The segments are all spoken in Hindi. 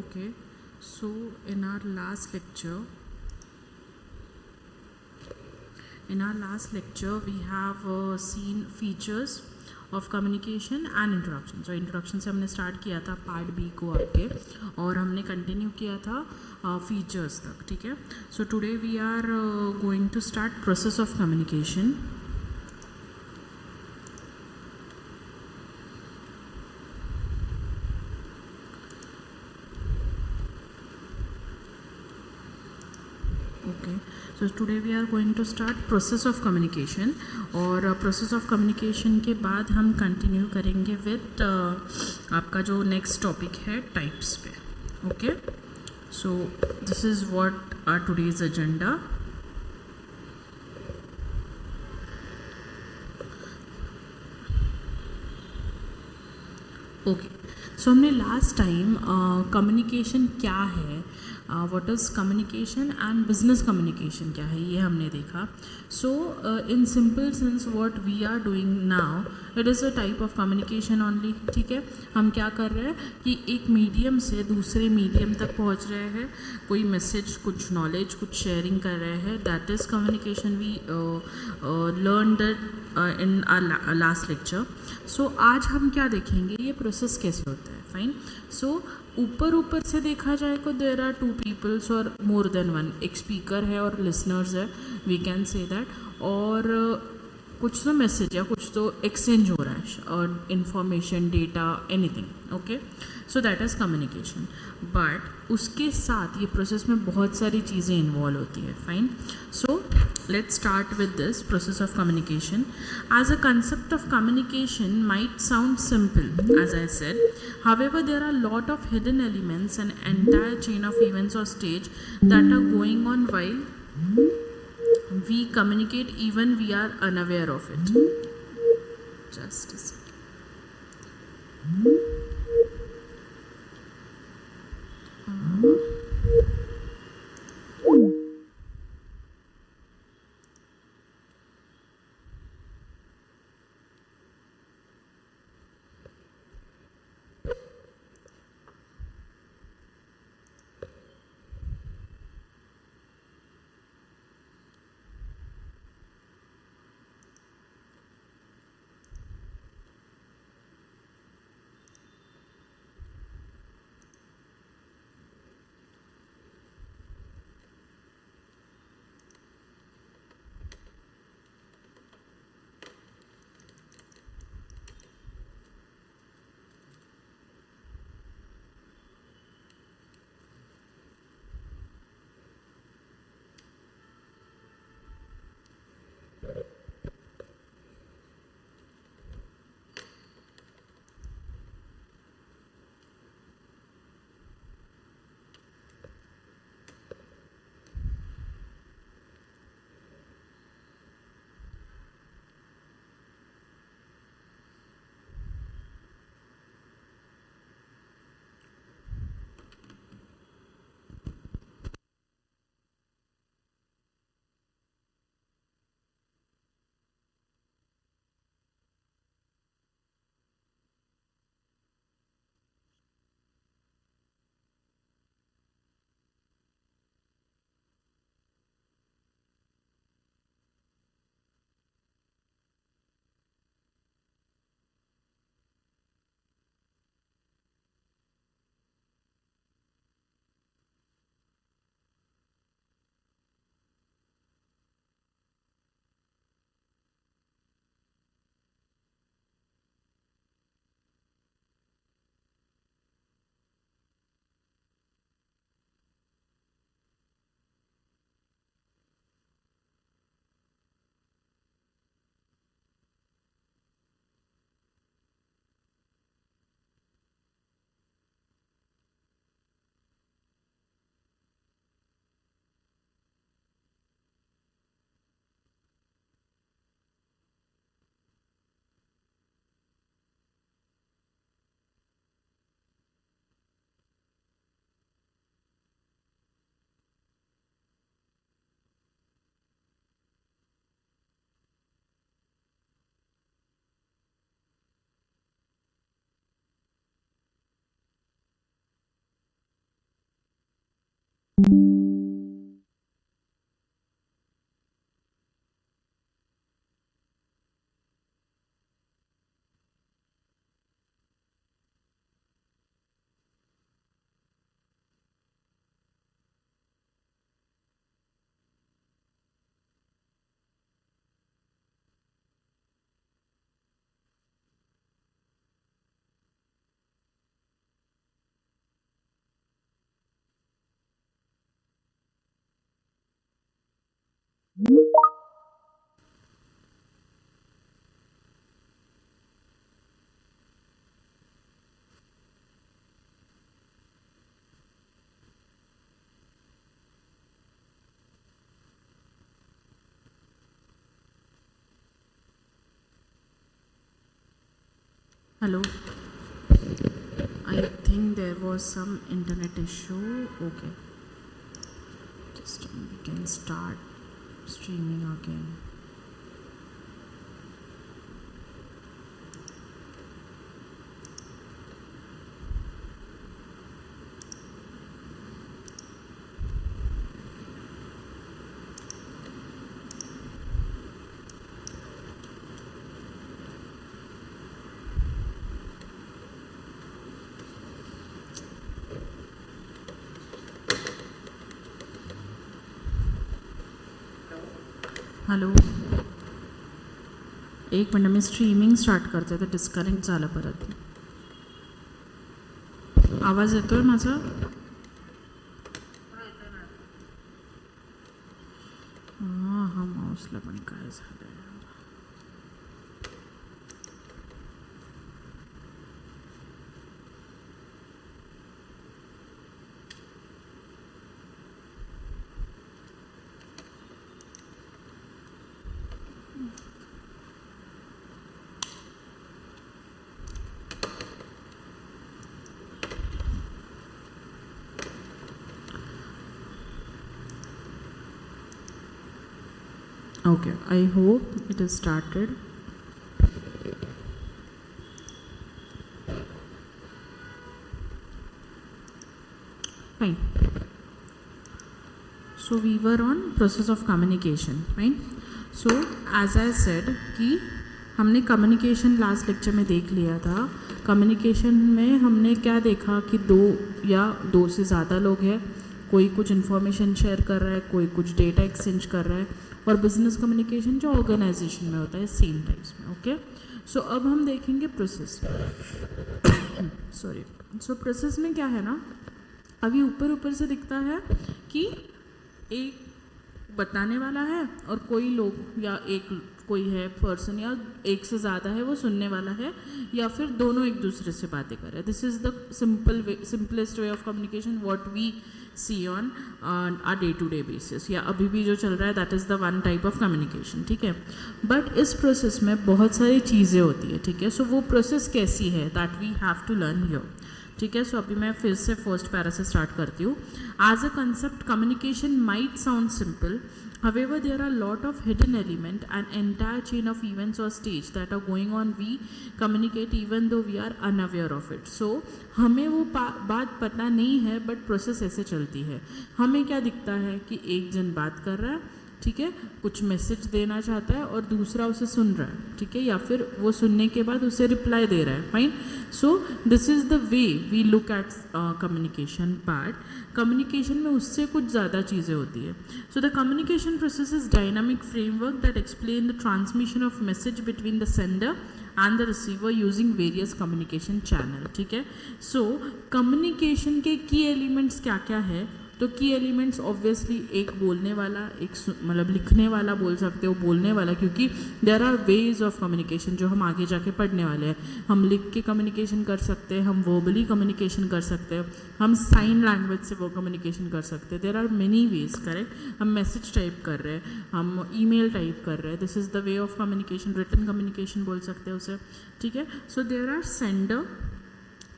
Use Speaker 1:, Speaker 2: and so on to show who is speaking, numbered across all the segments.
Speaker 1: Okay, so in our last lecture, we have seen features of communication and introduction. So introduction से हमने start किया था part B को आपके, और हमने continue किया था features तक, ठीक है. So today we are going to start process of communication. Okay, so today we are going to start process of communication, और process of communication के बाद हम continue करेंगे with आपका जो next topic है types पे. Okay, so this is what are today's agenda. Okay, so हमने लास्ट टाइम कम्युनिकेशन क्या है, what is communication and business communication क्या है, ये हमने देखा. So in simple sense what we are doing now, it is a type of communication only. ठीक है, हम क्या कर रहे हैं कि एक मीडियम से दूसरे मीडियम तक पहुंच रहे हैं, कोई मैसेज, कुछ नॉलेज, कुछ शेयरिंग कर रहे हैं. That is communication. We learn that in our last lecture. So आज हम क्या देखेंगे, ये प्रोसेस कैसे होता है. फाइन. सो ऊपर से देखा जाए तो देर आर 2 पीपल्स और मोर देन 1. एक स्पीकर है और लिसनर्स है, वी कैन से दैट. और कुछ तो मैसेज या कुछ तो एक्सचेंज हो रहा है, और information, data, anything. Okay, so that is communication. But उसके साथ ये प्रोसेस में बहुत सारी चीज़ें इन्वॉल्व होती है. Fine. So let's start with this process of communication. As a concept of communication might sound simple, as I said. However, there are a lot of hidden elements and entire chain of events or stage that are going on while we communicate, even we are unaware of it. Just a second. Hello. I think there was some internet issue. Okay. Just we can start streaming again. Hello, एक मिनिट मी स्ट्रीमिंग स्टार्ट करते तर डिस्कनेक्ट झालं परत. आवाज येतोय माझा? हा माऊसला पण काय झालं? Okay, I hope it is started. Fine. So we were on process of communication, right? So as I said कि हमने कम्युनिकेशन लास्ट लेक्चर में देख लिया था. कम्युनिकेशन में हमने क्या देखा कि दो या दो से ज़्यादा लोग हैं, कोई कुछ इन्फॉर्मेशन शेयर कर रहा है, कोई कुछ डेटा एक्सचेंज कर रहा है, और बिजनेस कम्युनिकेशन जो ऑर्गेनाइजेशन में होता है सेम टाइप्स में. ओके, सो अब हम देखेंगे प्रोसेस. सॉरी. सो प्रोसेस में क्या है ना, अभी ऊपर ऊपर से दिखता है कि एक बताने वाला है और कोई लोग या एक कोई है पर्सन या एक से ज़्यादा है वो सुनने वाला है, या फिर दोनों एक दूसरे से बातें कर रहे हैं. This is the simplest way of communication what we see on a day to day basis, या अभी भी जो चल रहा है that is the one type of communication. ठीक है, बट इस प्रोसेस में बहुत सारी चीज़ें होती है. ठीक है, सो वो प्रोसेस कैसी है that we have to learn here. ठीक है, सो अभी मैं फिर से फर्स्ट पैरा से स्टार्ट करती हूँ. As a concept communication might sound simple, however there are lot of hidden element and entire chain of events or stage that are going on. We communicate even though we are unaware of it. So हमें वो बात पता नहीं है बट प्रोसेस ऐसे चलती है. हमें क्या दिखता है कि एक जन बात कर रहा है, ठीक है, कुछ मैसेज देना चाहता है और दूसरा उसे सुन रहा है, ठीक है, या फिर वो सुनने के बाद उसे रिप्लाई दे रहा है. Fine. So this is the way we look at communication part. Communication में उससे कुछ ज़्यादा चीज़ें होती है. So the communication process is dynamic framework that explain the transmission of message between the sender and the receiver using various communication channel. ठीक है, सो कम्युनिकेशन के की एलिमेंट्स क्या क्या है. तो की एलिमेंट्स ऑब्वियसली एक बोलने वाला, एक मतलब लिखने वाला बोल सकते हो, बोलने वाला, क्योंकि there are ways of communication जो हम आगे जाके पढ़ने वाले हैं. हम लिख के कम्युनिकेशन कर सकते हैं, हम वर्बली कम्युनिकेशन कर सकते हैं, हम साइन लैंग्वेज से वो कम्युनिकेशन कर सकते हैं. There are many ways. Correct, हम मैसेज टाइप कर रहे हैं, हम ईमेल टाइप कर रहे हैं. This is the way of communication. Written communication बोल सकते हैं उसे. ठीक है, सो देयर आर सेंडर,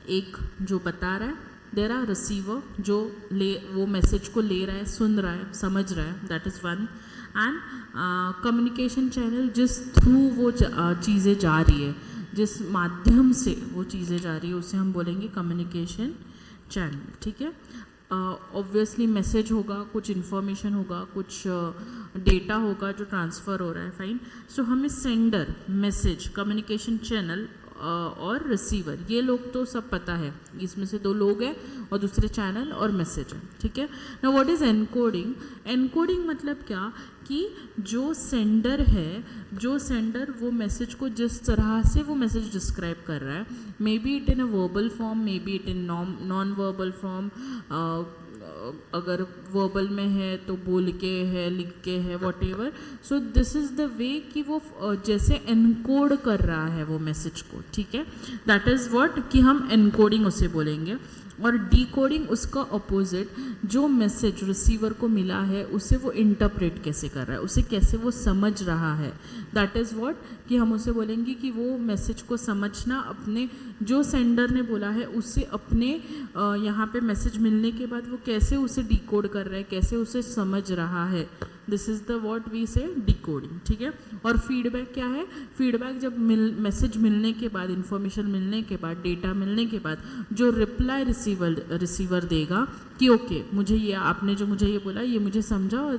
Speaker 1: एक जो बता रहा है, देर आर रिसीवर जो वो मैसेज को ले रहा है, सुन रहा है, समझ रहा है, that is one. And communication channel जिस थ्रू वो चीज़ें जा रही है, जिस माध्यम से वो चीज़ें जा रही है, उसे हम बोलेंगे कम्युनिकेशन चैनल. ठीक है, ऑब्वियसली मैसेज होगा, कुछ इन्फॉर्मेशन होगा, कुछ डेटा होगा जो ट्रांसफ़र हो रहा है. फाइन. सो हमें सेंडर, मैसेज, कम्युनिकेशन चैनल और रिसीवर, ये लोग तो सब पता है. इसमें से दो लोग हैं और दूसरे चैनल और मैसेज है. ठीक है, ना व्हाट इज़ एनकोडिंग. एनकोडिंग मतलब क्या कि जो सेंडर है, जो सेंडर वो मैसेज को जिस तरह से वो मैसेज डिस्क्राइब कर रहा है, may be it in a verbal form, may be it in non verbal form. अगर वर्बल में है तो बोल के है, लिख के है, whatever. So this is the way कि वो जैसे एनकोड कर रहा है वो मैसेज को. ठीक है, दैट इज़ व्हाट कि हम एनकोडिंग उसे बोलेंगे. और डिकोडिंग उसका अपोजिट, जो मैसेज रिसीवर को मिला है उसे वो इंटरप्रेट कैसे कर रहा है, उसे कैसे वो समझ रहा है, दैट इज़ व्हाट कि हम उसे बोलेंगे कि वो मैसेज को समझना, अपने जो सेंडर ने बोला है उसे अपने यहाँ पे मैसेज मिलने के बाद वो कैसे उसे डिकोड कर रहा है, कैसे उसे समझ रहा है, this is the what we say decoding, ठीक है। और फीडबैक क्या है, फीडबैक जब मैसेज मिलने के बाद, इन्फॉर्मेशन मिलने के बाद, डेटा मिलने के बाद जो रिप्लाई रिसीवर देगा कि ओके मुझे ये, आपने जो मुझे ये बोला ये मुझे समझा और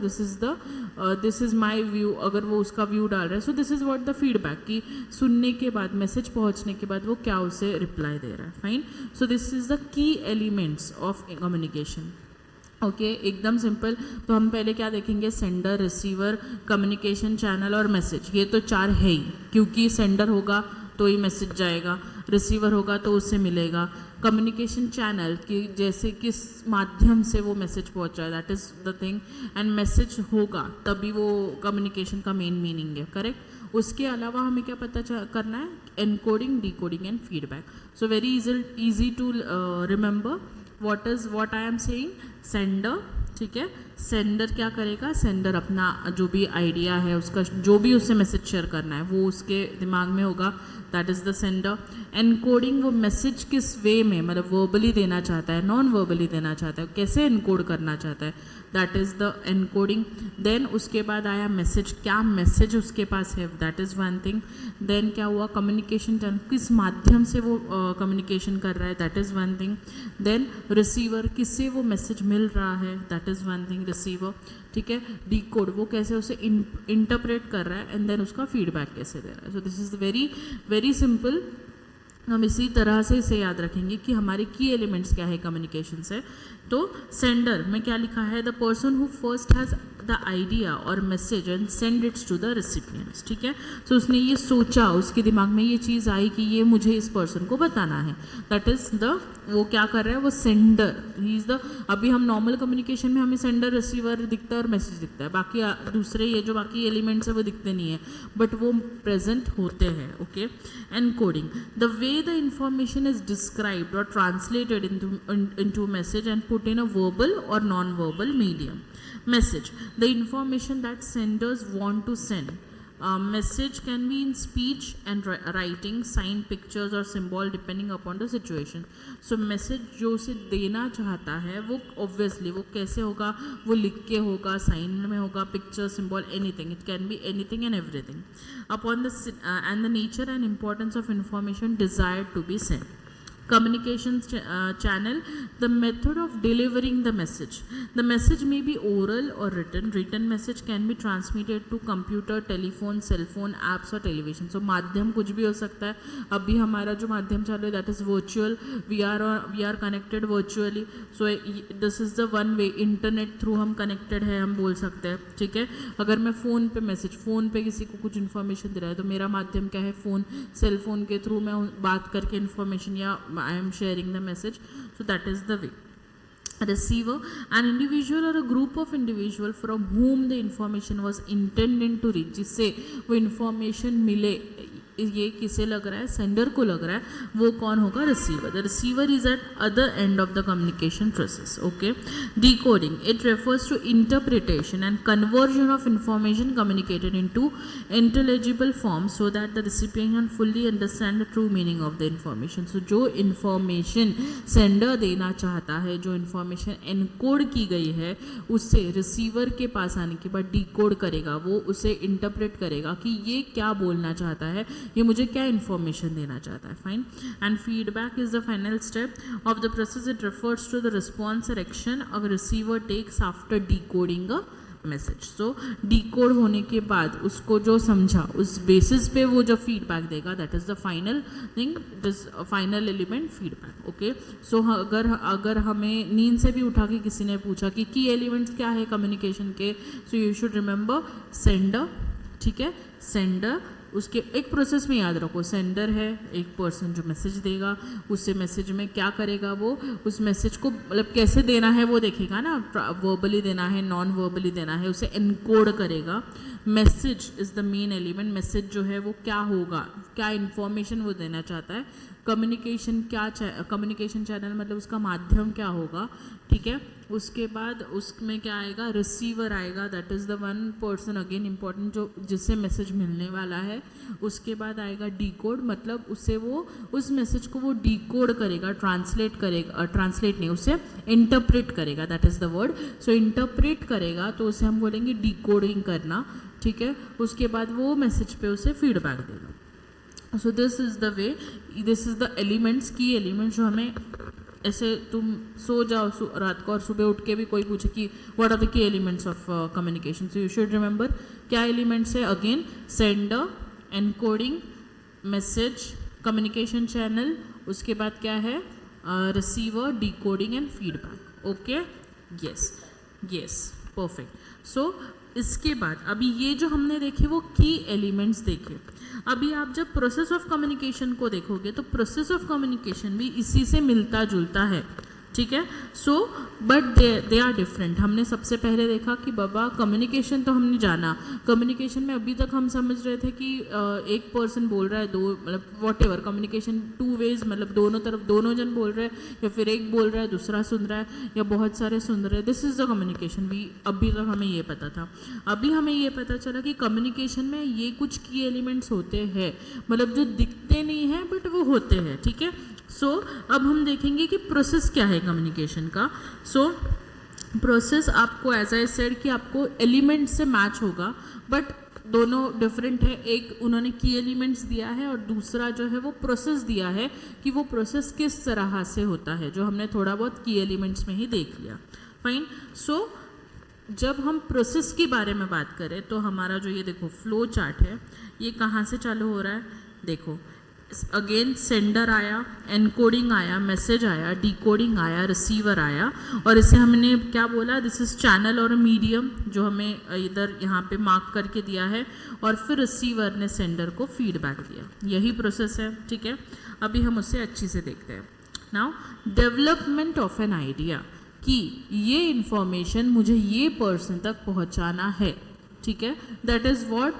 Speaker 1: दिस इज़ माय व्यू, अगर वो उसका व्यू डाल रहा है, so this is what the feedback, कि सुनने के बाद, मैसेज पहुंचने के बाद वो क्या उसे रिप्लाई दे रहा है, fine. So this is the key elements of communication, okay एकदम सिंपल। तो हम पहले क्या देखेंगे, सेंडर, रिसीवर, कम्युनिकेशन चैनल और मैसेज, ये तो 4 है ही, क्योंकि सेंडर होगा तो ही मैसेज जाएगा, रिसीवर होगा तो उससे मिलेगा, कम्युनिकेशन चैनल कि जैसे किस माध्यम से वो मैसेज पहुंचा है, that is the thing, and message होगा तभी वो कम्युनिकेशन का मेन मीनिंग है, करेक्ट। उसके अलावा हमें क्या पता करना है, encoding, decoding and feedback. So very easy to remember what I am saying, sender, ठीक है, सेंडर क्या करेगा, सेंडर अपना जो भी आइडिया है उसका, जो भी उससे मैसेज शेयर करना है वो उसके दिमाग में होगा, that is the sender. Encoding, वो मैसेज किस वे में, मतलब वर्बली देना चाहता है, नॉन वर्बली देना चाहता है, कैसे एनकोड करना चाहता है, that is the encoding. Then उसके बाद आया मैसेज, क्या मैसेज उसके पास है, that is one thing. Then क्या हुआ, कम्युनिकेशन चैनल, किस माध्यम से वो कम्युनिकेशन कर रहा है, that is one thing. Then receiver, किससे वो मैसेज मिल रहा है, that is one thing, receiver, ठीक है। डिकोड, वो कैसे उसे इंटरप्रेट कर रहा है, एंड देन उसका फीडबैक कैसे दे रहा है। So this is very very simple. हम इसी तरह से इसे याद रखेंगे कि हमारे की एलिमेंट्स क्या है कम्युनिकेशन से। तो सेंडर में क्या लिखा है, the person who first has the idea और message and send its to the recipients, ठीक है। सो उसने ये सोचा, उसके दिमाग में ये चीज़ आई कि ये मुझे इस पर्सन को बताना है, दैट इज़ द, वो क्या कर रहा है, वो सेंडर, ही इज़ द। अभी हम नॉर्मल कम्युनिकेशन में हमें सेंडर, रिसीवर दिखता है और मैसेज दिखता है, बाकी दूसरे ये जो बाकी एलिमेंट्स है वो दिखते नहीं है, बट वो प्रेजेंट होते हैं, okay. Encoding, the way the information is described or translated into message and put in a verbal or non-verbal medium. Message, the information that senders want to send. Message can be in speech and writing, sign, pictures or symbol depending upon the situation. So message जो उसे देना चाहता है वो obviously वो कैसे होगा, वो लिख के होगा, साइन में होगा, picture, symbol, anything, it can be anything and everything. Upon the and the nature and importance of information desired to be sent. Communication channel, the method of delivering the message. The message may be oral or written. Written message can be transmitted to computer, telephone, cell phone, apps or television. So माध्यम कुछ भी हो सकता है। अभी हमारा जो माध्यम चालू है that is virtual. We are connected virtually. So this is the one way. Internet through हम कनेक्टेड है, हम बोल सकते हैं, ठीक है। अगर मैं फ़ोन पे मैसेज, फ़ोन पे किसी को कुछ इन्फॉर्मेशन दे रहा है तो मेरा माध्यम क्या है, फ़ोन, सेल फोन के थ्रू मैं बात करके इन्फॉर्मेशन या I am sharing the message, so that is the way. Receiver, an individual or a group of individual from whom the information was intended to reach, जिससे वो information मिले, ये किसे लग रहा है, सेंडर को लग रहा है, वो कौन होगा, receiver. The receiver is at other end of the communication process, okay. Decoding, it refers to interpretation and conversion of information communicated into intelligible form so that the recipient can fully understand the true meaning of the information. So जो इंफॉर्मेशन सेंडर देना चाहता है, जो इंफॉर्मेशन एनकोड की गई है, उससे रिसीवर के पास आने के बाद डिकोड करेगा, वो उसे इंटरप्रेट करेगा कि ये क्या बोलना चाहता है, ये मुझे क्या इन्फॉर्मेशन देना चाहता है, fine. And feedback is the final step of the process, it refers to the response और action a receiver takes after decoding a message. So decode होने के बाद उसको जो समझा, उस बेसिस पे वो जो फीडबैक देगा, that is the final thing, this final element feedback, okay. So अगर हमें नींद से भी उठा के किसी ने पूछा कि की एलिमेंट्स क्या है कम्युनिकेशन के, सो यू शुड रिमेंबर सेंडर, ठीक है, सेंडर, उसके एक प्रोसेस में याद रखो, सेंडर है एक पर्सन जो मैसेज देगा, उससे मैसेज में क्या करेगा, वो उस मैसेज को मतलब कैसे देना है वो देखेगा ना, वर्बली देना है, नॉन वर्बली देना है, उसे एनकोड करेगा। Message is the main element. Message जो है वो क्या होगा, क्या इन्फॉर्मेशन वो देना चाहता है। कम्युनिकेशन कम्युनिकेशन चैनल मतलब उसका माध्यम क्या होगा, ठीक है। उसके बाद उसमें क्या आएगा, रिसीवर आएगा, that is the one person again important जो जिससे मैसेज मिलने वाला है। उसके बाद आएगा डीकोड, मतलब उसे वो उस मैसेज को वो डीकोड करेगा, ट्रांसलेट करेगा, ट्रांसलेट नहीं उसे इंटरप्रेट करेगा, that is the word. So interpret करेगा तो उसे हम बोलेंगे डीकोडिंग करना, ठीक है। उसके बाद वो मैसेज पे उसे फीडबैक देगा। सो this is the way, this is the elements, की एलिमेंट्स जो हमें ऐसे तुम सो जाओ रात को और सुबह उठ के भी कोई पूछे कि what are the key elements of communication, so you should remember क्या एलिमेंट्स है। Again sender, encoding, message, communication channel, उसके बाद क्या है receiver, decoding and feedback. Okay, yes yes, perfect. So इसके बाद अभी ये जो हमने देखे वो की एलिमेंट्स देखे। अभी आप जब प्रोसेस ऑफ कम्युनिकेशन को देखोगे तो प्रोसेस ऑफ कम्युनिकेशन भी इसी से मिलता जुलता है, ठीक है। So but they are different. हमने सबसे पहले देखा कि बाबा कम्युनिकेशन तो हमने जाना, कम्युनिकेशन में अभी तक हम समझ रहे थे कि एक पर्सन बोल रहा है, दो मतलब whatever communication two ways, मतलब दोनों तरफ दोनों जन बोल रहे हैं, या फिर एक बोल रहा है दूसरा सुन रहा है, या बहुत सारे सुन रहे हैं, दिस इज़ द कम्युनिकेशन। भी अभी तक हमें ये पता था। अभी हमें ये पता चला कि कम्युनिकेशन में ये कुछ की एलिमेंट्स होते हैं, मतलब जो दिखते नहीं हैं बट वो होते हैं, ठीक है। सो अब हम देखेंगे कि प्रोसेस क्या है कम्युनिकेशन का। सो प्रोसेस आपको एज आई सेड कि आपको एलिमेंट से मैच होगा, बट दोनों डिफरेंट है। एक उन्होंने की एलिमेंट्स दिया है और दूसरा जो है वो प्रोसेस दिया है कि वो प्रोसेस किस तरह से होता है, जो हमने थोड़ा बहुत की एलिमेंट्स में ही देख लिया। फाइन। सो जब हम प्रोसेस के बारे में बात करें तो हमारा जो ये देखो फ्लो चार्ट है, ये कहाँ से चालू हो रहा है, देखो अगेन सेंडर आया, एनकोडिंग आया, मैसेज आया, डीकोडिंग आया, रिसीवर आया, और इसे हमने क्या बोला, दिस इज चैनल और मीडियम जो हमें इधर यहाँ पे मार्क करके दिया है, और फिर रिसीवर ने सेंडर को फीडबैक दिया। यही प्रोसेस है, ठीक है। अभी हम उसे अच्छी से देखते हैं। Now development of N idea, कि ये इंफॉर्मेशन मुझे ये पर्सन तक पहुँचाना है, ठीक है। दैट इज़ व्हाट,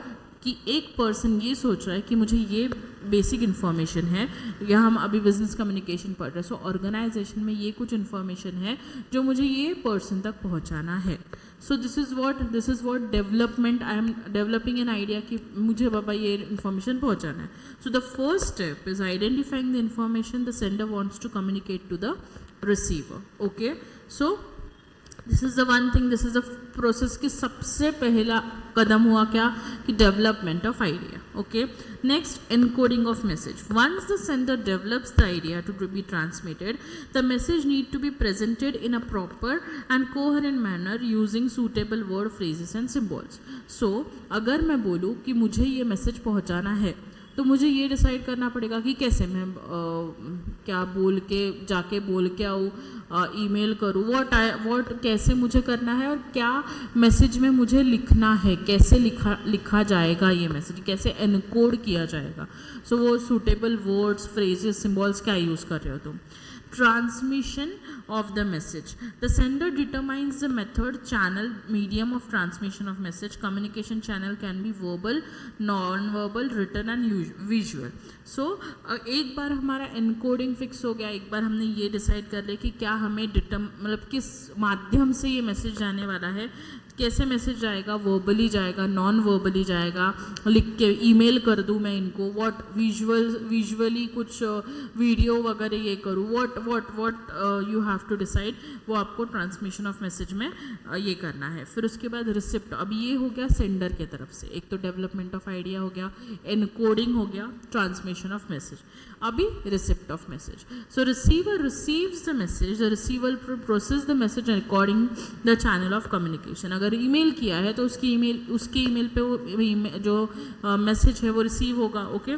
Speaker 1: कि एक पर्सन ये सोच रहा है कि मुझे ये बेसिक इन्फॉर्मेशन है, या हम अभी बिजनेस कम्युनिकेशन पढ़ रहे हैं, सो ऑर्गेनाइजेशन में ये कुछ इन्फॉर्मेशन है जो मुझे ये पर्सन तक पहुंचाना है। So this is what development, I am developing an idea कि मुझे बाबा ये इन्फॉर्मेशन पहुंचाना है। So the first step is identifying the information the sender wants to communicate to the receiver. Okay, so this is the one thing, this is the process की सबसे पहला कदम हुआ क्या, कि development of idea. Okay, next encoding of message. Once the sender develops the idea to be transmitted, the message need to be presented in a proper and coherent manner using suitable word, phrases and symbols. So अगर मैं बोलूँ कि मुझे ये मैसेज पहुँचाना है, तो मुझे ये डिसाइड करना पड़ेगा कि कैसे मैं क्या बोल के जाके बोल के आऊँ, ईमेल करूँ, व्हाट कैसे मुझे करना है, और क्या मैसेज में मुझे लिखना है, कैसे लिखा जाएगा, ये मैसेज कैसे एनकोड किया जाएगा। सो वो सूटेबल वर्ड्स, फ्रेजेस, सिम्बॉल्स क्या यूज़ कर रहे हो तुम। Transmission of the message. The sender determines the method, channel, medium of transmission of message. Communication channel can be verbal, non-verbal, written and visual. So एक बार हमारा encoding fix हो गया, एक बार हमने ये decide कर लिया कि क्या हमें मतलब किस माध्यम से ये मैसेज जाने वाला है, कैसे मैसेज जाएगा, वर्बली जाएगा, नॉन वर्बली जाएगा, लिख के ईमेल कर दूँ मैं इनको, व्हाट विजुअली कुछ वीडियो वगैरह ये करूँ, what you have to decide, वो आपको ट्रांसमिशन ऑफ मैसेज में ये करना है। फिर उसके बाद रिसिप्ट, अब ये हो गया सेंडर के तरफ से, एक तो डेवलपमेंट ऑफ आइडिया हो गया, एनकोडिंग हो गया, ट्रांसमिशन ऑफ मैसेज, अभी receipt of message. So receiver receives the message, the receiver process the message according the channel of communication. अगर ईमेल किया है तो उसके ईमेल पे वो जो मैसेज है वो रिसीव होगा। Okay,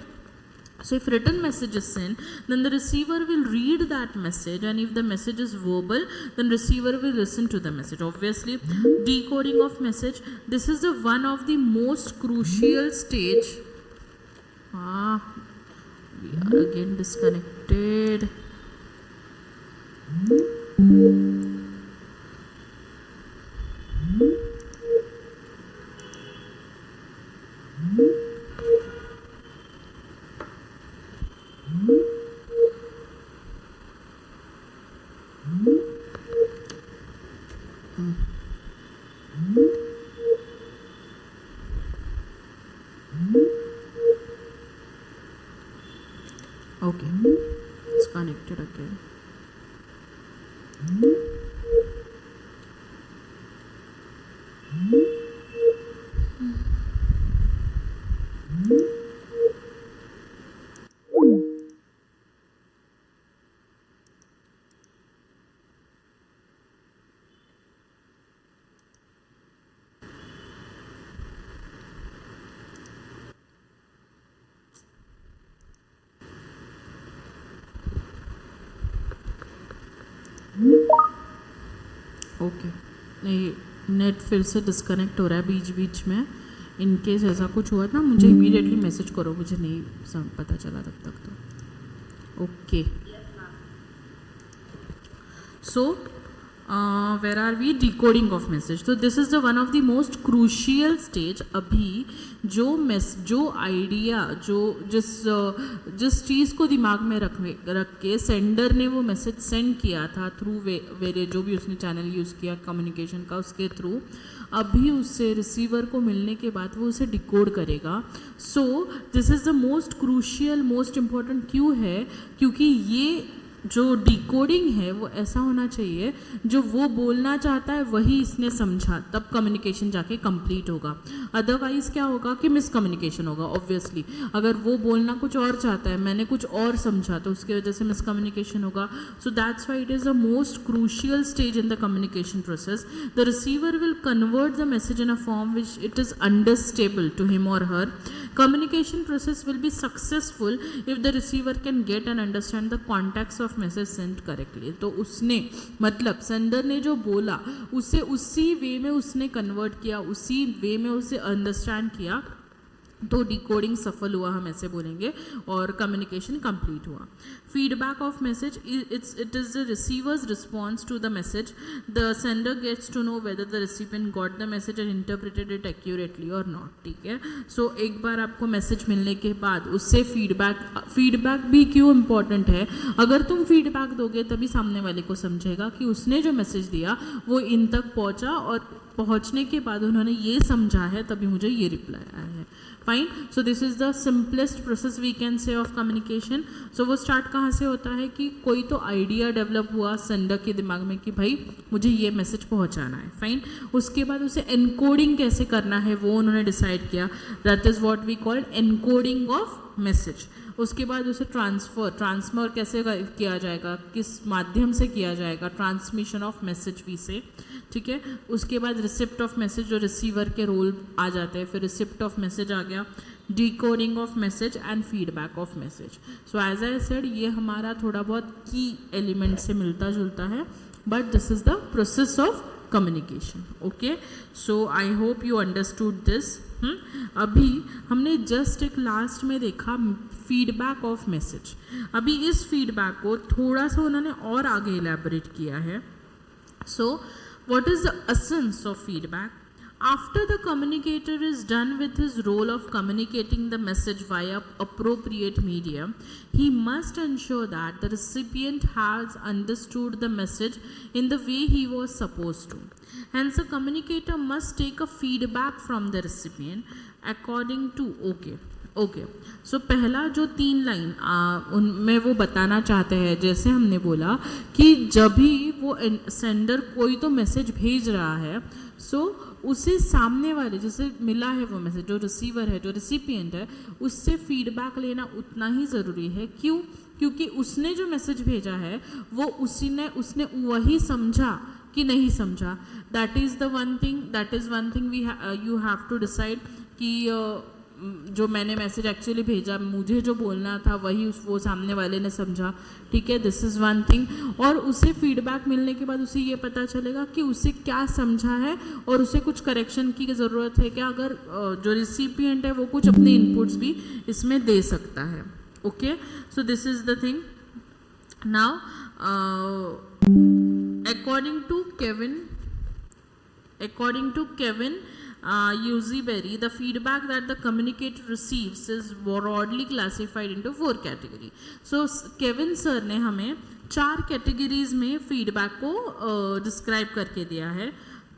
Speaker 1: so if written message is sent, then the receiver will read that message, and if the message is verbal, then receiver will listen to the message. Obviously, decoding of message, this is the one of the most crucial stage. We are again disconnected. Okay, it's connected again. Okay, नहीं, नेट फिर से डिस्कनेक्ट हो रहा है बीच बीच में. इन केस ऐसा कुछ हुआ ना, मुझे इमीडिएटली मैसेज करो, मुझे नहीं पता चला तब तक तो. Okay, so where are we? Decoding of message. So this is the one of the most crucial stage. अभी जो आइडिया जिस चीज़ को दिमाग में रख के सेंडर ने वो मैसेज सेंड किया था थ्रू वेरे जो भी उसने चैनल यूज़ किया कम्युनिकेशन का, उसके थ्रू अभी उससे रिसीवर को मिलने के बाद वो उसे डिकोड करेगा. सो this is the most crucial most important क्यों है, क्योंकि ये जो डिकोडिंग है वो ऐसा होना चाहिए जो वो बोलना चाहता है वही इसने समझा, तब कम्युनिकेशन जाके कंप्लीट होगा. अदरवाइज क्या होगा कि मिसकम्युनिकेशन होगा. ऑब्वियसली अगर वो बोलना कुछ और चाहता है, मैंने कुछ और समझा, तो उसकी वजह से मिसकम्युनिकेशन होगा. So that's why it is the most crucial stage in the communication process. The receiver will convert the message in a form which it is understandable to him or her. Communication process will be successful if the receiver can get and understand the context of message sent correctly. तो उसने मतलब सेंडर ने जो बोला उसे उसी वे में उसने कन्वर्ट किया, उसी वे में उसे अंडरस्टैंड किया, तो डिकोडिंग सफल हुआ, हम ऐसे बोलेंगे, और कम्युनिकेशन कंप्लीट हुआ. Feedback of message, it is the receiver's response to the message. The sender gets to know whether the recipient got the message and interpreted it accurately or not. ठीक है, सो एक बार आपको मैसेज मिलने के बाद उससे फीडबैक भी क्यों इम्पॉर्टेंट है. अगर तुम फीडबैक दोगे तभी सामने वाले को समझेगा कि उसने जो मैसेज दिया वो इन तक पहुंचा, और पहुंचने के बाद उन्होंने ये समझा है तभी मुझे ये रिप्लाई आया है. Fine. So this is the simplest process we can say of communication. So वो स्टार्ट कहाँ से होता है कि कोई तो आइडिया डेवलप हुआ सेंडर के दिमाग में कि भाई मुझे ये मैसेज पहुँचाना है. फाइन. उसके बाद उसे एनकोडिंग कैसे करना है वो उन्होंने डिसाइड किया. That is what we called encoding of message. उसके बाद उसे ट्रांसफर कैसे किया जाएगा, किस माध्यम से किया जाएगा, ट्रांसमिशन ऑफ मैसेज वी से. ठीक है. उसके बाद रिसिप्ट ऑफ मैसेज, जो रिसीवर के रोल आ जाते हैं. फिर रिसिप्ट ऑफ मैसेज आ गया, decoding of message and feedback of message. So as I said ये हमारा थोड़ा बहुत की एलिमेंट से मिलता जुलता है, but this is the process of communication. Okay, so I hope you understood this. अभी हमने जस्ट एक लास्ट में देखा फीडबैक ऑफ मैसेज. अभी इस फीडबैक को थोड़ा सा उन्होंने और आगे इलेबोरेट किया है. सो what is the essence of feedback? After the communicator is done with his role of communicating the message via appropriate medium, he must ensure that the recipient has understood the message in the way he was supposed to. Hence, a communicator must take a feedback from the recipient according to okay. So पहला जो 3 लाइन उनमें वो बताना चाहते हैं, जैसे हमने बोला कि जब भी वो सेंडर कोई तो मैसेज भेज रहा है, सो उसे सामने वाले जिसे मिला है वो मैसेज, जो रिसीवर है, जो रिसिपिएंट है, उससे फीडबैक लेना उतना ही ज़रूरी है. क्यों? क्योंकि उसने जो मैसेज भेजा है वो उसने वही समझा कि नहीं समझा. That is one thing you have to decide कि जो मैंने मैसेज एक्चुअली भेजा, मुझे जो बोलना था वही वो सामने वाले ने समझा. ठीक है, दिस इज़ वन थिंग. और उसे फीडबैक मिलने के बाद उसे ये पता चलेगा कि उसे क्या समझा है और उसे कुछ करेक्शन की ज़रूरत है क्या. अगर जो रिसिपिएंट है वो कुछ अपने इनपुट्स भी इसमें दे सकता है. Okay, so this is the thing. Now according to Kevin Useberry, the feedback that the communicator receives is broadly classified into 4 categories. So Kevin sir ने हमें 4 कैटेगरीज में फीडबैक को डिस्क्राइब करके दिया है.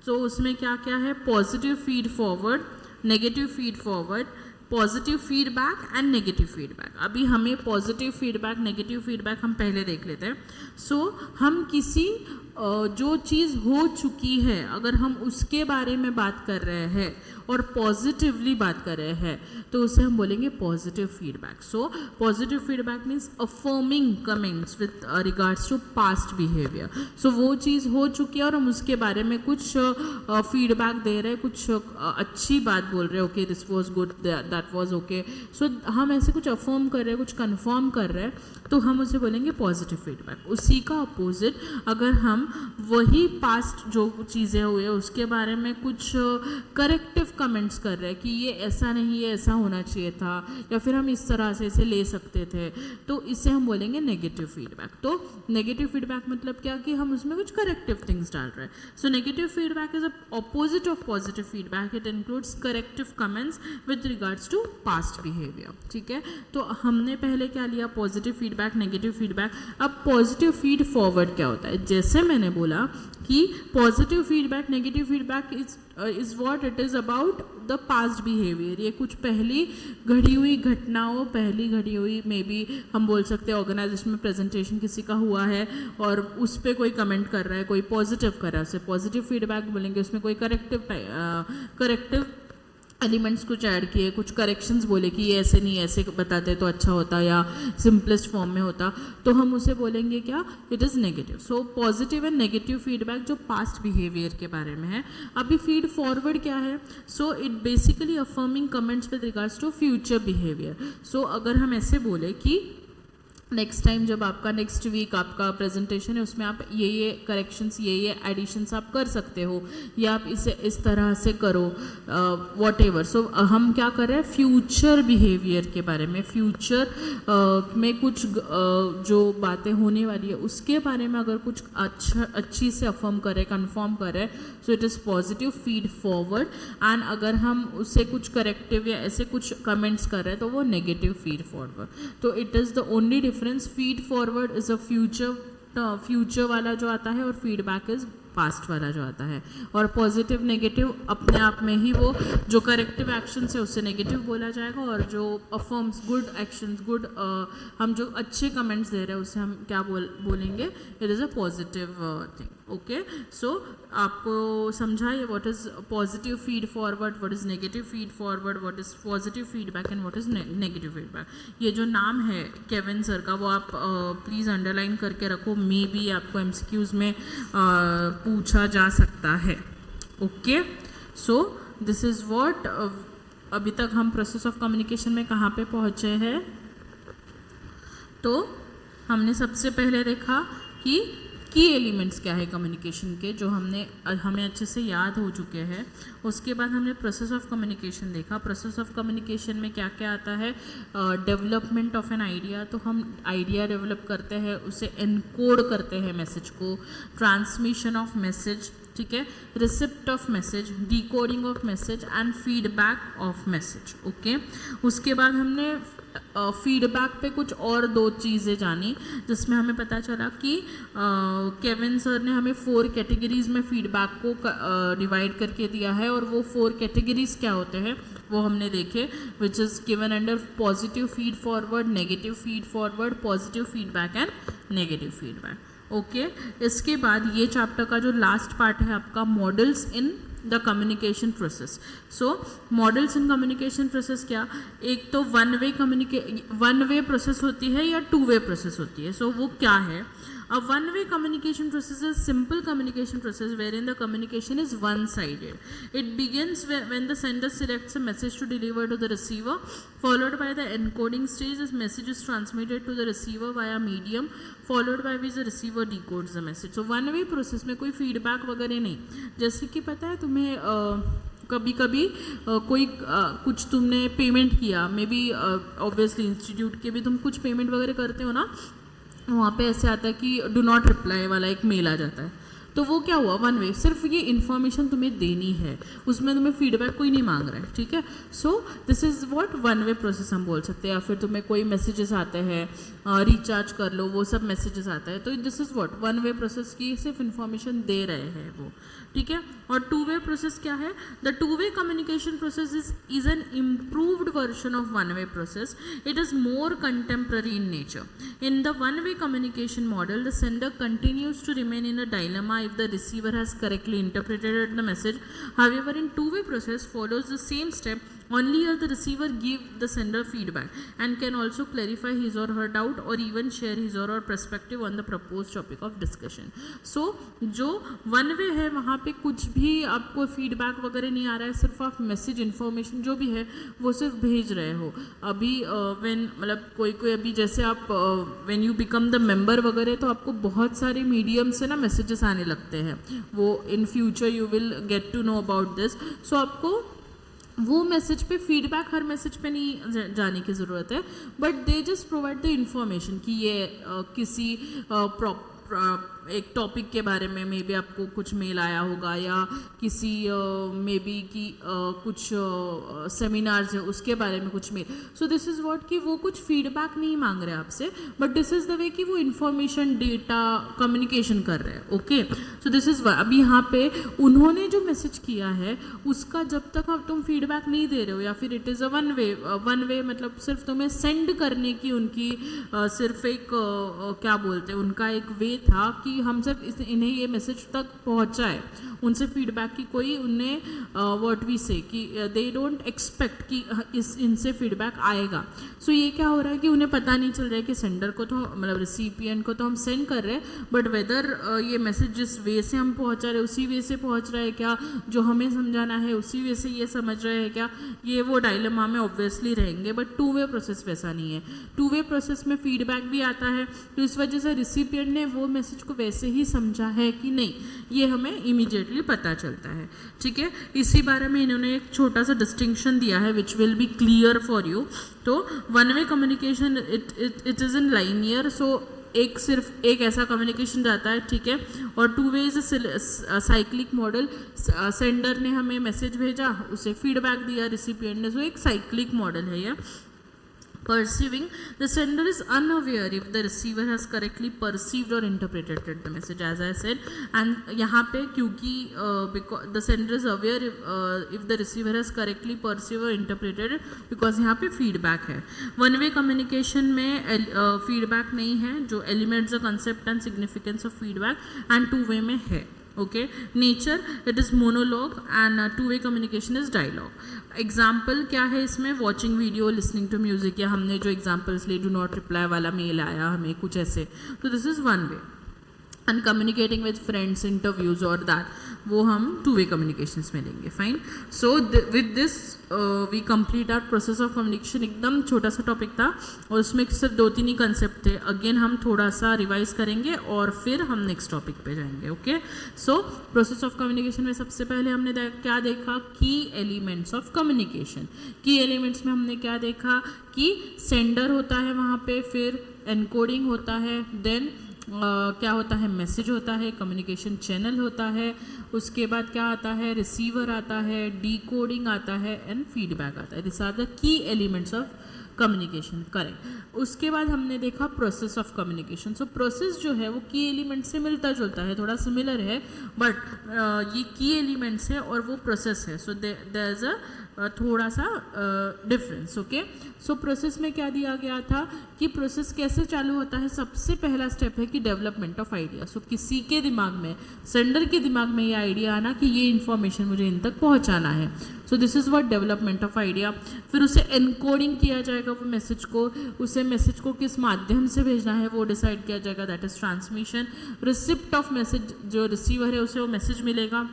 Speaker 1: तो उसमें क्या क्या है? Positive feed forward, negative feed forward, positive feedback and negative feedback. अभी हमें पॉजिटिव फीडबैक नेगेटिव फीडबैक हम पहले देख लेते हैं। सो हम किसी जो चीज़ हो चुकी है अगर हम उसके बारे में बात कर रहे हैं और पॉजिटिवली बात कर रहे हैं तो उसे हम बोलेंगे positive feedback. So positive feedback means affirming comments with regards to past behaviour. So वो चीज़ हो चुकी है और हम उसके बारे में कुछ फीडबैक दे रहे हैं, कुछ अच्छी बात बोल रहे हैं, okay this was good, that was okay. So हम ऐसे कुछ अफर्म कर रहे हैं, कुछ कंफर्म कर रहे हैं तो हम उसे बोलेंगे पॉजिटिव फीडबैक। उसी का अपोजिट अगर हम वही पास्ट जो चीज़ें हुई है उसके बारे में कुछ करेक्टिव कमेंट्स कर रहे हैं कि ये ऐसा नहीं है, ऐसा होना चाहिए था, या फिर हम इस तरह से इसे ले सकते थे, तो इसे हम बोलेंगे नेगेटिव फीडबैक। तो नेगेटिव फीडबैक मतलब क्या कि हम उसमें कुछ करेक्टिव थिंग्स डाल रहे हैं। So negative feedback is a opposite of positive feedback. It includes corrective comments with regards to past behaviour. ठीक है, तो हमने पहले क्या लिया, पॉजिटिव फीडबैक नेगेटिव फीडबैक। अब पॉजिटिव फीड फॉरवर्ड क्या होता है? जैसे मैंने बोला कि positive feedback negative feedback is what it is about the past behaviour. ये कुछ पहली घड़ी हुई घटनाओं, पहली घड़ी हुई मे बी हम बोल सकते हैं ऑर्गेनाइजेशन में प्रेजेंटेशन किसी का हुआ है और उस पर कोई कमेंट कर रहा है, कोई पॉजिटिव कर रहा है, उसे पॉजिटिव फीडबैक बोलेंगे। उसमें कोई करेक्टिव एलिमेंट्स कुछ ऐड किए, कुछ करेक्शंस बोले कि ये ऐसे नहीं, ऐसे बताते तो अच्छा होता या सिंपलेस्ट फॉर्म में होता, तो हम उसे बोलेंगे क्या, it is negative. So positive and negative feedback जो पास्ट बिहेवियर के बारे में है। अभी फीड फॉरवर्ड क्या है? So it basically affirming comments with regards to future behaviour. So अगर हम ऐसे बोले कि नेक्स्ट टाइम जब आपका नेक्स्ट वीक आपका प्रेजेंटेशन है उसमें आप ये करेक्शंस ये एडिशंस आप कर सकते हो, या आप इसे इस तरह से करो, वॉट एवर। सो हम क्या कर रहे हैं, फ्यूचर बिहेवियर के बारे में, फ्यूचर में कुछ जो बातें होने वाली है उसके बारे में अगर कुछ अच्छी से अफर्म करें, कन्फर्म करें, सो it is positive feed forward. And अगर हम उससे कुछ करेक्टिव या ऐसे कुछ कमेंट्स कर रहे हैं तो वो नेगेटिव फीड फॉरवर्ड। तो it is the only difference. Feed forward is a future वाला जो आता है और फीडबैक इज पास्ट वाला जो आता है। और पॉजिटिव नेगेटिव अपने आप में ही वो जो करेक्टिव एक्शंस है उससे नेगेटिव बोला जाएगा, और जो अफर्म्स गुड एक्शंस गुड हम जो अच्छे कमेंट्स दे रहे हैं उसे हम क्या बोलेंगे, it is a positive thing. Okay, so आपको समझा ये what is positive feed forward, what is negative feed forward, what is positive feedback and what is negative feedback. ये जो नाम है केविन सर का वो आप प्लीज़ अंडरलाइन करके रखो, मे बी आपको एमसीक्यूज़ में पूछा जा सकता है। Okay, so this is what अभी तक हम प्रोसेस ऑफ कम्युनिकेशन में कहाँ पे पहुँचे हैं। तो हमने सबसे पहले देखा कि की एलिमेंट्स क्या है कम्युनिकेशन के, जो हमें अच्छे से याद हो चुके हैं। उसके बाद हमने प्रोसेस ऑफ कम्युनिकेशन देखा। प्रोसेस ऑफ कम्युनिकेशन में क्या क्या आता है, डेवलपमेंट ऑफ एन आइडिया, तो हम आइडिया डेवलप करते हैं, उसे एनकोड करते हैं मैसेज को, ट्रांसमिशन ऑफ मैसेज, ठीक है, receipt of message, decoding of message and feedback of message. Okay, उसके बाद हमने फीडबैक पे कुछ और दो चीज़ें जानी, जिसमें हमें पता चला कि केविन सर ने हमें 4 कैटेगरीज में फीडबैक को डिवाइड करके दिया है, और वो 4 कैटेगरीज क्या होते हैं वो हमने देखे, which is given under positive feed forward, negative feed forward, positive feedback and negative feedback. Okay, इसके बाद ये चैप्टर का जो लास्ट पार्ट है आपका, models in the communication process. So models in communication process क्या, एक तो वन वे प्रोसेस होती है या 2 वे प्रोसेस होती है। सो वो क्या है, a one-way communication process is simple communication process wherein the communication is one-sided. It begins when the sender selects a message to deliver to the receiver, followed by the encoding stage. This message is transmitted to the receiver via medium, followed by which the receiver decodes the message. So one-way process में कोई feedback वगैरह नहीं। जैसे कि पता है तुम्हें कभी कभी कोई कुछ तुमने पेमेंट किया, मे बी ऑब्वियसली इंस्टीट्यूट के भी तुम कुछ पेमेंट वगैरह करते हो ना, वहाँ पे ऐसे आता है कि डू नॉट रिप्लाई वाला एक मेल आ जाता है। तो वो क्या हुआ, वन वे, सिर्फ ये इन्फॉर्मेशन तुम्हें देनी है, उसमें तुम्हें फीडबैक कोई नहीं मांग रहा है, ठीक है। So this is what one way process हम बोल सकते हैं। या फिर तुम्हें कोई मैसेजेस आते हैं, रिचार्ज कर लो, वो सब मैसेजेस आता है, तो this is what one way process की सिर्फ इन्फॉर्मेशन दे रहे हैं वो, ठीक है। और टू वे प्रोसेस क्या है, the two way communication process is an improved version of one way process. It is more contemporary in nature. In the one way communication model, the sender continues to remain in a dilemma if the receiver has correctly interpreted the message. However, in two way process follows the same step, only here the receiver give the sender feedback and can also clarify his or her doubt or even share his or her perspective on the proposed topic of discussion. So जो वन वे है वहाँ पे कुछ भी आपको फीडबैक वगैरह नहीं आ रहा है, सिर्फ आप मैसेज इन्फॉर्मेशन जो भी है वो सिर्फ भेज रहे हो. अभी व्हेन मतलब कोई अभी जैसे आप when you become the member वगैरह, तो आपको बहुत सारे मीडियम से ना मैसेजेस आने लगते हैं, वो in future you will get to know about this. So आपको वो मैसेज पे फीडबैक हर मैसेज पे नहीं जाने की ज़रूरत है, but they just provide the information कि ये किसी एक टॉपिक के बारे में मे बी आपको कुछ मेल आया होगा, या किसी मे बी की कुछ सेमिनार्स है उसके बारे में कुछ mail. So this is what कि वो कुछ फीडबैक नहीं मांग रहे आपसे, but this is the way कि वो इन्फॉर्मेशन डेटा कम्युनिकेशन कर रहे हैं. ओके, सो दिस इज़ अभी यहाँ पे उन्होंने जो मैसेज किया है उसका जब तक अब तुम फीडबैक नहीं दे रहे हो, या फिर it is a one way मतलब सिर्फ तुम्हें सेंड करने की उनकी सिर्फ एक क्या बोलते हैं उनका एक वे था कि हम सिर्फ इन्हें ये मैसेज तक पहुंचाए, उनसे फीडबैक की कोई उन्हें व्हाट वी से कि दे डोंट एक्सपेक्ट कि इनसे फीडबैक आएगा. सो ये क्या हो रहा है कि उन्हें पता नहीं चल रहा है कि सेंडर को तो मतलब रिसिपिएंट को तो हम सेंड कर रहे हैं, बट वेदर ये मैसेज जिस वे से हम पहुंचा रहे उसी वे से पहुंच रहा है क्या, जो हमें समझाना है उसी वे से ये समझ रहे हैं क्या, ये वो डायलेमा में ऑब्वियसली रहेंगे. बट टू वे प्रोसेस वैसा नहीं है. टू वे प्रोसेस में फीडबैक भी आता है, तो इस वजह से रिसिपिएंट ने वो मैसेज को वैसे ही समझा है कि नहीं, ये हमें इमीडिएटली पता चलता है. ठीक है, इसी बारे में इन्होंने एक छोटा सा डिस्टिंक्शन दिया है which will be clear for you. तो one way communication it is in linear, so एक सिर्फ एक ऐसा कम्युनिकेशन जाता है, ठीक है. और two way is cyclic model, sender ने हमें मैसेज भेजा, उसे फीडबैक दिया रिसिपिएंट ने, सो एक साइक्लिक मॉडल है ये. Perceiving, the sender is unaware if the receiver has correctly perceived or interpreted the message, as I said. And यहाँ पे क्योंकि because the sender is aware if the receiver has correctly perceived or interpreted it, because यहाँ पे feedback है. One way communication में feedback नहीं है, जो elements the concept and significance of feedback, and two way में है. Okay, nature it is monologue and two way communication is dialogue. Example क्या है इसमें, watching video, listening to music, या हमने जो एग्जाम्पल्स लिए, डू नॉट रिप्लाई वाला मेल आया हमें कुछ ऐसे, तो this is one way. And communicating with friends, interviews और दैट, वो हम टू वे कम्युनिकेशंस में लेंगे. Fine. So with this we complete our process of communication. एकदम छोटा सा टॉपिक था और उसमें सिर्फ 2-3 ही कंसेप्ट थे. अगेन हम थोड़ा सा रिवाइज करेंगे और फिर हम नेक्स्ट टॉपिक पे जाएंगे. Okay, so process of communication में सबसे पहले हमने क्या देखा, की एलिमेंट्स ऑफ कम्युनिकेशन. की एलिमेंट्स में हमने क्या देखा कि सेंडर होता है वहाँ पे, फिर एनकोडिंग होता है, देन क्या होता है, मैसेज होता है, कम्युनिकेशन चैनल होता है, उसके बाद क्या आता है, रिसीवर आता है, डीकोडिंग आता है, एंड फीडबैक आता है. This are the key elements of communication. Correct. उसके बाद हमने देखा process of communication. So process जो है वो की एलिमेंट से मिलता जुलता है, थोड़ा सिमिलर है, बट ये की एलिमेंट्स है और वो प्रोसेस है. सो देयर इज अ थोड़ा सा डिफरेंस. ओके, सो प्रोसेस में क्या दिया गया था कि प्रोसेस कैसे चालू होता है. सबसे पहला स्टेप है कि डेवलपमेंट ऑफ आइडिया. सो किसी के दिमाग में, सेंडर के दिमाग में ये आइडिया आना कि ये इन्फॉर्मेशन मुझे इन तक पहुंचाना है. So this is what development of idea. फिर उसे एनकोडिंग किया जाएगा, वो मैसेज को, उसे मैसेज को किस माध्यम से भेजना है वो डिसाइड किया जाएगा, that is transmission. Receipt of message, जो रिसीवर है उसे वो मैसेज मिलेगा,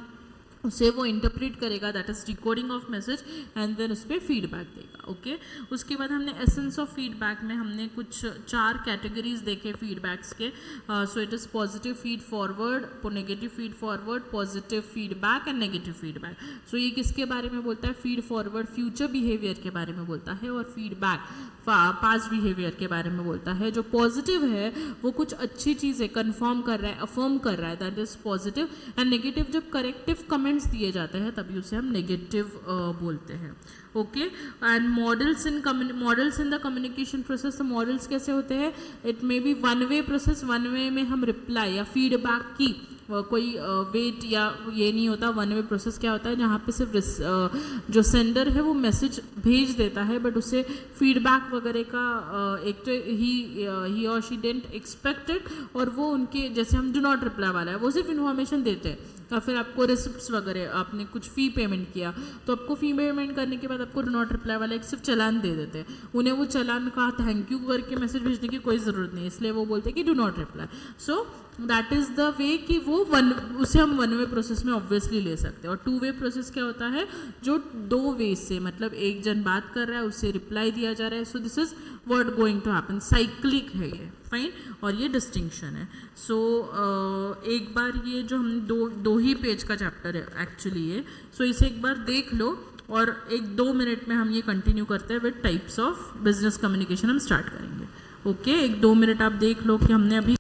Speaker 1: उसे वो इंटरप्रेट करेगा, that is decoding of message, and then उस पर फीडबैक देगा। ओके उसके बाद हमने एसेंस ऑफ फीडबैक में हमने कुछ 4 कैटेगरीज देखे फीडबैक्स के। So it is positive feed forward, negative feed forward, positive feedback and negative feedback. So ये किसके बारे में बोलता है? फीड फॉरवर्ड फ्यूचर बिहेवियर के बारे में बोलता है, और फीडबैक पास्ट बिहेवियर के बारे में बोलता है। जो पॉजिटिव है वो कुछ अच्छी चीज़ें कन्फर्म कर रहा है, अफर्म कर रहा है, that is positive. And negative जब करेक्टिव कमेंट्स दिए जाते हैं तभी उसे हम नेगेटिव बोलते हैं। Okay and models in the communication process. तो मॉडल्स कैसे होते हैं? It may be one way process, one way में हम रिप्लाई या फीडबैक की कोई वेट या ये नहीं होता। वन वे प्रोसेस क्या होता है? जहाँ पे सिर्फ जो सेंडर है वो मैसेज भेज देता है, बट उसे फीडबैक वगैरह का एक तो ही और शी डेंट एक्सपेक्टेड, और वो उनके जैसे हम डू नॉट रिप्लाई वाला है वो सिर्फ इन्फॉर्मेशन देते हैं, या फिर आपको रिसिप्ट्स वगैरह आपने कुछ फ़ी पेमेंट किया तो आपको फ़ी पेमेंट करने के बाद आपको डू नॉट रिप्लाई वाला एक सिर्फ चालान दे देते हैं। उन्हें वो चालान का थैंक यू करके मैसेज भेजने की कोई ज़रूरत नहीं, इसलिए वो बोलते हैं कि do not reply. So that is the way कि वो उसे हम वन वे प्रोसेस में ऑब्वियसली ले सकते हैं। और टू वे प्रोसेस क्या होता है? जो 2 वे से, मतलब एक जन बात कर रहा है उसे रिप्लाई दिया जा रहा है। So this is what going to happen, cyclic है ये, फाइन। और ये डिस्टिंक्शन है। सो एक बार ये जो हम दो ही पेज का चैप्टर है एक्चुअली ये, सो इसे एक बार देख लो और 1-2 मिनट में हम ये कंटिन्यू करते हैं with types of business communication हम स्टार्ट करेंगे। ओके 1-2 मिनट आप देख लो कि हमने अभी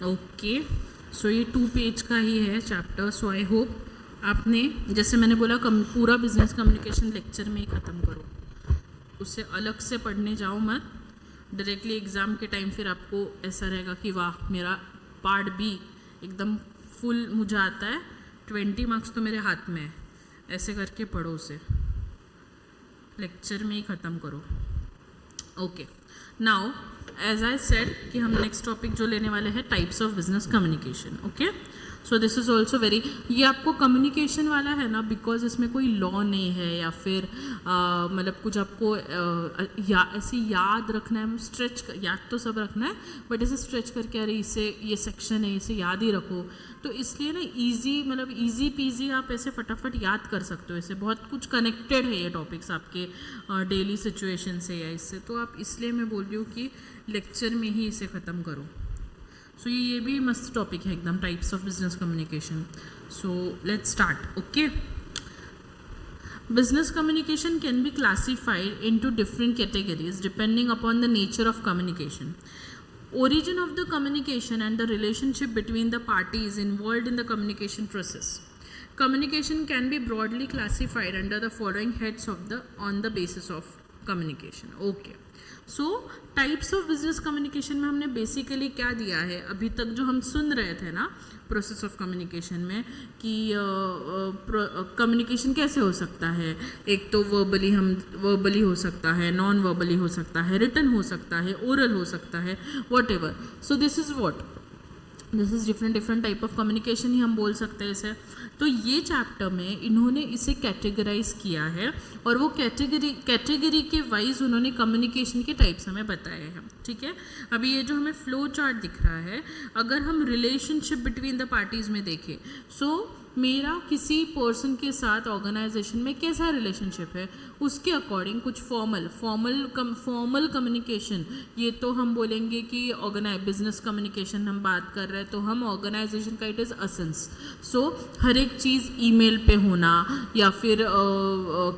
Speaker 1: ओके सो ये 2 पेज का ही है चैप्टर। सो आई होप आपने, जैसे मैंने बोला, पूरा बिजनेस कम्युनिकेशन लेक्चर में ही ख़त्म करो, उससे अलग से पढ़ने जाओ मत। डायरेक्टली एग्ज़ाम के टाइम फिर आपको ऐसा रहेगा कि वाह मेरा पार्ट बी एकदम फुल मुझे आता है, 20 मार्क्स तो मेरे हाथ में है, ऐसे करके पढ़ो उसे, लेक्चर में ही ख़त्म करो। Okay now as I said कि हम नेक्स्ट टॉपिक जो लेने वाले हैं types of business communication. Okay so this is also very, ये आपको कम्युनिकेशन वाला है ना, बिकॉज इसमें कोई लॉ नहीं है या फिर मतलब कुछ आपको ऐसे याद रखना है, स्ट्रेच याद तो सब रखना है, बट ऐसे स्ट्रेच करके अरे इसे ये सेक्शन है इसे याद ही रखो, तो इसलिए ना ईजी, मतलब ईजी पीजी आप ऐसे फटाफट याद कर सकते हो। ऐसे बहुत कुछ कनेक्टेड है ये टॉपिक्स आपके डेली सिचुएशन से या इससे, तो आप इसलिए मैं बोल रही हूँ कि लेक्चर में ही इसे ख़त्म करो। सो ये भी मस्त टॉपिक है एकदम, types of business communication. So let's start. Okay business communication can be classified into different categories depending upon the nature of communication, origin of the communication and the relationship between the parties involved in the communication process. Communication can be broadly classified under the following heads on the basis of communication. Okay, so types of business communication में हमने बेसिकली क्या दिया है अभी तक जो हम सुन रहे थे ना प्रोसेस ऑफ कम्युनिकेशन में, कि कम्युनिकेशन कैसे हो सकता है, एक तो वर्बली हो सकता है, नॉन वर्बली हो सकता है, रिटन हो सकता है, ओरल हो सकता है, whatever. So this is what this is different type of communication ही हम बोल सकते हैं इसे। तो ये चैप्टर में इन्होंने इसे कैटेगराइज किया है और वो कैटेगरी के वाइज उन्होंने कम्युनिकेशन के टाइप्स हमें बताए हैं, ठीक है। अभी ये जो हमें फ्लो चार्ट दिख रहा है, अगर हम रिलेशनशिप बिटवीन द पार्टीज़ में देखें, सो मेरा किसी पर्सन के साथ ऑर्गेनाइजेशन में कैसा रिलेशनशिप है, उसके अकॉर्डिंग कुछ फॉर्मल कम्युनिकेशन, ये तो हम बोलेंगे कि बिजनेस कम्युनिकेशन हम बात कर रहे हैं तो हम ऑर्गेनाइजेशन का इट इज़ असेंस। सो हर एक चीज़ ईमेल पे होना या फिर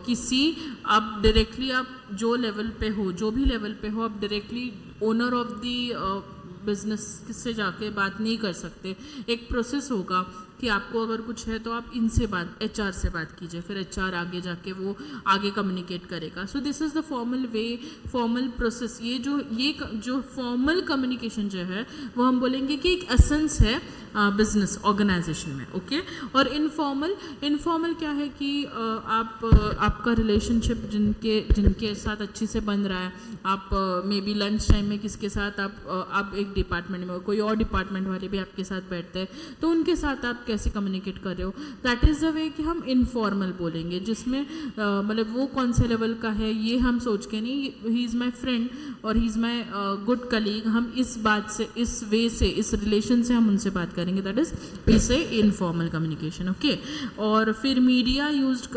Speaker 1: किसी आप डायरेक्टली आप जो लेवल पे हो, जो भी लेवल पे हो, आप directly owner of the business से जाके बात नहीं कर सकते। एक प्रोसेस होगा कि आपको अगर कुछ है तो आप इनसे बात, एचआर से बात कीजिए, फिर एचआर आगे जाके वो आगे कम्युनिकेट करेगा। सो this is the formal way, formal process. ये जो फॉर्मल कम्युनिकेशन जो है वो हम बोलेंगे कि एक एसेंस है बिजनेस ऑर्गेनाइजेशन में, ओके। और इनफॉर्मल क्या है कि आपका रिलेशनशिप जिनके साथ अच्छे से बन रहा है, आप मे बी लंच टाइम में किसके साथ आप एक डिपार्टमेंट में हो, कोई और डिपार्टमेंट वाले भी आपके साथ बैठते हैं, तो उनके साथ आप कैसे कम्युनिकेट कर रहे हो, दैट इज़ द वे कि हम इनफॉर्मल बोलेंगे, जिसमें मतलब वो कौन से लेवल का है ये हम सोच के नहीं, ही इज़ माई फ्रेंड और he is my good colleague, हम इस बात से, इस वे से, इस रिलेशन से हम उनसे बात करेंगे, दैट इज़ वी से इनफॉर्मल कम्युनिकेशन, ओके। और फिर media used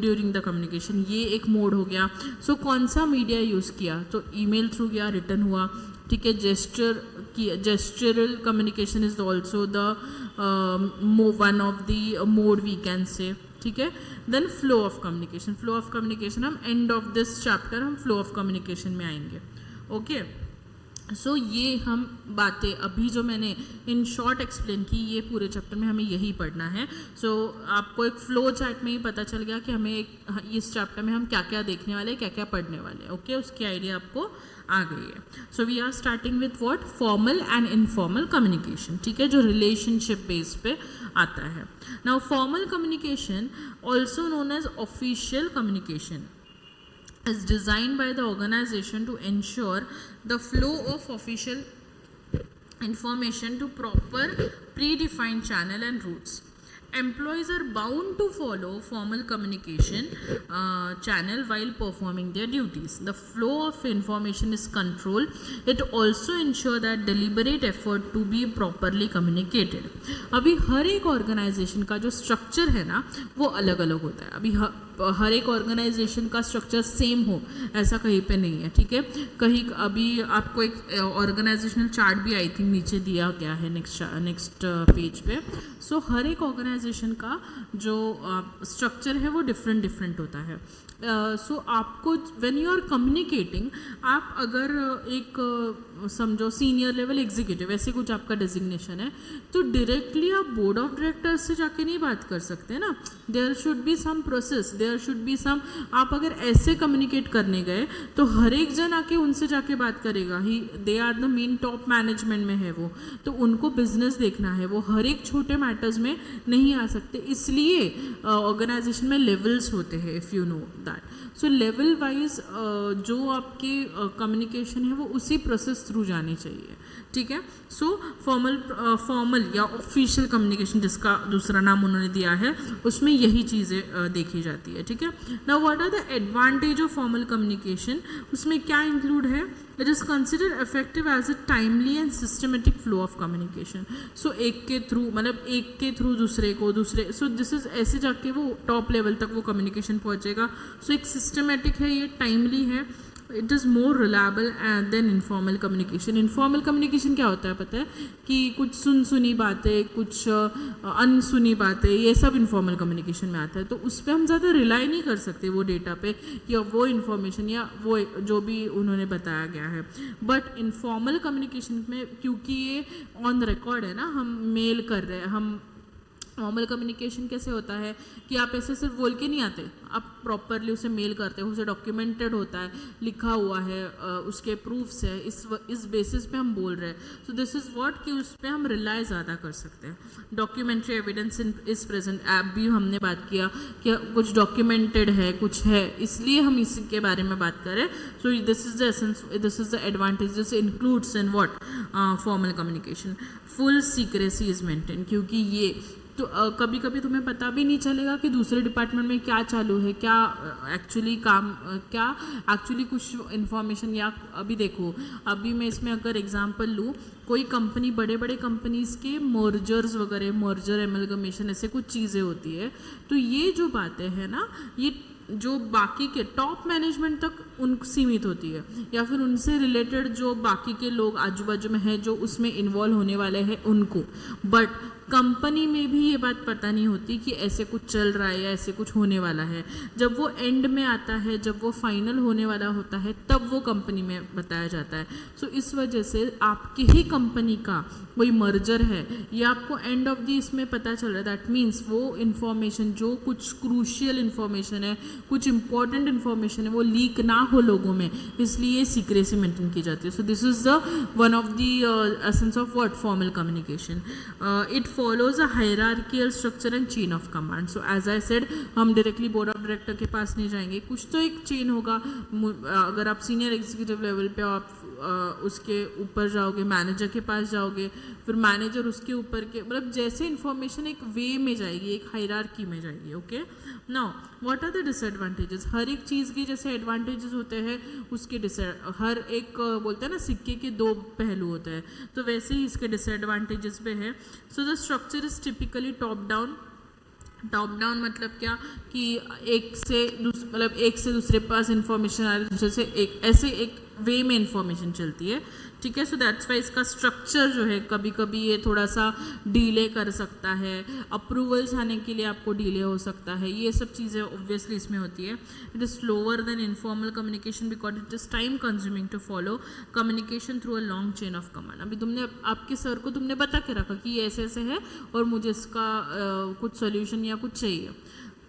Speaker 1: during the communication, ये एक मोड हो गया। सो कौन सा मीडिया यूज़ किया, तो ईमेल थ्रू गया, रिटर्न हुआ, ठीक है। Gestural communication is also the one of the mode we can say, ठीक है। देन फ्लो ऑफ कम्युनिकेशन हम एंड ऑफ दिस चैप्टर हम फ्लो ऑफ कम्युनिकेशन में आएंगे, ओके। सो ये हम बातें अभी जो मैंने इन शॉर्ट एक्सप्लेन की, ये पूरे चैप्टर में हमें यही पढ़ना है। सो आपको एक फ्लो चार्ट में ही पता चल गया कि हमें इस चैप्टर में हम क्या क्या देखने वाले, क्या क्या पढ़ने वाले, ओके। उसकी आइडिया आपको आ गई है। So we are starting with what, formal and informal communication, ठीक है, जो रिलेशनशिप बेस पे आता है। Now formal communication also known as official communication is designed by the organization to ensure the flow of official information to proper predefined channel and routes. Employees are bound to follow formal communication channel while performing their duties. The flow of information is controlled. It also ensure that deliberate effort to be properly communicated. अभी हर एक ऑर्गेनाइजेशन का जो स्ट्रक्चर है ना वो अलग अलग होता है। अभी हर एक ऑर्गेनाइजेशन का स्ट्रक्चर सेम हो ऐसा कहीं पे नहीं है, ठीक है। कहीं अभी आपको एक ऑर्गेनाइजेशनल चार्ट भी आई थिंक नीचे दिया गया है नेक्स्ट पेज पे। सो हर एक ऑर्गेनाइजेशन का जो स्ट्रक्चर है वो डिफरेंट होता है। सो आपको व्हेन यू आर कम्युनिकेटिंग, आप अगर एक समझो सीनियर लेवल एग्जीक्यूटिव ऐसे कुछ आपका डेजिग्नेशन है, तो डायरेक्टली आप बोर्ड ऑफ डायरेक्टर्स से जाके नहीं बात कर सकते ना। There should be some process, there should be some, आप अगर ऐसे कम्युनिकेट करने गए तो हर एक जन आके उनसे जाके बात करेगा, he they are the main top management में है वो, तो उनको बिजनेस देखना है, वो हर एक छोटे मैटर्स में नहीं आ सकते। इसलिए ऑर्गेनाइजेशन में लेवल्स होते हैं, if you know that. So level wise जो आपकी कम्युनिकेशन है वो उसी प्रोसेस थ्रू जानी चाहिए, ठीक है। सो फॉर्मल या ऑफिशियल कम्युनिकेशन जिसका दूसरा नाम उन्होंने दिया है, उसमें यही चीज़ें देखी जाती है, ठीक है। Now what are the advantage of formal communication, उसमें क्या इंक्लूड है, it is consider effective as a timely and systematic flow of communication. So एक के थ्रू दूसरे को, सो दिस इज ऐसे जाके वो टॉप लेवल तक वो कम्युनिकेशन पहुँचेगा। सो एक सिस्टमेटिक है, ये टाइमली है, it is more reliable then informal communication. Informal communication क्या होता है पता है, कि कुछ सुनी बातें, कुछ अनसुनी बातें, ये सब इनफॉर्मल कम्युनिकेशन में आता है। तो उस पर हम ज़्यादा रिलाई नहीं कर सकते वो डेटा पे या वो इन्फॉर्मेशन या वो जो भी उन्होंने बताया गया है। बट इनफॉर्मल कम्युनिकेशन में क्योंकि ये ऑन रिकॉर्ड है ना, हम मेल कर रहे हैं, हम फॉर्मल कम्युनिकेशन कैसे होता है कि आप ऐसे सिर्फ बोल के नहीं आते, आप प्रॉपरली उसे मेल करते हो, उसे डॉक्यूमेंटेड होता है, लिखा हुआ है, उसके प्रूफ्स है, इस बेसिस पे हम बोल रहे हैं. सो दिस इज़ व्हाट कि उस पर हम रिलाई ज़्यादा कर सकते हैं. Documentary evidence is present, app भी हमने बात किया कि कुछ डॉक्यूमेंटेड है, कुछ है, इसलिए हम इसके बारे में बात करें. सो this is the essence, this is the advantages includes in what formal communication. Full secrecy is maintain, क्योंकि ये तो कभी कभी तुम्हें पता भी नहीं चलेगा कि दूसरे डिपार्टमेंट में क्या चालू है, क्या एक्चुअली काम, क्या एक्चुअली कुछ इन्फॉर्मेशन. या अभी देखो, अभी मैं इसमें अगर एग्जांपल लूँ, कोई कंपनी, बड़े बड़े कंपनीज़ के मर्जर्स वगैरह, मर्जर एमलगमेशन, ऐसे कुछ चीज़ें होती है. तो ये जो बातें हैं ना, ये जो बाकी के टॉप मैनेजमेंट तक उन सीमित होती है, या फिर उनसे रिलेटेड जो बाकी के लोग आजू बाजू में हैं जो उसमें इन्वॉल्व होने वाले हैं उनको. बट कंपनी में भी ये बात पता नहीं होती कि ऐसे कुछ चल रहा है या ऐसे कुछ होने वाला है. जब वो एंड में आता है, जब वो फाइनल होने वाला होता है, तब वो कंपनी में बताया जाता है. सो इस वजह से आपकी ही कंपनी का कोई मर्जर है, ये आपको एंड ऑफ दी इसमें पता चल रहा है. दैट मीन्स वो इन्फॉर्मेशन, जो कुछ क्रूशियल इन्फॉर्मेशन है, कुछ इंपॉर्टेंट इन्फॉर्मेशन है, वो लीक ना हो लोगों में, इसलिए सीक्रेसी मेंटेन की जाती है. So this is the one of the essence of what formal communication. It follows a hierarchical structure and chain of command. So as I said, हम डायरेक्टली बोर्ड ऑफ डायरेक्टर के पास नहीं जाएंगे, कुछ तो एक चेन होगा. अगर आप सीनियर एग्जीक्यूटिव लेवल पे, आप उसके ऊपर जाओगे, मैनेजर के पास जाओगे, फिर मैनेजर उसके ऊपर के, मतलब जैसे इन्फॉर्मेशन एक वे में जाएगी, एक हायरार्की में जाएगी. Okay, now what are the disadvantages. हर एक चीज़ के जैसे एडवांटेजेस होते हैं, उसके हर एक बोलते हैं ना सिक्के के दो पहलू होते हैं, तो वैसे ही इसके डिसएडवांटेजेस पे है. So the structure is typically top down. Top down मतलब क्या कि एक से दूसरे पास इंफॉर्मेशन आ रही है, दूसरे से एक, ऐसे एक वे में इंफॉर्मेशन चलती है. ठीक है. सो दैट्स वाई इसका स्ट्रक्चर जो है कभी कभी ये थोड़ा सा डिले कर सकता है, अप्रूवल्स आने के लिए आपको डिले हो सकता है, ये सब चीज़ें ऑब्वियसली इसमें होती है. It is slower than informal communication because it is time consuming to follow communication through a long chain of command. अभी तुमने आपके सर को तुमने बता के रखा कि ये ऐसे ऐसे है और मुझे इसका कुछ सोल्यूशन या कुछ चाहिए.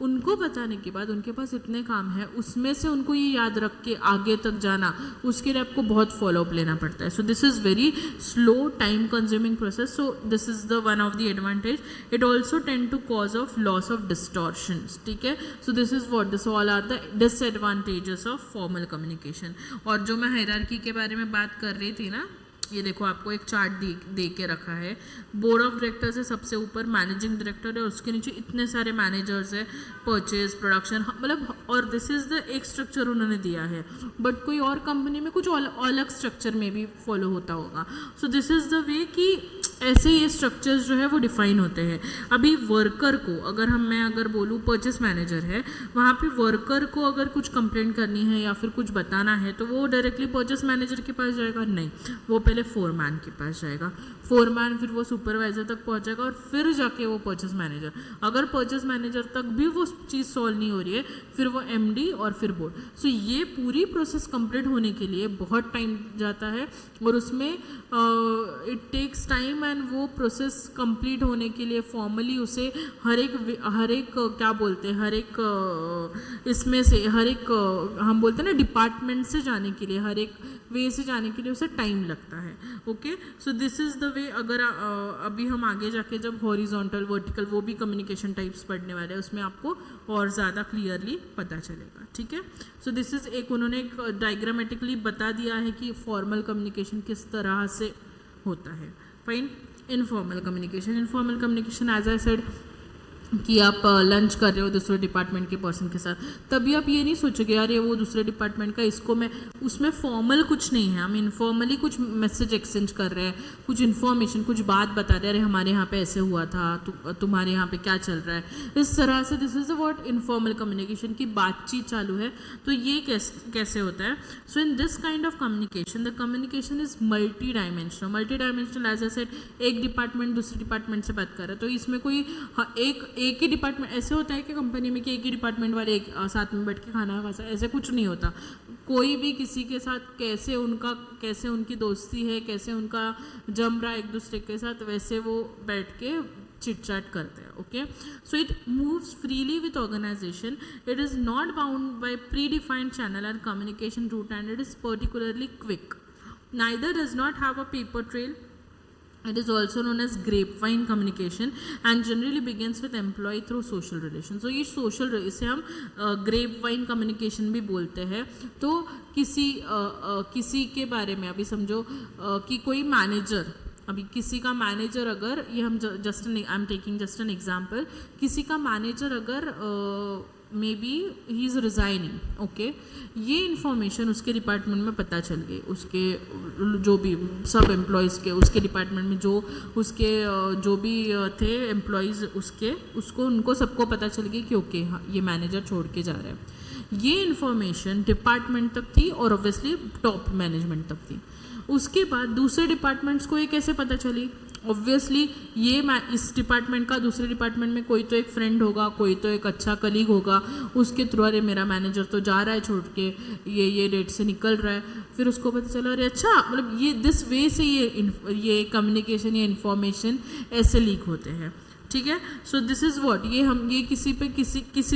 Speaker 1: उनको बताने के बाद उनके पास इतने काम है, उसमें से उनको ये याद रख के आगे तक जाना, उसके लिए आपको बहुत फॉलोअप लेना पड़ता है. So this is very slow time consuming process. So this is the one of the advantage. It also tend to cause of loss of distortions. ठीक है. So this is what, this all are the disadvantages of formal communication. और जो मैं हायरार्की के बारे में बात कर रही थी ना, ये देखो आपको एक चार्ट दे के रखा है. बोर्ड ऑफ डायरेक्टर्स है सबसे ऊपर, मैनेजिंग डायरेक्टर है, उसके नीचे इतने सारे मैनेजर्स है, परचेज, प्रोडक्शन, मतलब, और दिस इज़ द एक स्ट्रक्चर उन्होंने दिया है. बट कोई और कंपनी में कुछ अलग स्ट्रक्चर में भी फॉलो होता होगा. सो दिस इज़ द वे कि ऐसे ये स्ट्रक्चर्स जो है वो डिफाइन होते हैं. अभी वर्कर को मैं अगर बोलूँ परचेस मैनेजर है, वहाँ पे वर्कर को अगर कुछ कंप्लेंट करनी है या फिर कुछ बताना है तो वो डायरेक्टली परचेस मैनेजर के पास जाएगा? नहीं, वो पहले फोरमैन के पास जाएगा, फोरमैन फिर वो सुपरवाइजर तक पहुँचेगा और फिर जाके वो परचेस मैनेजर. अगर परचेस मैनेजर तक भी वो चीज़ सॉल्व नहीं हो रही है, फिर वो एमडी और फिर बोर्ड. सो ये पूरी प्रोसेस कंप्लीट होने के लिए बहुत टाइम जाता है और उसमें इट टेक्स टाइम. एंड वो प्रोसेस कंप्लीट होने के लिए फॉर्मली उसे हर एक क्या बोलते हैं, हर एक इसमें से हर एक हम बोलते हैं ना डिपार्टमेंट से जाने के लिए, हर एक वे से जाने के लिए उसे टाइम लगता है. Okay. So this is the वे. अगर अभी हम आगे जाके जब हॉरिजॉन्टल, वर्टिकल, वो भी कम्युनिकेशन टाइप्स पढ़ने वाले हैं, उसमें आपको और ज़्यादा क्लियरली पता चलेगा. ठीक है. सो दिस इज़ एक उन्होंने एक डायग्रामेटिकली बता दिया है कि फॉर्मल कम्युनिकेशन किस तरह से होता है. Fine. Informal communication as I said कि आप लंच कर रहे हो दूसरे डिपार्टमेंट के पर्सन के साथ, तभी आप ये नहीं सोचोगे यार ये वो दूसरे डिपार्टमेंट का, इसको मैं, उसमें फॉर्मल कुछ नहीं है, हम इनफॉर्मली कुछ मैसेज एक्सचेंज कर रहे हैं, कुछ इन्फॉर्मेशन, कुछ बात बता रहे हैं, अरे हमारे यहाँ पे ऐसे हुआ था, तुम्हारे यहाँ पे क्या चल रहा है, इस तरह से. This is what informal communication की बातचीत चालू है. तो ये कैसे होता है? So in this kind of communication the communication is multi dimensional as I said. एक डिपार्टमेंट दूसरे डिपार्टमेंट से बात कर रहा है, तो इसमें कोई एक ही डिपार्टमेंट, ऐसे होता है कि कंपनी में कि एक ही डिपार्टमेंट वाले एक साथ में बैठ के खाना खा, ऐसे कुछ नहीं होता. कोई भी किसी के साथ कैसे उनकी दोस्ती है, कैसे उनका जम रहा है एक दूसरे के साथ, वैसे वो बैठ के चिट चैट करते हैं. Okay, so it moves freely with organisation. It is not bound by predefined channel and communication route and it is particularly quick. Neither does not have a paper trail. It is also known as grapevine communication and generally begins with employee through social relations. So ये social इसे हम grapevine communication भी बोलते हैं. तो किसी के बारे में अभी समझो कि कोई मैनेजर, अभी किसी का मैनेजर अगर, ये हम just I am taking just an example, किसी का मैनेजर अगर may be he is resigning. Okay, ये इन्फॉर्मेशन उसके डिपार्टमेंट में पता चल गई, उसके जो भी सब एम्प्लॉयज़ के उसके डिपार्टमेंट में जो भी थे एम्प्लॉयज़ उसको उनको सबको पता चल गई कि ओके हाँ ये मैनेजर छोड़ के जा रहा है. ये इन्फॉर्मेशन डिपार्टमेंट तक थी और ऑब्वियसली टॉप मैनेजमेंट तक थी. उसके बाद दूसरे डिपार्टमेंट्स को ये कैसे पता चली? ऑब्वियसली ये इस डिपार्टमेंट का दूसरे डिपार्टमेंट में कोई तो एक फ्रेंड होगा, कोई तो एक अच्छा कलीग होगा, उसके थ्रू अरे मेरा मैनेजर तो जा रहा है छोड़ के, ये डेट से निकल रहा है. फिर उसको पता चला अरे अच्छा, मतलब ये दिस वे से ये कम्युनिकेशन या इन्फॉर्मेशन ऐसे लीक होते हैं. ठीक है, सो दिस इज़ व्हाट ये किसी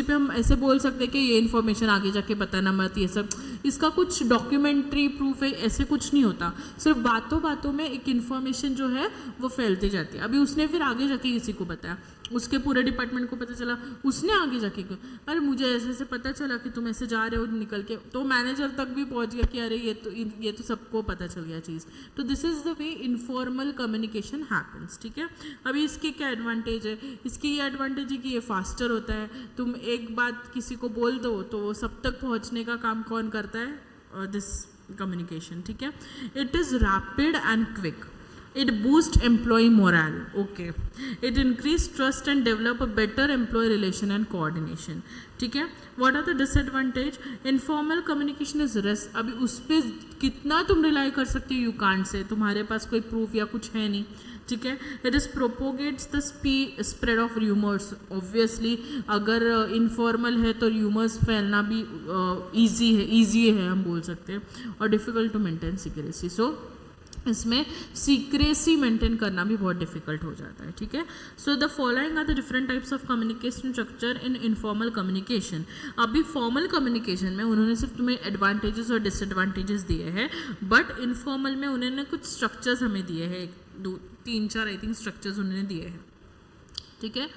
Speaker 1: पे हम ऐसे बोल सकते हैं कि ये इन्फॉर्मेशन आगे जाके बताना मत, ये सब इसका कुछ डॉक्यूमेंट्री प्रूफ है, ऐसे कुछ नहीं होता. सिर्फ बातों में एक इन्फॉर्मेशन जो है वो फैलती जाती है. अभी उसने फिर आगे जाके किसी को बताया, उसके पूरे डिपार्टमेंट को पता चला, उसने आगे जाके अरे मुझे ऐसे पता चला कि तुम ऐसे जा रहे हो निकल के, तो मैनेजर तक भी पहुंच गया कि अरे ये तो सबको पता चल गया चीज़. तो this is the way informal communication happens. ठीक है, अभी इसके क्या एडवांटेज है? इसकी ये एडवांटेज है कि ये फास्टर होता है. तुम एक बात किसी को बोल दो तो वो सब तक पहुंचने का काम कौन करता है? This communication. ठीक है, it is rapid and quick. It boosts employee morale. Okay. It increase trust and develop a better employee relation and coordination. ठीक है. What are the disadvantage? Informal communication is rest. अभी उस पर कितना तुम रिलाई कर सकते हो? You can't say. तुम्हारे पास कोई प्रूफ या कुछ है नहीं. ठीक है. It is propagates the spread of rumors. Obviously अगर informal है तो rumors फैलना भी easy है हम बोल सकते हैं, और difficult to maintain secrecy. So इसमें सीक्रेसी मेंटेन करना भी बहुत डिफिकल्ट हो जाता है. ठीक है, so the following are the different types of communication structure in informal communication. अभी फॉर्मल कम्युनिकेशन में उन्होंने सिर्फ तुम्हें एडवांटेजेस और डिसएडवांटेजेस दिए हैं, बट इनफॉर्मल में उन्होंने कुछ स्ट्रक्चर्स हमें दिए हैं, 1 2 3 4 आई थिंक स्ट्रक्चर्स उन्होंने दिए हैं. ठीक है,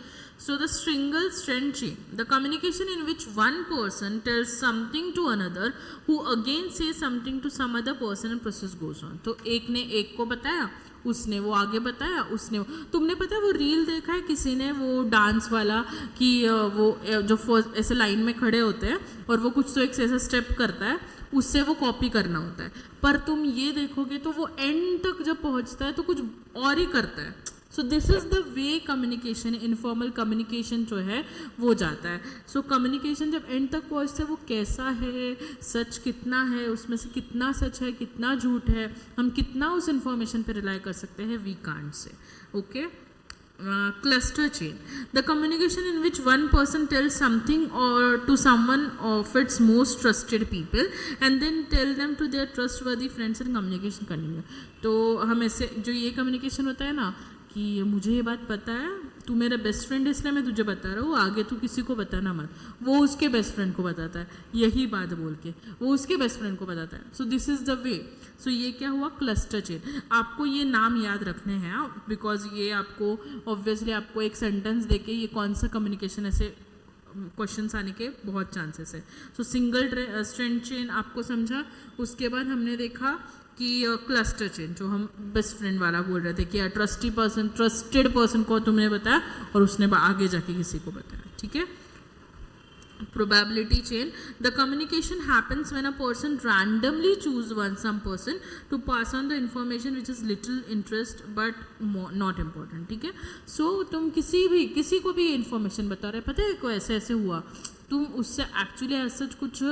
Speaker 1: so the single strand chain, the communication in which one person tells something to another who again says something to some other person and process goes on. तो एक ने एक को बताया, उसने वो आगे बताया, तुमने पता है वो रील देखा है किसी ने, वो डांस वाला कि वो जो ऐसे लाइन में खड़े होते हैं और वो कुछ तो एक ऐसा स्टेप करता है, उससे वो कॉपी करना होता है, पर तुम ये देखोगे तो वो एंड तक जब पहुंचता है तो कुछ और ही करता है. So this is the way communication, informal communication जो है वो जाता है. सो कम्युनिकेशन जब एंड तक पहुँचता है वो कैसा है, सच कितना है, उसमें से कितना सच है कितना झूठ है, हम कितना उस इन्फॉर्मेशन पे रिलाई कर सकते हैं, we can't say. Okay, cluster chain, the communication in which one person tells something or to someone of its most trusted people and then tell them to their trustworthy friends and communication continue. तो हम ऐसे जो ये कम्युनिकेशन होता है ना कि मुझे ये बात पता है, तू मेरा बेस्ट फ्रेंड है इसलिए मैं तुझे बता रहा हूँ, आगे तू किसी को बताना मत, वो उसके बेस्ट फ्रेंड को बताता है, यही बात बोल के वो उसके बेस्ट फ्रेंड को बताता है. So this is the way. So ये क्या हुआ? Cluster chain. आपको ये नाम याद रखने हैं बिकॉज ये आपको ऑब्वियसली आपको एक सेंटेंस देके ये कौन सा कम्युनिकेशन ऐसे क्वेश्चंस आने के बहुत चांसेस है. सो सिंगल स्ट्रैंड चेन आपको समझा. उसके बाद हमने देखा कि क्लस्टर चेन जो हम बेस्ट फ्रेंड वाला बोल रहे थे कि ट्रस्टेड पर्सन को तुमने बताया और उसने आगे जाके किसी को बताया. ठीक है, probability chain, the communication happens when a person randomly choose some person to pass on the information which is little interest but not important. ठीक है, so तुम किसी को भी इन्फॉर्मेशन बता रहे, पता है को ऐसे ऐसे हुआ, तुम उससे एक्चुअली ऐसा कुछ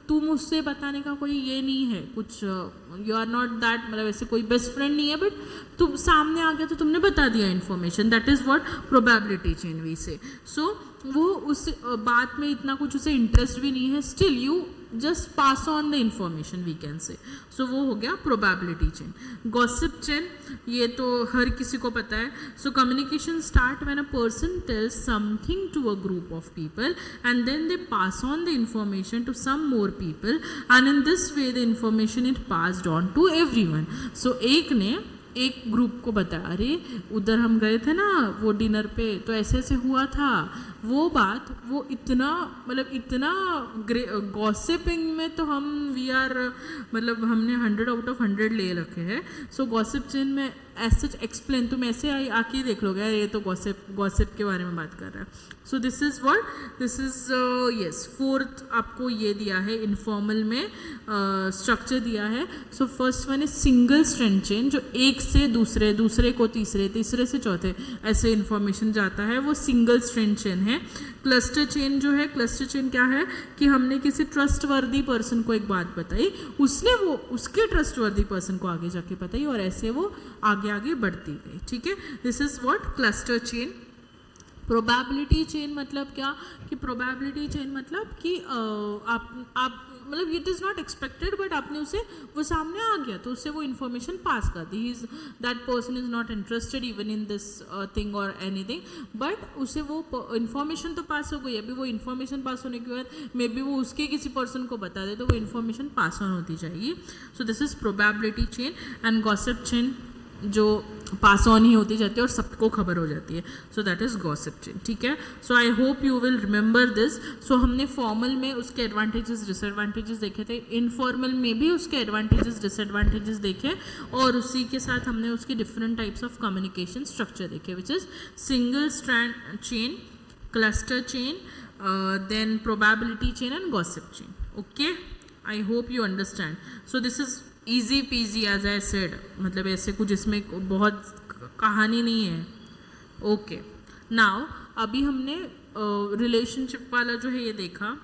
Speaker 1: तुम उससे बताने का कोई ये नहीं है, कुछ यू आर नॉट दैट, मतलब ऐसे कोई बेस्ट फ्रेंड नहीं है, बट तुम सामने आ गया तो तुमने बता दिया information. That is what probability chain we say. So वो उस बात में इतना कुछ उसे इंटरेस्ट भी नहीं है, still you just pass on the information we can say. So वो हो गया प्रोबेबिलिटी चेन. गॉसिप चेन ये तो हर किसी को पता है. So communication start when a person tells something to a group of people and then they pass on the information to some more people and in this way the information it passed on to everyone. So एक ने एक ग्रुप को बताया, अरे उधर हम गए थे ना वो डिनर पे, तो ऐसे ऐसे हुआ था. वो बात वो इतना मतलब इतना गॉसिपिंग में तो हम वी आर मतलब हमने 100 आउट ऑफ 100 ले रखे हैं. सो गॉसिप चेन में ऐसे एक्सप्लेन तुम ऐसे आके देख लोगे ये तो गॉसिप के बारे में बात कर रहा है. So this is what this is yes fourth आपको ये दिया है इनफॉर्मल में स्ट्रक्चर दिया है. So first one is single strand chain, जो एक से दूसरे, दूसरे को तीसरे, तीसरे से चौथे ऐसे इन्फॉर्मेशन जाता है, वो सिंगल स्ट्रैंड चेन है. क्लस्टर चेन जो है, क्लस्टर चेन क्या है कि हमने किसी ट्रस्टवर्दी पर्सन को एक बात बताई, उसने वो उसके ट्रस्टवर्दी पर्सन को आगे जाके बताई और ऐसे वो आगे आगे बढ़ती गई. ठीक है, this is what cluster chain. Probability chain मतलब क्या कि प्रोबेबिलिटी चेन मतलब कि आप मतलब it is not expected but आपने उसे वो सामने आ गया तो उससे वो इन्फॉर्मेशन पास कर दी. Is that person is not interested even in this thing और एनीथिंग, बट उसे वो इन्फॉर्मेशन तो पास हो गई. अभी वो इन्फॉर्मेशन पास होने के बाद मे बी वो उसके किसी पर्सन को बता दे तो वो इन्फॉर्मेशन पास ऑन होती जाएगी. सो this is probability chain. And gossip chain जो पास ऑन ही होती जाती है और सबको खबर हो जाती है. So that is gossip chain. ठीक है, so I hope you will remember this. So हमने फॉर्मल में उसके एडवांटेजेस डिसएडवांटेजेस देखे थे, इनफॉर्मल में भी उसके एडवांटेजेस डिसएडवांटेजेस देखे और उसी के साथ हमने उसके different types of communication structure देखे, which is single strand chain, cluster chain, then probability chain and gossip chain. Okay, I hope you understand. So this is easy peasy as I said, मतलब ऐसे कुछ इसमें बहुत कहानी नहीं है. ओके, नाउ अभी हमने रिलेशनशिप वाला जो है ये देखा,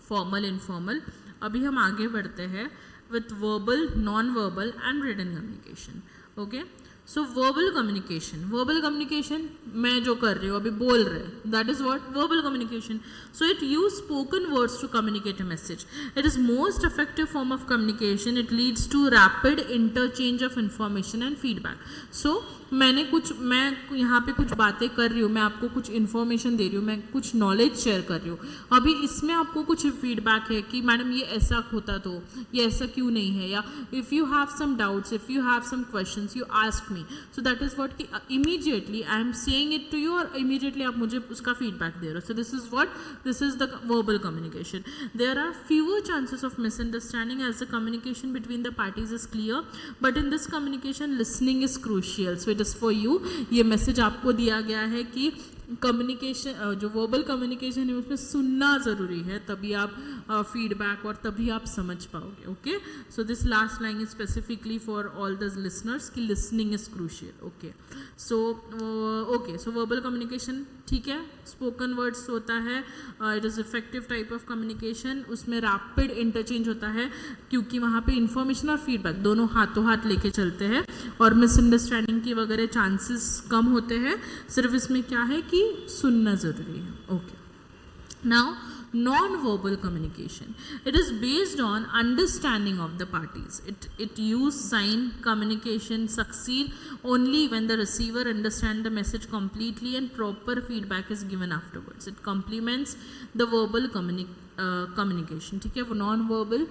Speaker 1: फॉर्मल इनफॉर्मल. अभी हम आगे बढ़ते हैं with verbal, non verbal and written communication. Okay, so verbal communication मैं जो कर रही हूँ अभी बोल रहे, that is what verbal communication. So it use spoken words to communicate a message. It is most effective form of communication. It leads to rapid interchange of information and feedback. So मैं यहाँ पे कुछ बातें कर रही हूँ, मैं आपको कुछ इन्फॉर्मेशन दे रही हूँ, मैं कुछ नॉलेज शेयर कर रही हूँ. अभी इसमें आपको कुछ फीडबैक है कि मैडम ये ऐसा होता तो ये ऐसा क्यों नहीं है, या if you have some doubts, if you have some questions you ask me. So that is what कि immediately I am saying it to you और इमीडिएटली आप मुझे उसका फीडबैक दे रहे हो. So this is what this is the verbal communication. There are fewer chances of misunderstanding as the communication between the parties is clear, but in this communication listening is crucial. So it is for you. ये मैसेज आपको दिया गया है कि कम्युनिकेशन जो वर्बल कम्युनिकेशन है उसमें सुनना ज़रूरी है, तभी आप फीडबैक और तभी आप समझ पाओगे. Okay, so this last line is specifically for all the listeners कि listening is crucial. Okay, so verbal communication ठीक है, स्पोकन वर्ड्स होता है, it is effective type of communication. उसमें रैपिड इंटरचेंज होता है क्योंकि वहाँ पे इंफॉर्मेशन और फीडबैक दोनों हाथों हाथ लेके चलते हैं और मिसअंडरस्टैंडिंग की वगैरह चांसेस कम होते हैं. सिर्फ इसमें क्या है कि सुनना ज़रूरी है. Okay, now non-verbal communication. It is based on understanding of the parties. It use sign communication succeed only when the receiver understand the message completely and proper feedback is given afterwards. It complements the verbal communication. ठीक है, वो non-verbal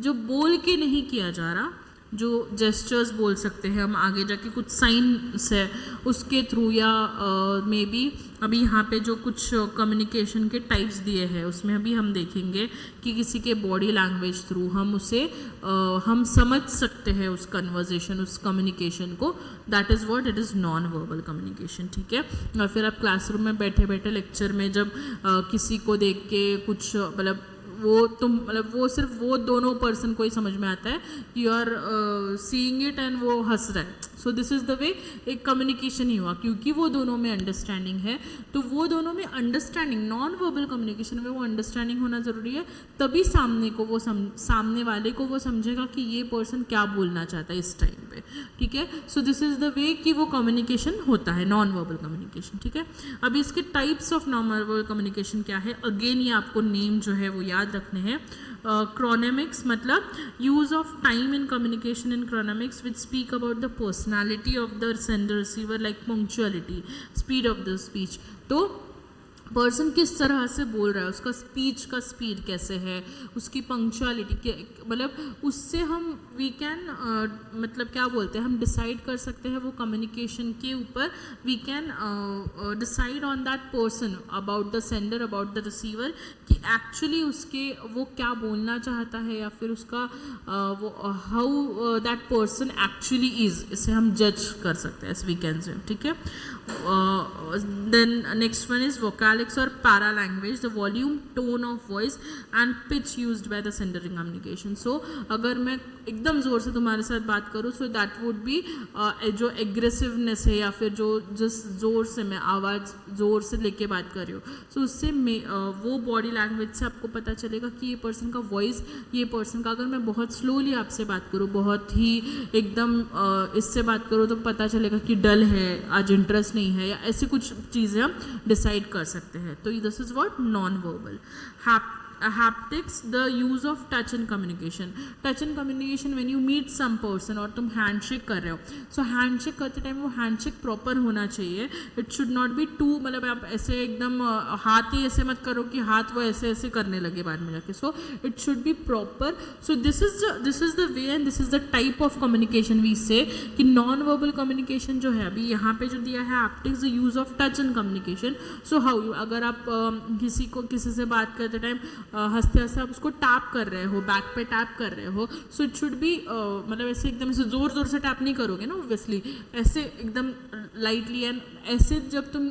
Speaker 1: जो बोल के नहीं किया जा रहा, जो जेस्चर्स बोल सकते हैं हम आगे जाके कुछ साइंस है उसके थ्रू, या मे बी अभी यहाँ पे जो कुछ कम्युनिकेशन के टाइप्स दिए हैं उसमें अभी हम देखेंगे कि किसी के बॉडी लैंग्वेज थ्रू हम उसे हम समझ सकते हैं उस कन्वर्जेशन, उस कम्युनिकेशन को. That is what it is non verbal communication. ठीक है, और फिर आप क्लासरूम में बैठे बैठे लेक्चर में जब किसी को देख के कुछ मतलब वो सिर्फ वो दोनों पर्सन को ही समझ में आता है, you are seeing it and वो हंस रहा है. So this is the way एक कम्युनिकेशन ही हुआ क्योंकि वो दोनों में अंडरस्टैंडिंग है. तो वो दोनों में अंडरस्टैंडिंग, नॉन वर्बल कम्युनिकेशन में वो अंडरस्टैंडिंग होना ज़रूरी है, तभी सामने वाले को वो समझेगा कि ये पर्सन क्या बोलना चाहता है इस टाइम पे. ठीक है, so this is the way कि वो कम्युनिकेशन होता है, नॉन वर्बल कम्युनिकेशन. ठीक है, अभी इसके types of non verbal communication क्या है, अगेन ये आपको नेम जो है वो याद रखने हैं. क्रोनेमिक्स मतलब use of time in communication in chronemics which speak about the personality of the sender receiver like punctuality, speed of the speech. तो पर्सन किस तरह से बोल रहा है, उसका स्पीच का स्पीड कैसे है, उसकी पंक्चुअलिटी मतलब उससे हम वी कैन मतलब क्या बोलते हैं, हम डिसाइड कर सकते हैं वो कम्युनिकेशन के ऊपर, we can decide on that person about the sender about the receiver कि एक्चुअली उसके वो क्या बोलना चाहता है या फिर उसका वो how that person actually is, इसे हम जज कर सकते हैं एस वी कैन से, ठीक है। Then next one is vocalics और paralanguage, the volume, tone of voice and pitch used by the sender in communication. So अगर मैं एकदम ज़ोर से तुम्हारे साथ बात करूँ सो दैट वुड बी जो एग्रेसिवनेस है या फिर जो जिस ज़ोर से मैं आवाज़ ज़ोर से लेके बात कर रही हूँ, सो उससे वो बॉडी लैंग्वेज से आपको पता चलेगा कि ये पर्सन का वॉइस, ये पर्सन का, अगर मैं बहुत स्लोली आपसे बात करूँ, बहुत ही एकदम इससे बात करूँ तो पता चलेगा कि डल है, आज इंटरेस्ट नहीं है, या ऐसी कुछ चीज़ें हम डिसाइड कर सकते हैं। तो this is what non verbal. haptics, the use of touch in communication, touch in communication when you meet some person और तुम हैंडशेक कर रहे हो, सो हैंडशेक करते टाइम वो हैंडशेक प्रॉपर होना चाहिए, it should not be too, मतलब आप ऐसे एकदम हाथ ही ऐसे मत करो कि हाथ वो ऐसे ऐसे करने लगे बाद में जाके, so it should be proper. So this is the way and this is the type of communication we say कि नॉन वर्बल कम्युनिकेशन जो है, अभी यहाँ पे जो दिया है haptics, the use of touch in communication. So how, अगर आप किसी से बात करते टाइम हंसते हंसते आप उसको टैप कर रहे हो, बैक पे टैप कर रहे हो, सो इट शुड बी मतलब ऐसे एकदम ऐसे ज़ोर ज़ोर से टैप नहीं करोगे ना ऑब्वियसली, ऐसे एकदम लाइटली, एंड ऐसे जब तुम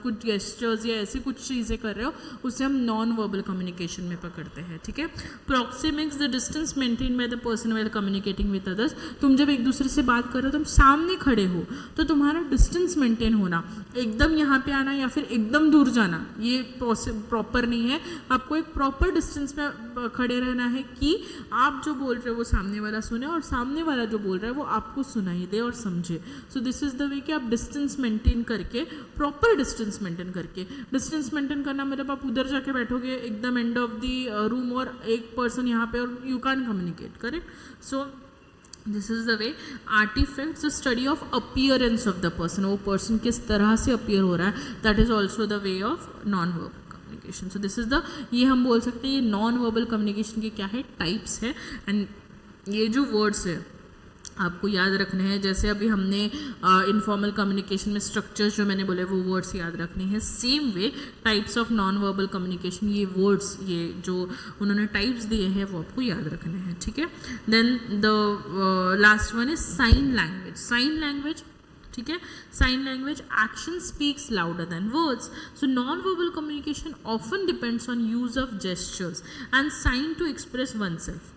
Speaker 1: कुछ गेस्चर्स या ऐसी कुछ चीज़ें कर रहे हो उसे हम नॉन वर्बल कम्युनिकेशन में पकड़ते हैं, ठीक है। Proxemics, the distance maintain by the person while communicating with others, तुम जब एक दूसरे से बात कर रहे हो, तुम सामने खड़े हो तो तुम्हारा डिस्टेंस मेंटेन होना, एकदम यहाँ पे आना या फिर एकदम दूर जाना ये प्रॉपर नहीं है, आपको एक प्रॉपर डिस्टेंस में खड़े रहना है कि आप जो बोल रहे हो वो सामने वाला सुने और सामने वाला जो बोल रहा है वो आपको सुनाई दे और समझे। सो दिस इज द वे कि आप डिस्टेंस मेंटेन करके, प्रॉपर डिस्टेंस मेंटेन करके, डिस्टेंस मेंटेन करना मतलब आप उधर जाके बैठोगे एकदम एंड ऑफ द रूम और एक पर्सन यहाँ पे और you can communicate, correct. So this is the way. Artefacts, the study of appearance of the person, वो पर्सन किस तरह से अपीयर हो रहा है, that is also the way of non verbal communication. So this is the, ये हम बोल सकते हैं ये नॉन वर्बल कम्युनिकेशन के क्या है, टाइप्स है। एंड ये जो वर्ड्स है आपको याद रखने हैं, जैसे अभी हमने इनफॉर्मल कम्युनिकेशन में स्ट्रक्चर्स जो मैंने बोले वो वर्ड्स याद रखने हैं, same way types of non verbal communication, ये वर्ड्स, ये जो उन्होंने टाइप्स दिए हैं वो आपको याद रखने हैं, ठीक है। Then the last one is sign language. Sign language, ठीक है, sign language, action speaks louder than words, so non verbal communication often depends on use of gestures and sign to express oneself.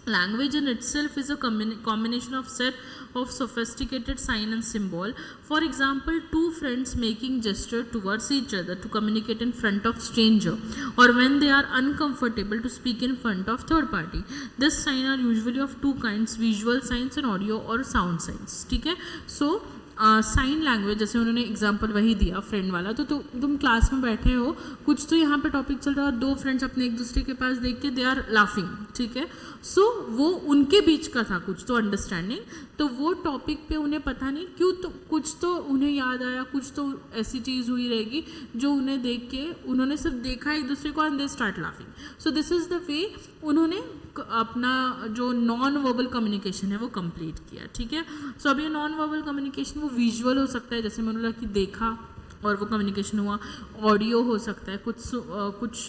Speaker 1: Language in itself is a combination of set of sophisticated sign and symbol. For example, two friends making gesture towards each other to communicate in front of stranger, or when they are uncomfortable to speak in front of third party. This sign are usually of two kinds: visual signs and audio or sound signs. ठीक है, so साइन लैंग्वेज, जैसे उन्होंने एग्जाम्पल वही दिया फ्रेंड वाला, तो तुम क्लास में बैठे हो, कुछ तो यहाँ पे टॉपिक चल रहा है और दो फ्रेंड्स अपने एक दूसरे के पास देख के दे आर लाफिंग, ठीक है, सो वो उनके बीच का था कुछ तो अंडरस्टैंडिंग, तो वो टॉपिक पे उन्हें पता नहीं क्यों, तो कुछ तो उन्हें याद आया, कुछ तो ऐसी चीज़ हुई रहेगी जो उन्हें देख के उन्होंने सिर्फ देखा एक दूसरे को and they start laughing. So this is the वे उन्होंने अपना जो नॉन वर्बल कम्युनिकेशन है वो कंप्लीट किया. ठीक है. सो अब ये नॉन वर्बल कम्युनिकेशन वो विजुअल हो सकता है, जैसे मैंने बोला कि देखा और वो कम्युनिकेशन हुआ. ऑडियो हो सकता है, कुछ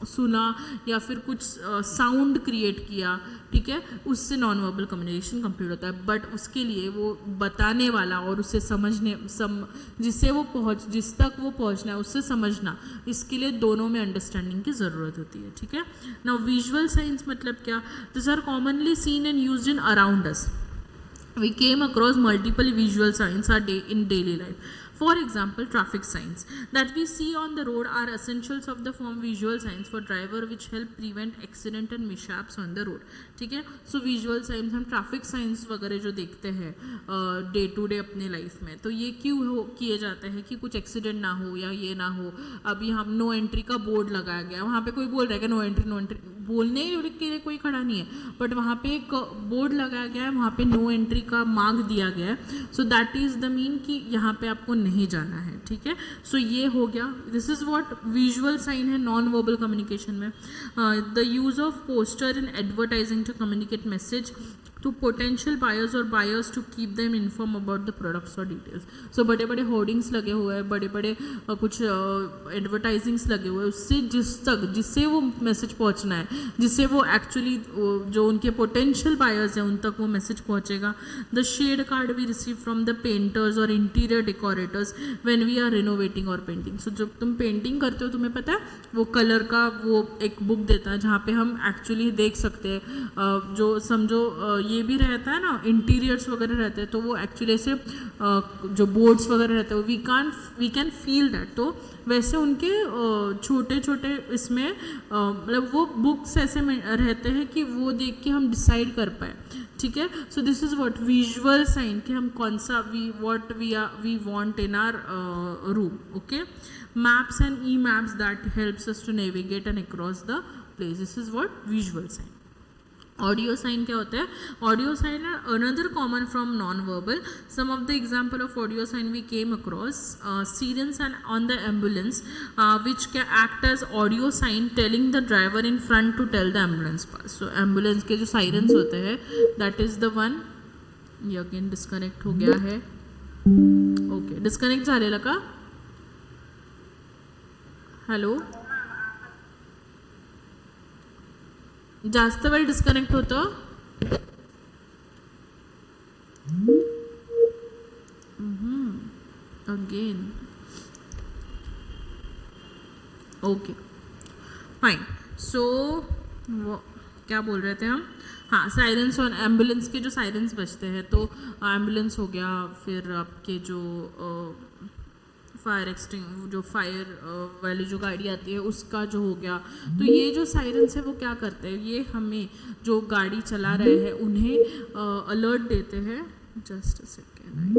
Speaker 1: सुना या फिर कुछ साउंड क्रिएट किया, ठीक है, उससे नॉन वर्बल कम्युनिकेशन कंप्लीट होता है. बट उसके लिए वो बताने वाला और उसे जिससे वो जिस तक वो पहुंचना है उससे समझना, इसके लिए दोनों में अंडरस्टैंडिंग की ज़रूरत होती है. ठीक है. नाउ विजुअल साइंस मतलब क्या? This are commonly seen and used in around us. We came across multiple visual signs in daily life. For example, traffic signs that we see on the road are essentials of the form visual signs for driver which help prevent accident and mishaps on the road. ठीक है, सो विजुअल साइंस हम ट्रैफिक साइंस वगैरह जो देखते हैं डे टू डे अपने लाइफ में, तो ये क्यों किए जाते हैं कि कुछ एक्सीडेंट ना हो या ये ना हो. अभी हम नो एंट्री का बोर्ड लगाया गया, वहाँ पे कोई बोल रहा है कि नो एंट्री बोलने के लिए कोई खड़ा नहीं है, बट वहाँ पे एक बोर्ड लगाया गया है, वहाँ पे नो एंट्री का मार्क दिया गया है. So that is the mean कि यहाँ पे आपको नहीं जाना है. ठीक है, सो ये हो गया. This is what visual sign है नॉन वर्बल कम्युनिकेशन में. The use of poster in advertising to communicate message to potential buyers or buyers to keep them informed about the products or details. So बड़े बड़े होर्डिंग्स लगे हुए हैं, बड़े बड़े कुछ एडवर्टाइजिंग्स लगे हुए हैं, उससे जिससे वो मैसेज पहुंचना है, जिससे वो एक्चुअली जो उनके पोटेंशियल बायर्स हैं उन तक वो मैसेज पहुंचेगा. The shade card we receive from the painters और interior decorators when we are renovating और पेंटिंग. सो जब तुम पेंटिंग करते हो तुम्हें पता है वो कलर का वो एक बुक देता है जहाँ पे हम एक्चुअली देख सकते हैं, जो समझो ये भी रहता है ना, इंटीरियर्स वगैरह रहते हैं, तो वो एक्चुअली ऐसे जो बोर्ड्स वगैरह रहते हैं वी कैन फील दैट. तो वैसे उनके छोटे छोटे इसमें मतलब वो बुक्स ऐसे में रहते हैं कि वो देख के हम डिसाइड कर पाए. ठीक है, so this is what visual sign कि हम कौन सा we want in our room. Okay, maps and e maps that helps us to navigate and across the place. This is what visual sign. Audio sign क्या होता है? Audio sign are another common from non verbal. Some of the example of audio sign we came across sirens and on the ambulance which can act as audio sign telling the driver in front to tell the ambulance pass. So ambulance के जो साइरेंस होते हैं दैट इज द वन. ये अगेन डिस्कनेक्ट हो गया है. ओके, डिस्कनेक्ट झालेला का? हॅलो, जास्त वेळ डिस्कनेक्ट होतं. Again okay fine. सो क्या बोल रहे थे हम? हाँ, साइरेंस और एम्बुलेंस के जो साइरेंस बजते हैं, तो एम्बुलेंस हो गया, फिर आपके जो फायर एक्सटिंग जो फायर वाली जो गाड़ी आती है उसका जो हो गया. तो ये जो साइरेंस है वो क्या करते हैं, ये हमें जो गाड़ी चला रहे हैं उन्हें अलर्ट देते हैं. जस्ट अ सेकेंड,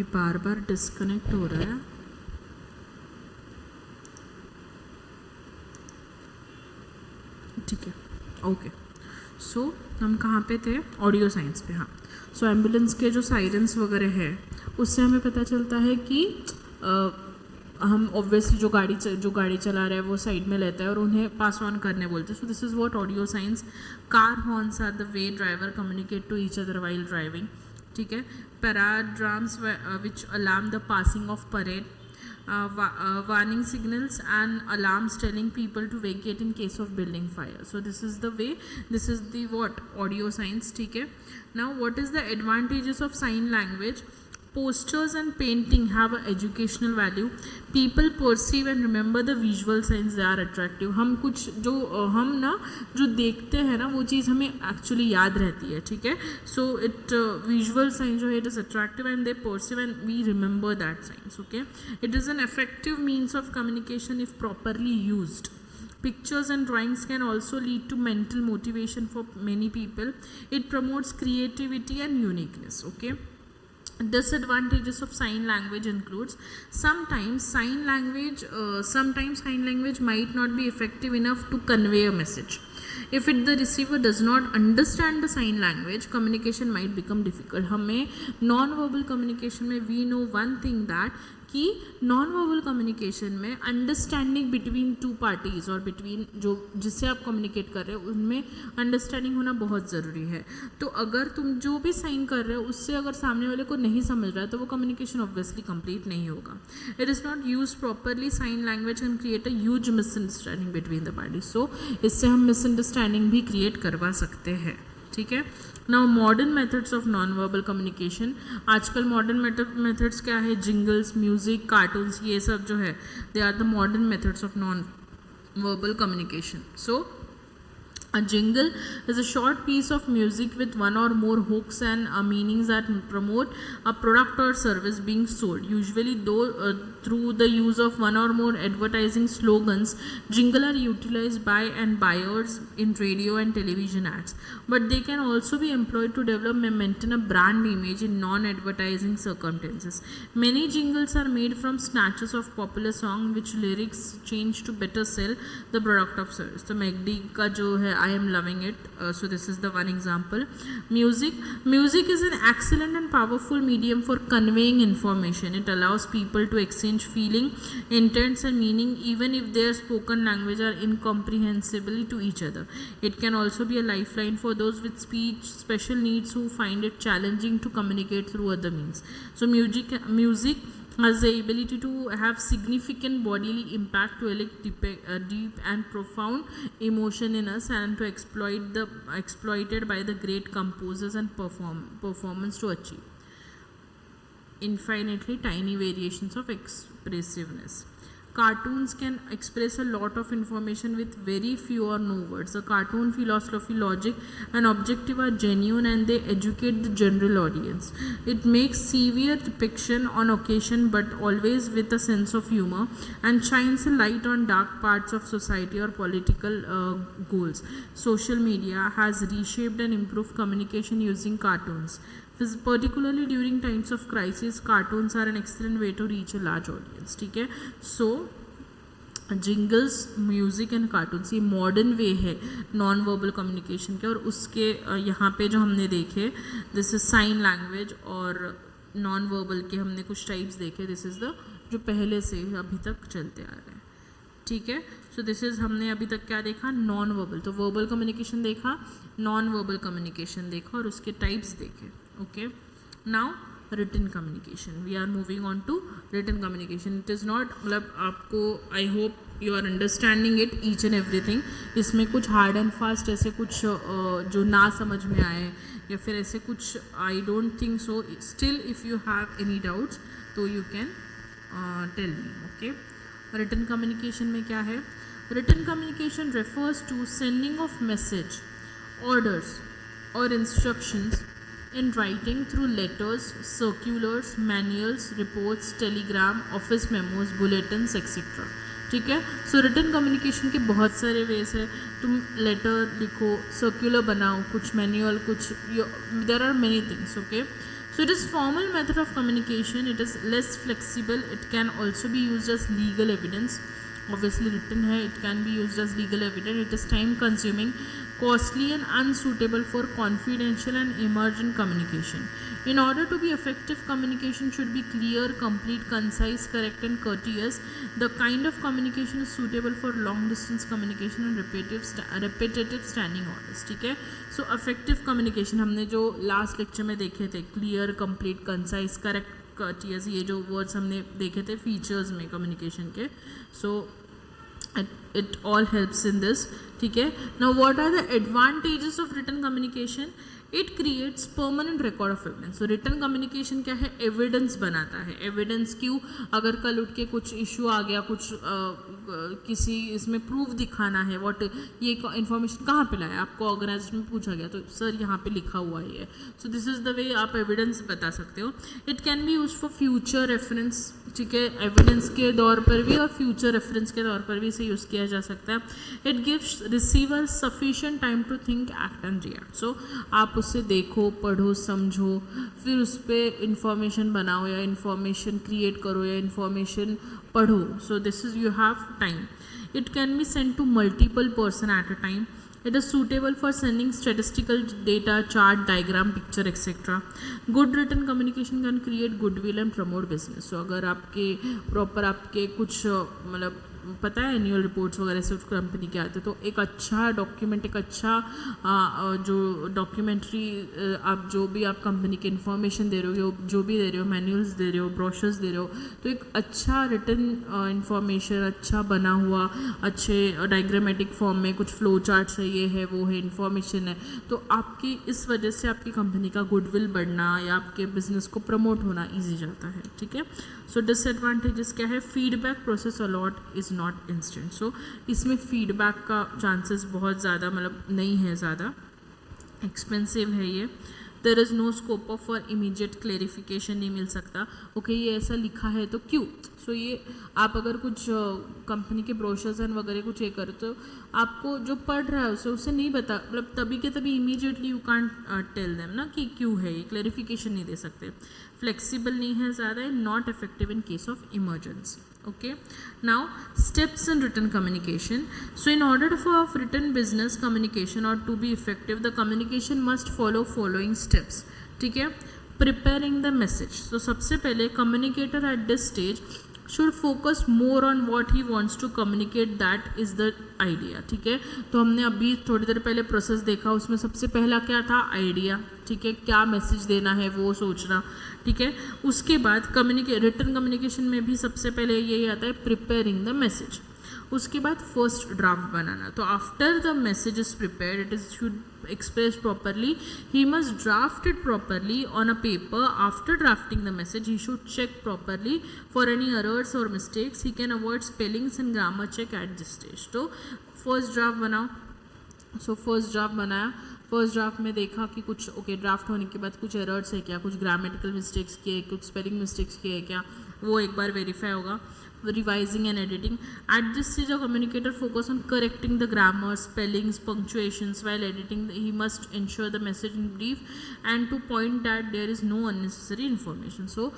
Speaker 1: ये बार बार डिस्कनेक्ट हो रहा है। ठीक है, ओके। सो हम कहाँ पे थे? ऑडियो साइंस पे। हाँ, सो एम्बुलेंस के जो साइरेंस वगैरह है उससे हमें पता चलता है कि हम ऑब्वियसली जो गाड़ी चला रहा है वो साइड में लेता है और उन्हें पास ऑन करने बोलते हैं। So this is what audio signs. Car horns are the way driver communicate to each other while driving. ठीक है, paradrums which alarm the passing of parade, warning signals and alarms telling people to vacate in case of building fire. So this is the way, this is the what audio signs. ठीक है, now what is the advantages of sign language? Posters and painting have an educational value. People perceive and remember the visual signs, they are attractive. हम कुछ जो देखते हैं ना वो चीज़ हमें एक्चुअली याद रहती है। ठीक है, सो इट विजुअल साइन जो है it is attractive and they perceive and we remember that signs. Okay, it is an effective means of communication if properly used. Pictures and drawings can also lead to mental motivation for many people. It promotes creativity and uniqueness. Okay. Disadvantages of sign language includes sometimes sign language might not be effective enough to convey a message. If the receiver does not understand the sign language, communication might become difficult. हमें non-verbal communication में we know one thing that कि नॉन वर्बल कम्युनिकेशन में अंडरस्टैंडिंग बिटवीन टू पार्टीज़ और बिटवीन जो जिससे आप कम्युनिकेट कर रहे हो उनमें अंडरस्टैंडिंग होना बहुत ज़रूरी है। तो अगर तुम जो भी साइन कर रहे हो उससे अगर सामने वाले को नहीं समझ रहा है तो वो कम्युनिकेशन ऑब्वियसली कंप्लीट नहीं होगा। It is not use properly, sign language can create a huge misunderstanding between the parties. So इससे हम मिसअंडरस्टैंडिंग भी क्रिएट करवा सकते हैं। ठीक है, now modern methods of non verbal communication. आजकल मॉडर्न मेथड्स क्या है? जिंगल्स, म्यूजिक, कार्टून्स, ये सब जो है they are the modern methods of non verbal communication. So a jingle is a short piece of music with one or more hooks and meanings that promote a product or service being sold. Usually through the use of one or more advertising slogans, jingle are utilized by and buyers in radio and television ads. But they can also be employed to develop and maintain a brand image in non-advertising circumstances. Many jingles are made from snatches of popular song which lyrics change to better sell the product of service. तो मैगडी का जो है I am loving it. So this is the one example. Music is an excellent and powerful medium for conveying information. It allows people to exchange feeling, intents and meaning even if their spoken language are incomprehensible to each other. It can also be a lifeline for those with speech special needs who find it challenging to communicate through other means. So music has the ability to have significant bodily impact to elect deep and profound emotion in us and to exploited by the great composers and performance to achieve infinitely tiny variations of expressiveness. Cartoons can express a lot of information with very few or no words. The cartoon philosophy, logic and objective are genuine and they educate the general audience. It makes severe depiction on occasion but always with a sense of humor and shines a light on dark parts of society or political goals. Social media has reshaped and improved communication using cartoons. Particularly during times of crisis, cartoons are an excellent way to reach a large audience. ठीक है, so jingles, music and cartoons ये मॉडर्न वे है नॉन वर्बल कम्युनिकेशन के। और उसके यहाँ पे जो हमने देखे दिस इज साइन लैंग्वेज और नॉन वर्बल के हमने कुछ टाइप्स देखे। दिस इज़ द जो पहले से अभी तक चलते आ रहे हैं। ठीक है, सो दिस इज़ हमने अभी तक क्या देखा? Non verbal. तो वर्बल कम्युनिकेशन देखा, नॉन वर्बल कम्युनिकेशन देखा और उसके टाइप्स देखे। Okay, now written communication, we are moving on to written communication. It is not मतलब आपको, I hope you are understanding it each and everything. इसमें कुछ हार्ड एंड फास्ट ऐसे कुछ जो ना समझ में आए या फिर ऐसे कुछ I don't think so. Still if you have any doubts तो you can tell me. Okay, written communication में क्या है? Written communication refers to sending of message, orders और instructions in writing through letters, circulars, manuals, reports, telegram, office memos, bulletins, etc. ठीक है, सो रिटन कम्युनिकेशन के बहुत सारे वेज है। तुम लेटर लिखो, सर्कुलर बनाओ, कुछ मैनुअल, कुछ there are many things. Okay, So it is formal method of communication. It is less flexible. It can also be used as legal evidence. Obviously written है, it can be used as legal evidence. It is time consuming, costly and unsuitable for confidential and emergent communication. In order to be effective, communication should be clear, complete, concise, correct and courteous. The kind of communication is suitable for long distance communication and repetitive standing orders. ठीक है. So effective communication हमने जो last lecture में देखे थे, clear, complete, concise, correct, courteous, ये जो words हमने देखे थे features में communication के. So it all helps in this. ठीक है. Now what are the advantages of written communication? It creates permanent record of evidence. So written communication क्या है? Evidence बनाता है. Evidence क्यों? अगर कल उठ के कुछ issue आ गया, कुछ किसी इसमें proof दिखाना है, what ये information कहाँ पे लाया, आपको organization में पूछा गया, तो सर यहाँ पे लिखा हुआ है. So this is the way आप evidence बता सकते हो. It can be used for future reference. ठीक है, एविडेंस के दौर पर भी और फ्यूचर रेफरेंस के तौर पर भी इसे यूज़ किया जा सकता है. It gives receiver sufficient time to think, act and react. So आप उससे देखो, पढ़ो, समझो, फिर उस पर इंफॉर्मेशन बनाओ या इंफॉर्मेशन क्रिएट करो या इंफॉर्मेशन पढ़ो. So this is you have time. It can be send to multiple person at a time. It is suitable for sending statistical data, chart, diagram, picture, etc. Good written communication can create goodwill and promote business. So अगर आपके proper आपके कुछ मतलब पता है एनुअल रिपोर्ट्स वगैरह से कंपनी के आते, तो एक अच्छा डॉक्यूमेंट, एक अच्छा जो डॉक्यूमेंट्री आप जो भी आप कंपनी के इन्फॉर्मेशन दे रहे हो, जो भी दे रहे हो, मैनुअल्स दे रहे हो, ब्रोशर्स दे रहे हो, तो एक अच्छा रिटन इन्फॉर्मेशन, अच्छा बना हुआ, अच्छे डायग्रामेटिक फॉर्म में कुछ फ्लो चार्ट्स है, ये है, वो है, इन्फॉर्मेशन है, तो आपकी इस वजह से आपकी कंपनी का गुडविल बढ़ना या आपके बिजनेस को प्रमोट होना ईजी जाता है. ठीक है. सो डिसएडवांटेजेस क्या है? Feedback process a lot is not instant. So इसमें फीडबैक का चांसेस बहुत ज़्यादा मतलब नहीं है, ज़्यादा एक्सपेंसिव है ये. There is no scope of for immediate clarification, नहीं मिल सकता. ओके, ये ऐसा लिखा है तो क्यों? सो ये आप अगर कुछ कंपनी के ब्रोशर्स एंड वगैरह कुछ ये करो, तो आपको जो पढ़ रहा है उसे नहीं बता, मतलब तभी के तभी immediately you can't tell them ना कि क्यों है, ये क्लेरिफिकेशन नहीं दे सकते. फ्लेक्सिबल नहीं है ज़्यादा, not effective in case of emergency. Okay, now steps in written communication. So in order for written business communication or to be effective, the communication must follow following steps. ठीक है. Preparing the message. So सबसे पहले communicator at this stage should focus more on what he wants to communicate, that is the idea. ठीक है. तो हमने अभी थोड़ी देर पहले प्रोसेस देखा, उसमें सबसे पहला क्या था? आइडिया. ठीक है, क्या मैसेज देना है वो सोचना. ठीक है. उसके बाद रिटन कम्युनिकेशन में भी सबसे पहले यही आता है, प्रिपेयरिंग द मैसेज. उसके बाद फर्स्ट ड्राफ्ट बनाना. तो after the message is prepared, it is should expressed properly, he must draft it properly on a paper. After drafting the message, he should check properly for any errors or mistakes. He can avoid spellings and grammar check at this stage. तो फर्स्ट ड्राफ्ट बनाओ. सो फर्स्ट ड्राफ्ट बनाया. फर्स्ट ड्राफ्ट में देखा कि कुछ ओके ड्राफ्ट होने के बाद कुछ एरर्स है क्या, कुछ ग्रामेटिकल मिस्टेक्स किए, कुछ स्पेलिंग मिस्टेक्स किए क्या, वो एक बार वेरीफाई होगा. Revising and editing. At this stage, a communicator focus on correcting the grammar, spellings, punctuations. While editing, he must ensure the message in brief and to point that there is no unnecessary information. So,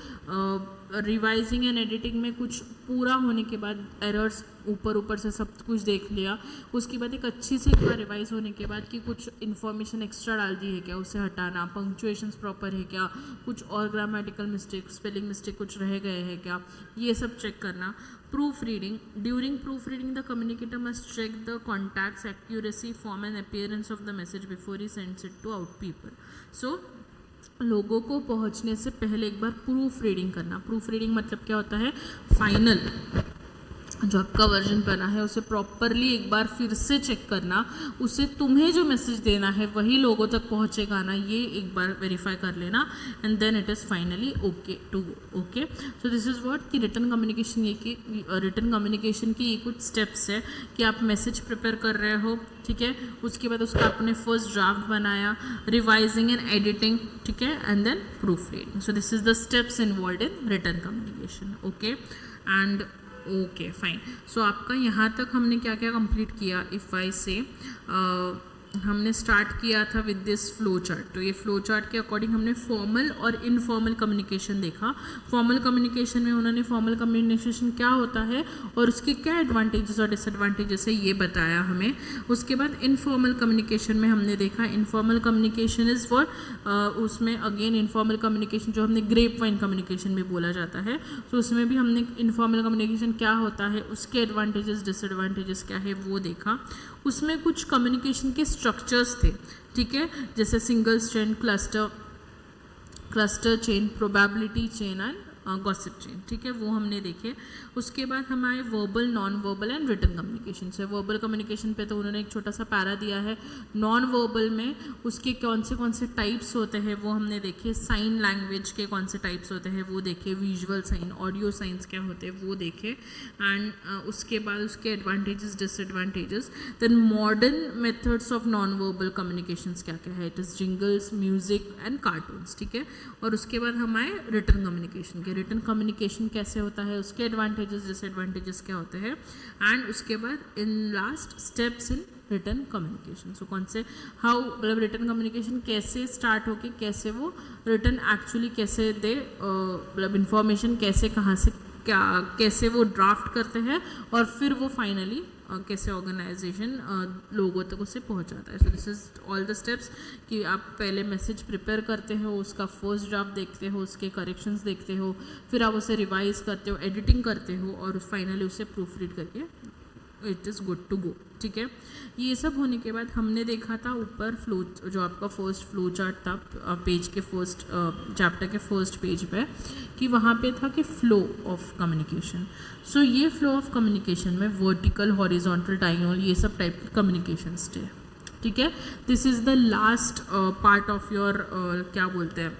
Speaker 1: revising and editing में कुछ पूरा होने के बाद एरर्स ऊपर से सब कुछ देख लिया, उसके बाद एक अच्छी से एक बार रिवाइज होने के बाद कि कुछ इन्फॉर्मेशन एक्स्ट्रा डाल दी है क्या, उसे हटाना, पंक्चुएशंस प्रॉपर है क्या, कुछ और ग्रामेटिकल मिस्टेक, स्पेलिंग मिस्टेक कुछ रह गए हैं क्या, ये सब चेक करना. Proofreading. During proofreading the communicator must check the contacts, accuracy, form and appearance of the message before he sends it to out people. So लोगों को पहुंचने से पहले एक बार प्रूफ रीडिंग करना. प्रूफ रीडिंग मतलब क्या होता है? फाइनल जो आपका वर्जन बना है उसे प्रॉपरली एक बार फिर से चेक करना, उसे तुम्हें जो मैसेज देना है वही लोगों तक पहुंचेगा ना, ये एक बार वेरीफाई कर लेना, and then it is finally okay to go. Okay, so this is what कि रिटन कम्युनिकेशन, ये कि रिटन कम्युनिकेशन की ये कुछ स्टेप्स है कि आप मैसेज प्रिपेयर कर रहे हो. ठीक है. उसके बाद उसका आपने फर्स्ट ड्राफ्ट बनाया, रिवाइजिंग एंड एडिटिंग. ठीक है. And then proofreading. So this is the steps involve in written communication. Okay, and okay fine. So आपका यहाँ तक हमने क्या क्या कंप्लीट किया. इफ़ आई से हमने स्टार्ट किया था विद दिस फ्लो चार्ट। तो ये फ्लो चार्ट के अकॉर्डिंग हमने फॉर्मल और इनफॉर्मल कम्युनिकेशन देखा। फॉर्मल कम्युनिकेशन में उन्होंने फॉर्मल कम्युनिकेशन क्या होता है और उसके क्या एडवांटेजेस और डिसएडवांटेजेस है ये बताया हमें। उसके बाद इनफॉर्मल कम्युनिकेशन में हमने देखा इनफॉर्मल कम्युनिकेशन इज़ फॉर, उसमें अगेन इनफॉर्मल कम्युनिकेशन जो हमने ग्रेप वाइन कम्युनिकेशन भी बोला जाता है, तो उसमें भी हमने इनफॉर्मल कम्युनिकेशन क्या होता है, उसके एडवांटेजेस डिसएडवांटेजेस क्या है वो देखा। उसमें कुछ कम्युनिकेशन के स्ट्रक्चर्स थे, ठीक है, जैसे single chain, cluster chain, probability chain and gossip chain, ठीक है, वो हमने देखे। उसके बाद हमारे verbal, non verbal and written communication से। वर्बल कम्युनिकेशन पे तो उन्होंने एक छोटा सा पैरा दिया है। नॉन वर्बल में उसके कौन से टाइप्स होते हैं वो हमने देखे। साइन लैंग्वेज के कौन से टाइप्स होते हैं वो देखे। विजुअल साइन, ऑडियो साइंस क्या होते हैं वो देखे। एंड उसके बाद उसके advantages disadvantages. Then modern methods of non verbal communications क्या क्या है, it is jingles, music and cartoons, ठीक है। और उसके बाद हमारे रिटन कम्युनिकेशन के, रिटन कम्युनिकेशन कैसे होता है, उसके एडवांटेजेस डिसएडवांटेजेस क्या होते हैं। एंड उसके बाद in last steps in written communication. So कौन से हाउ, मतलब रिटन कम्युनिकेशन कैसे स्टार्ट होके कैसे वो रिटन एक्चुअली कैसे दे, मतलब इंफॉर्मेशन कैसे कहाँ से क्या कैसे वो ड्राफ्ट करते हैं और फिर वो फाइनली कैसे ऑर्गेनाइजेशन लोगों तक उसे पहुंचाता है। So this is all the steps कि आप पहले मैसेज प्रिपेयर करते हो, उसका फर्स्ट ड्राफ्ट देखते हो, उसके करेक्शंस देखते हो, फिर आप उसे रिवाइज करते हो, एडिटिंग करते हो और फाइनली उसे प्रूफ रीड करके it is good to go, ठीक है। ये सब होने के बाद हमने देखा था ऊपर फ्लो, जो आपका फर्स्ट फ्लो चार्ट था पेज के फर्स्ट चैप्टर के फर्स्ट पेज पे, कि वहाँ पे था कि फ्लो ऑफ कम्युनिकेशन। सो ये फ्लो ऑफ कम्युनिकेशन में वर्टिकल, हॉरिजॉन्टल, डायगोनल ये सब टाइप के कम्युनिकेशंस थे, ठीक है। This is the last part of your क्या बोलते हैं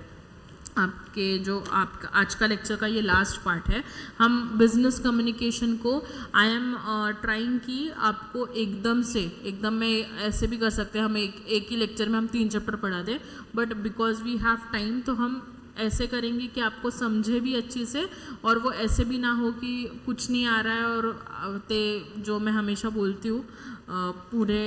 Speaker 1: आपके जो आपका आज का लेक्चर का ये लास्ट पार्ट है। हम बिजनेस कम्युनिकेशन को आई एम ट्राइंग कि आपको एकदम में ऐसे भी कर सकते हैं, हम एक ही लेक्चर में हम 3 चैप्टर पढ़ा दें, but because we have time तो हम ऐसे करेंगे कि आपको समझे भी अच्छे से और वो ऐसे भी ना हो कि कुछ नहीं आ रहा है और जो मैं हमेशा बोलती हूँ पुढे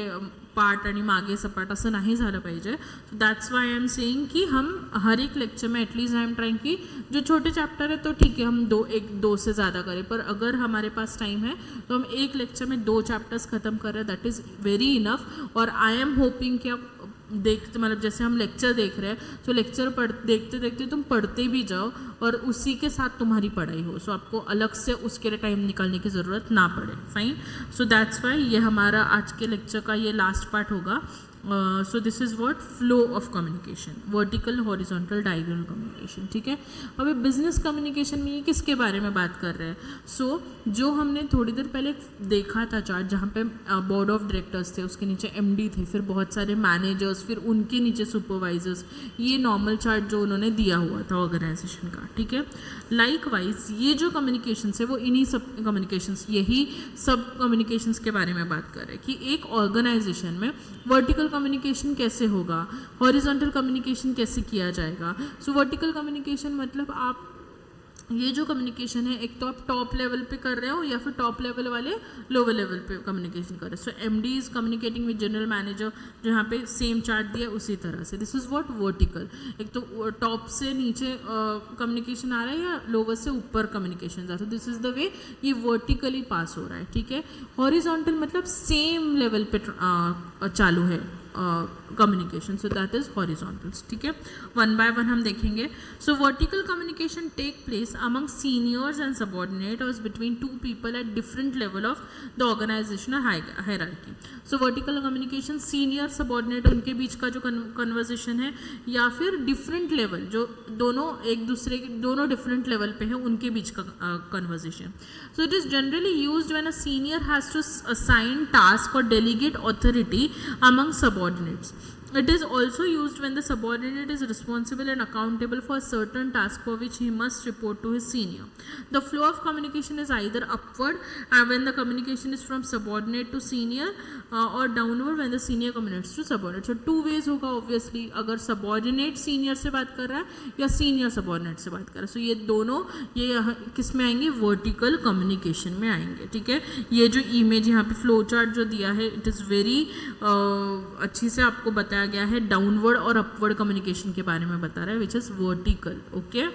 Speaker 1: पार्ट आणि मागे सपाट असं नाही झालं पाहिजे. That's why I am saying कि हम हर एक लेक्चर में एटलीस्ट आई एम ट्राइंग कि जो छोटे चैप्टर है तो ठीक है हम दो से ज़्यादा करें, पर अगर हमारे पास टाइम है तो हम एक लेक्चर में 2 चैप्टर्स ख़त्म कर रहे हैं, दैट इज़ वेरी इनफ. और आई एम होपिंग कि आप देखते मतलब जैसे हम लेक्चर देख रहे हैं तो लेक्चर देखते देखते तुम पढ़ते भी जाओ और उसी के साथ तुम्हारी पढ़ाई हो, सो आपको अलग से उसके लिए टाइम निकालने की ज़रूरत ना पड़े. फाइन. सो दैट्स वाई ये हमारा आज के लेक्चर का ये लास्ट पार्ट होगा. सो this is what flow of communication, vertical, horizontal, diagonal communication. ठीक है. अभी बिजनेस कम्युनिकेशन में ये किसके बारे में बात कर रहे हैं? सो जो हमने थोड़ी देर पहले देखा था चार्ट जहाँ पे बोर्ड ऑफ डायरेक्टर्स थे, उसके नीचे MD थे, फिर बहुत सारे मैनेजर्स, फिर उनके नीचे सुपरवाइजर्स, ये नॉर्मल चार्ट जो उन्होंने दिया हुआ था ऑर्गेनाइजेशन का. ठीक है. लाइकवाइज ये जो कम्युनिकेशंस है वो इन्हीं सब कम्युनिकेशंस, यही सब कम्युनिकेशंस के बारे में बात कर रहे हैं कि एक ऑर्गेनाइजेशन में वर्टिकल कम्युनिकेशन कैसे होगा, हॉरिजॉन्टल कम्युनिकेशन कैसे किया जाएगा. सो वर्टिकल कम्युनिकेशन मतलब आप ये जो कम्युनिकेशन है एक तो आप टॉप लेवल पे कर रहे हो या फिर टॉप लेवल वाले लोअर लेवल पे कम्युनिकेशन कर रहे हो. सो MD is communicating with general manager, जो यहाँ पे सेम चार्ट दिया उसी तरह से. This is what vertical. एक तो टॉप से नीचे कम्युनिकेशन आ रहा है या लोअर से ऊपर कम्युनिकेशन जा रहा है. दिस इज़ द वे ये वर्टिकली पास हो रहा है. ठीक है. हॉरिजॉन्टल मतलब सेम लेवल पे चालू है communication, so that is horizontals. ठीक है. वन बाय वन हम देखेंगे. So vertical communication take place among seniors and subordinators between 2 people at different level of the organizational hierarchy. So vertical communication senior subordinate उनके बीच का जो कन्वर्सेशन है या फिर डिफरेंट लेवल जो दोनों एक दूसरे के दोनों डिफरेंट लेवल पे है उनके बीच का conversation. So it is generally used when a senior has to assign task और delegate authority among subordinates. It is also used when the subordinate is responsible and accountable for a certain task for which he must report to his senior. The flow of communication is either upward when the communication is from subordinate to senior or downward when the senior communicates to subordinate. So two ways होगा obviously, अगर subordinate senior से बात कर रहा है या senior subordinate से बात कर रहा है. So ये दोनों ये किस में आएंगे, vertical communication में आएंगे. ठीक है, ये जो image यहाँ पे flow chart जो दिया है, it is very अच्छी से आपको बताया गया है. डाउनवर्ड और अपवर्ड कम्युनिकेशन के बारे में बता रहा है, which is vertical. Okay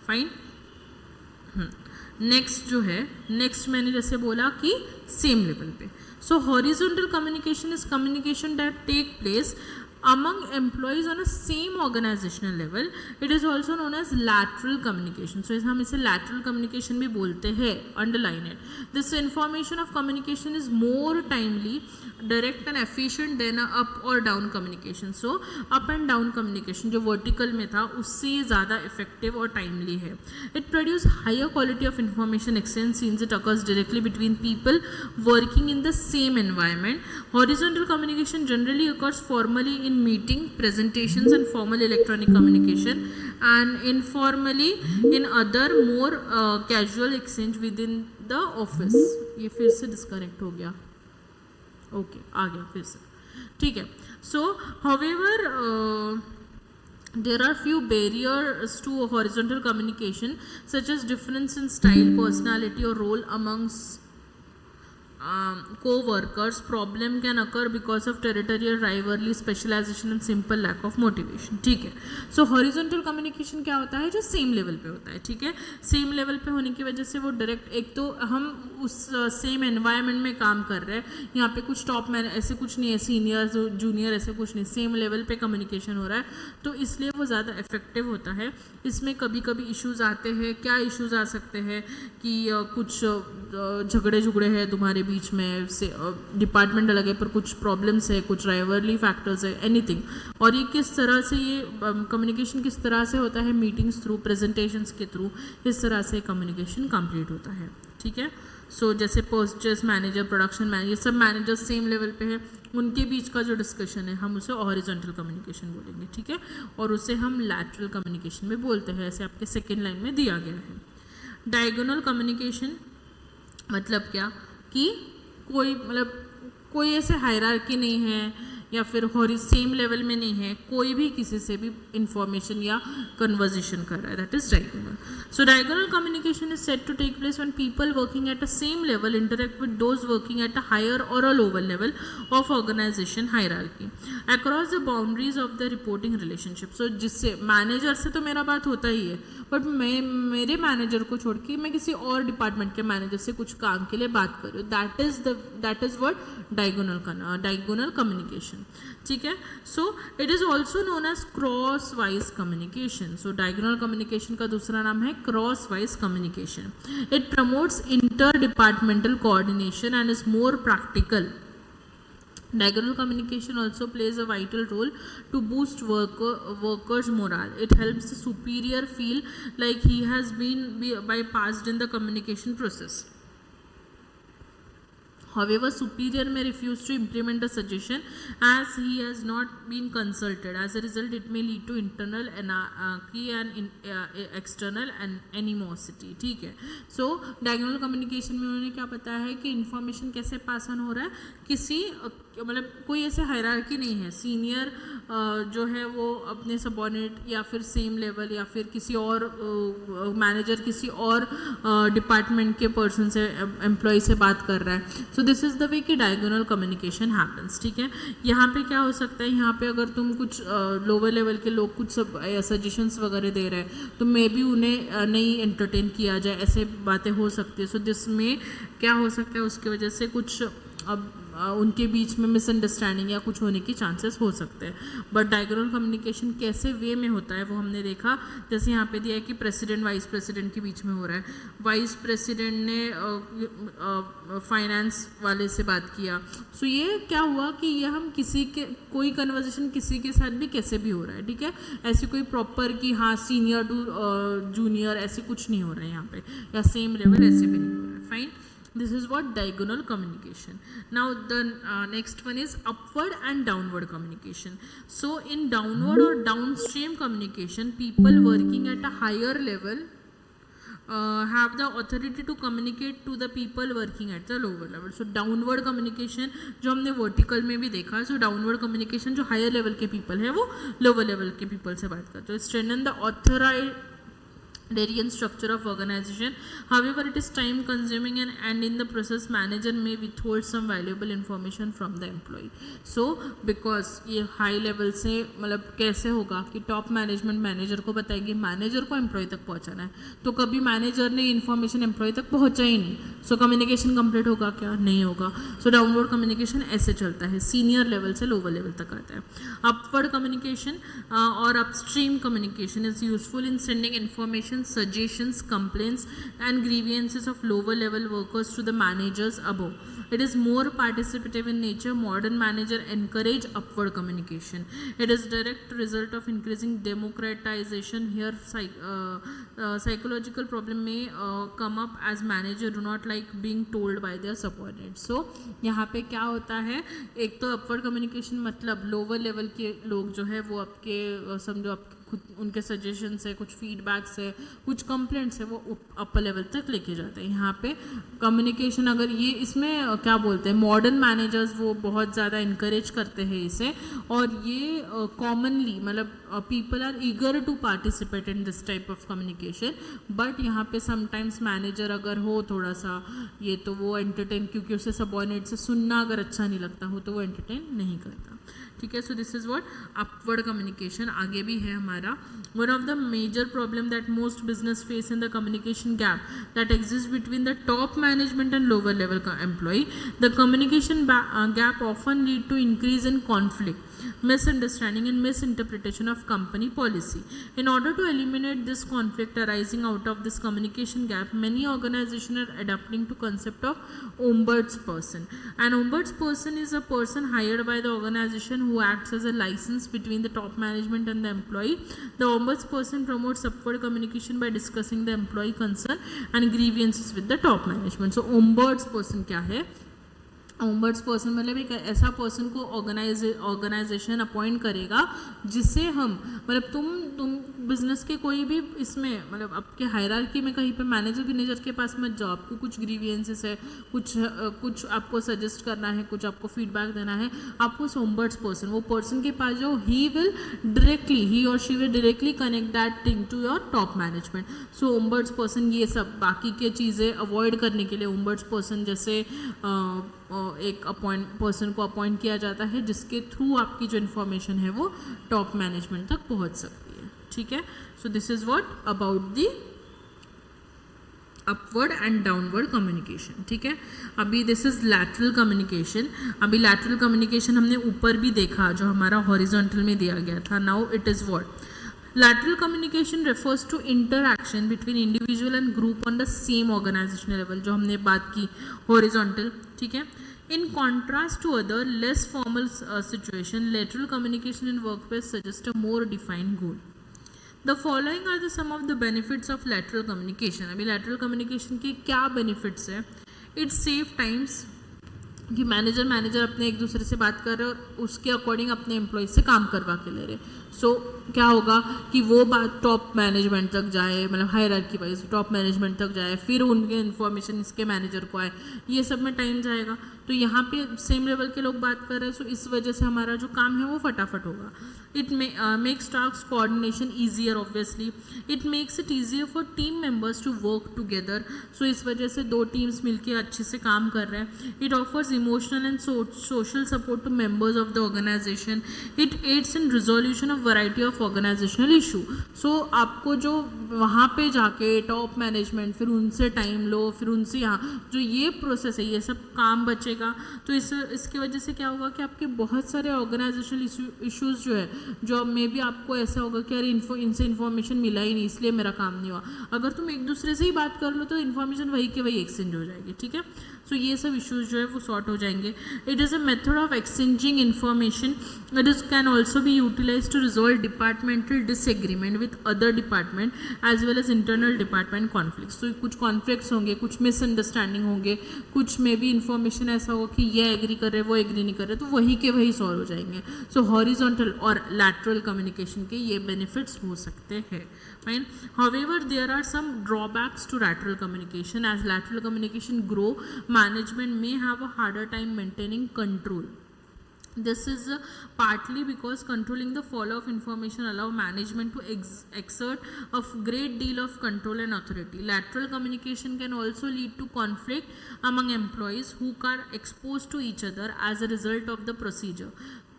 Speaker 1: fine. Next जो है, नेक्स्ट मैंने जैसे बोला कि सेम लेवल पे. So horizontal communication is communication that take place among employees on a same organizational level. It is also known as lateral communication. So हम इसे lateral communication भी बोलते हैं. Underline it. This information of communication is more timely, direct and efficient than a up or down communication. So up and down communication जो vertical में था उससे ज़्यादा effective और timely है. It produces higher quality of information exchange since it occurs directly between people working in the same environment. Horizontal communication generally occurs formally in meeting, presentations and formal electronic communication, and informally in other more casual exchange within the office. ये फिर से डिस्कनेक्ट हो गया. ओके आ गया फिर से. ठीक है. So however there are few barriers to horizontal communication such as difference in style, personality or role amongst co-workers. Problem can occur because of territorial rivalry, specialization and simple lack of motivation. ठीक है. So horizontal communication क्या होता है, जो सेम लेवल पे होता है. ठीक है, सेम लेवल पे होने की वजह से वो डायरेक्ट, एक तो हम उस सेम एनवायरनमेंट में काम कर रहे हैं, यहाँ पे कुछ टॉप मैन ऐसे कुछ नहीं है, सीनियर जूनियर ऐसे कुछ नहीं, सेम लेवल पे कम्युनिकेशन हो रहा है, तो इसलिए वो ज़्यादा इफेक्टिव होता है. इसमें कभी कभी इश्यूज आते हैं. क्या इश्यूज आ सकते हैं कि कुछ झगड़े हैं तुम्हारे बीच में, से डिपार्टमेंट अलग है पर कुछ प्रॉब्लम्स है, कुछ राइवरली फैक्टर्स है, एनीथिंग. और ये किस तरह से, ये कम्युनिकेशन किस तरह से होता है, मीटिंग्स थ्रू, प्रेजेंटेशंस के थ्रू, इस तरह से कम्युनिकेशन कंप्लीट होता है. ठीक है. सो जैसे परचेज मैनेजर, प्रोडक्शन मैनेजर, सब मैनेजर सेम लेवल पे है, उनके बीच का जो डिस्कशन है हम उसे हॉरिजॉन्टल कम्युनिकेशन बोलेंगे. ठीक है, और उसे हम लैटरल कम्युनिकेशन में बोलते हैं, ऐसे आपके सेकेंड लाइन में दिया गया है. डायगोनल कम्युनिकेशन मतलब क्या कि कोई ऐसे हायरार्की नहीं है या फिर सेम लेवल में नहीं है, कोई भी किसी से भी इंफॉर्मेशन या कन्वर्जेशन कर रहा है, that is diagonal. So diagonal communication is said to take place when people working at a same level interact with those working at a higher और a lower level of organization hierarchy across the boundaries of the reporting relationship. So जिससे मैनेजर से तो मेरा बात होता ही है, बट मैं मेरे मैनेजर को छोड़ के मैं किसी और डिपार्टमेंट के मैनेजर से कुछ काम के लिए बात कर रही हूँ, that is what diagonal communication. ठीक है. So it is also known as crosswise communication. So diagonal communication का दूसरा नाम है crosswise communication. It promotes interdepartmental coordination and is more practical. Diagonal communication also plays a vital role to boost workers' morale. It helps the superior feel like he has been bypassed in the communication process. However, superior may refuse to implement a suggestion as he has not been consulted. As a result, it may lead to internal anarchy and external animosity. ठीक है. So, diagonal communication में उन्होंने क्या बताया है कि information कैसे पास ऑन हो रहा है, किसी मतलब कोई ऐसे हायरार्की नहीं है, सीनियर जो है वो अपने सबॉर्डिनेट या फिर सेम लेवल या फिर किसी और मैनेजर किसी और डिपार्टमेंट के पर्सन से, एम्प्लॉय से बात कर रहा है. So this is the way कि डायगोनल कम्युनिकेशन हैपन्स. ठीक है. यहाँ पे क्या हो सकता है, यहाँ पे अगर तुम कुछ लोअर लेवल के लोग कुछ सब सजेशंस वगैरह दे रहे हैं तो मे बी उन्हें नहीं एंटरटेन किया जाए, ऐसे बातें हो सकती है. सो दिस में क्या हो सकता है, उसकी वजह से कुछ अब उनके बीच में मिसअंडरस्टैंडिंग या कुछ होने की चांसेस हो सकते हैं. बट डायगोनल कम्युनिकेशन कैसे वे में होता है वो हमने देखा. जैसे यहाँ पे दिया है कि प्रेसिडेंट वाइस प्रेसिडेंट के बीच में हो रहा है, वाइस प्रेसिडेंट ने फाइनेंस वाले से बात किया. सो ये क्या हुआ कि ये हम किसी के कोई कन्वर्सेशन किसी के साथ भी कैसे भी हो रहा है. ठीक है. ऐसी कोई प्रॉपर कि हाँ सीनियर टू जूनियर ऐसे कुछ नहीं हो रहा है यहाँ पे, या सेम लेवल ऐसे भी नहीं हो रहा है. Fine. This is what diagonal communication. Now the next one is upward and downward communication. So in downward or downstream communication, people working at a higher level have the authority to communicate to the people working at the lower level. So downward communication जो हमने vertical में भी देखा, so downward communication जो higher level के people है वो lower level के people से बात करते हैं. Strengthen the authoritarian structure of organization. However, it is time consuming and in the process manager may withhold some valuable information from the employee. So because ये high level से मतलब कैसे होगा कि top management manager को बताएगी, manager को employee तक पहुंचाना है, तो कभी manager ने information employee तक पहुंचा ही नहीं, so communication complete होगा क्या? नहीं होगा. So downward communication ऐसे चलता है, senior level से lower level तक आता है. Upward communication or upstream communication is useful in sending information, suggestions, complaints and grievances of lower level workers to the managers above. It is more participative in nature. Modern manager encourage upward communication. It is direct result of increasing democratization. Here psychological problem may come up as manager do not like being told by their subordinates. So यहाँ पे क्या होता है, एक तो upward communication मतलब lower level के लोग जो है वो आपके समझो आपके खुद उनके सजेशन से, कुछ फीडबैक से, कुछ कंप्लेंट से वो अपर लेवल तक लेके जाते हैं. यहाँ पे कम्युनिकेशन अगर ये इसमें क्या बोलते हैं, मॉडर्न मैनेजर्स वो बहुत ज़्यादा इनकरेज करते हैं इसे, और ये कॉमनली मतलब people are eager to participate in this type of communication. But यहाँ पे समटाइम्स मैनेजर अगर हो थोड़ा सा ये तो वो एंटरटेन, क्योंकि उसे सबऑर्डिनेट से सुनना अगर अच्छा नहीं लगता हो तो वो एंटरटेन नहीं करता. ठीक है. So this is what upward communication. आगे भी है हमारा, one of the major problem that most business face in the communication gap that exist between the top management and lower level का employ. The communication gap often lead to increase in conflict, misunderstanding and misinterpretation of company policy. In order to eliminate this conflict arising out of this communication gap, many organizations are adapting to concept of ombudsperson. An ombudsperson is a person hired by the organization who acts as a license between the top management and the employee. The ombudsperson promotes upward communication by discussing the employee concern and grievances with the top management. So ombudsperson क्या है? ओम्बड्स पर्सन मतलब एक ऐसा पर्सन को ऑर्गेनाइजेशन अपॉइंट करेगा जिससे हम मतलब तुम बिजनेस के कोई भी इसमें मतलब आपके हायरार्की में कहीं पे मैनेजर के पास मत जाओ. आपको कुछ ग्रीवियंसेस है, कुछ आपको सजेस्ट करना है, कुछ आपको फीडबैक देना है, आपको ओम्बड्स पर्सन वो पर्सन के पास जाओ. ही और she will directly connect that thing to your top management. So ombuds person ये सब बाकी के चीज़ें अवॉइड करने के लिए ओम्बड्स पर्सन जैसे एक पर्सन को अपॉइंट किया जाता है जिसके थ्रू आपकी जो इन्फॉर्मेशन है वो टॉप मैनेजमेंट तक पहुंच सकती है. ठीक है. So this is what about the upward and downward communication. ठीक है. अभी दिस इज लैटरल कम्युनिकेशन. अभी लैटरल कम्युनिकेशन हमने ऊपर भी देखा जो हमारा हॉरिजॉन्टल में दिया गया था. Now it is what lateral communication refers to interaction between individual and group on the same organizational level, जो हमने बात की horizontal. ठीक है. In contrast to other less formal situation, lateral communication in workplace suggests a more defined goal. The following are the some of the benefits of lateral communication. अभी lateral communication के क्या benefits है? It save times कि मैनेजर अपने एक दूसरे से बात कर रहे हैं और उसके अकॉर्डिंग अपने एम्प्लॉय से काम करवा के ले रहे. सो क्या होगा कि वो बात टॉप मैनेजमेंट तक जाए, मतलब हायरार्की वाइज टॉप मैनेजमेंट तक जाए, फिर उनके इन्फॉर्मेशन इसके मैनेजर को आए, ये सब में टाइम जाएगा. तो यहाँ पे सेम लेवल के लोग बात कर रहे हैं, सो इस वजह से हमारा जो काम है वो फटाफट होगा. It makes task coordination easier. Obviously it makes it easier for team members to work together. So इस वजह से दो टीम्स मिलके अच्छे से काम कर रहे हैं. It offers emotional and social support to members of the organization. It aids in resolution of variety of organizational issue. So आपको जो वहाँ पे जाके टॉप मैनेजमेंट फिर उनसे टाइम लो, फिर उनसे यहाँ जो ये प्रोसेस है ये सब काम बचेगा. तो इसकी वजह से क्या होगा कि आपके बहुत सारे ऑर्गेनाइजेशनल इश्यूज जो है, जो मे बी आपको ऐसा होगा कि अरे इनसे इन्फॉर्मेशन मिला ही नहीं इसलिए मेरा काम नहीं हुआ, अगर तुम एक दूसरे से ही बात कर लो तो इन्फॉर्मेशन वही के वही एक्सचेंज हो जाएगी. ठीक है. सो ये सब इश्यूज जो है वो सॉर्ट हो जाएंगे. It is a method of exchanging information. It is can also be utilise to resolve departmental disagreement with other department as well as internal department conflicts. तो कुछ कॉन्फ्लिक्ट्स होंगे, कुछ मिसअंडरस्टैंडिंग होंगे, कुछ में भी इंफॉर्मेशन ऐसा हो कि ये एग्री कर रहे वो एग्री नहीं कर रहे, तो वही के वही सॉल्व हो जाएंगे. सो हॉरिजॉन्टल और लैटरल कम्युनिकेशन के ये बेनिफिट्स हो सकते हैं. Fine. However, there are some drawbacks to lateral communication. As lateral communication grow, management may have a harder time maintaining control. This is partly because controlling the flow of information allow management to exert a great deal of control and authority. Lateral communication can also lead to conflict among employees who are exposed to each other as a result of the procedure.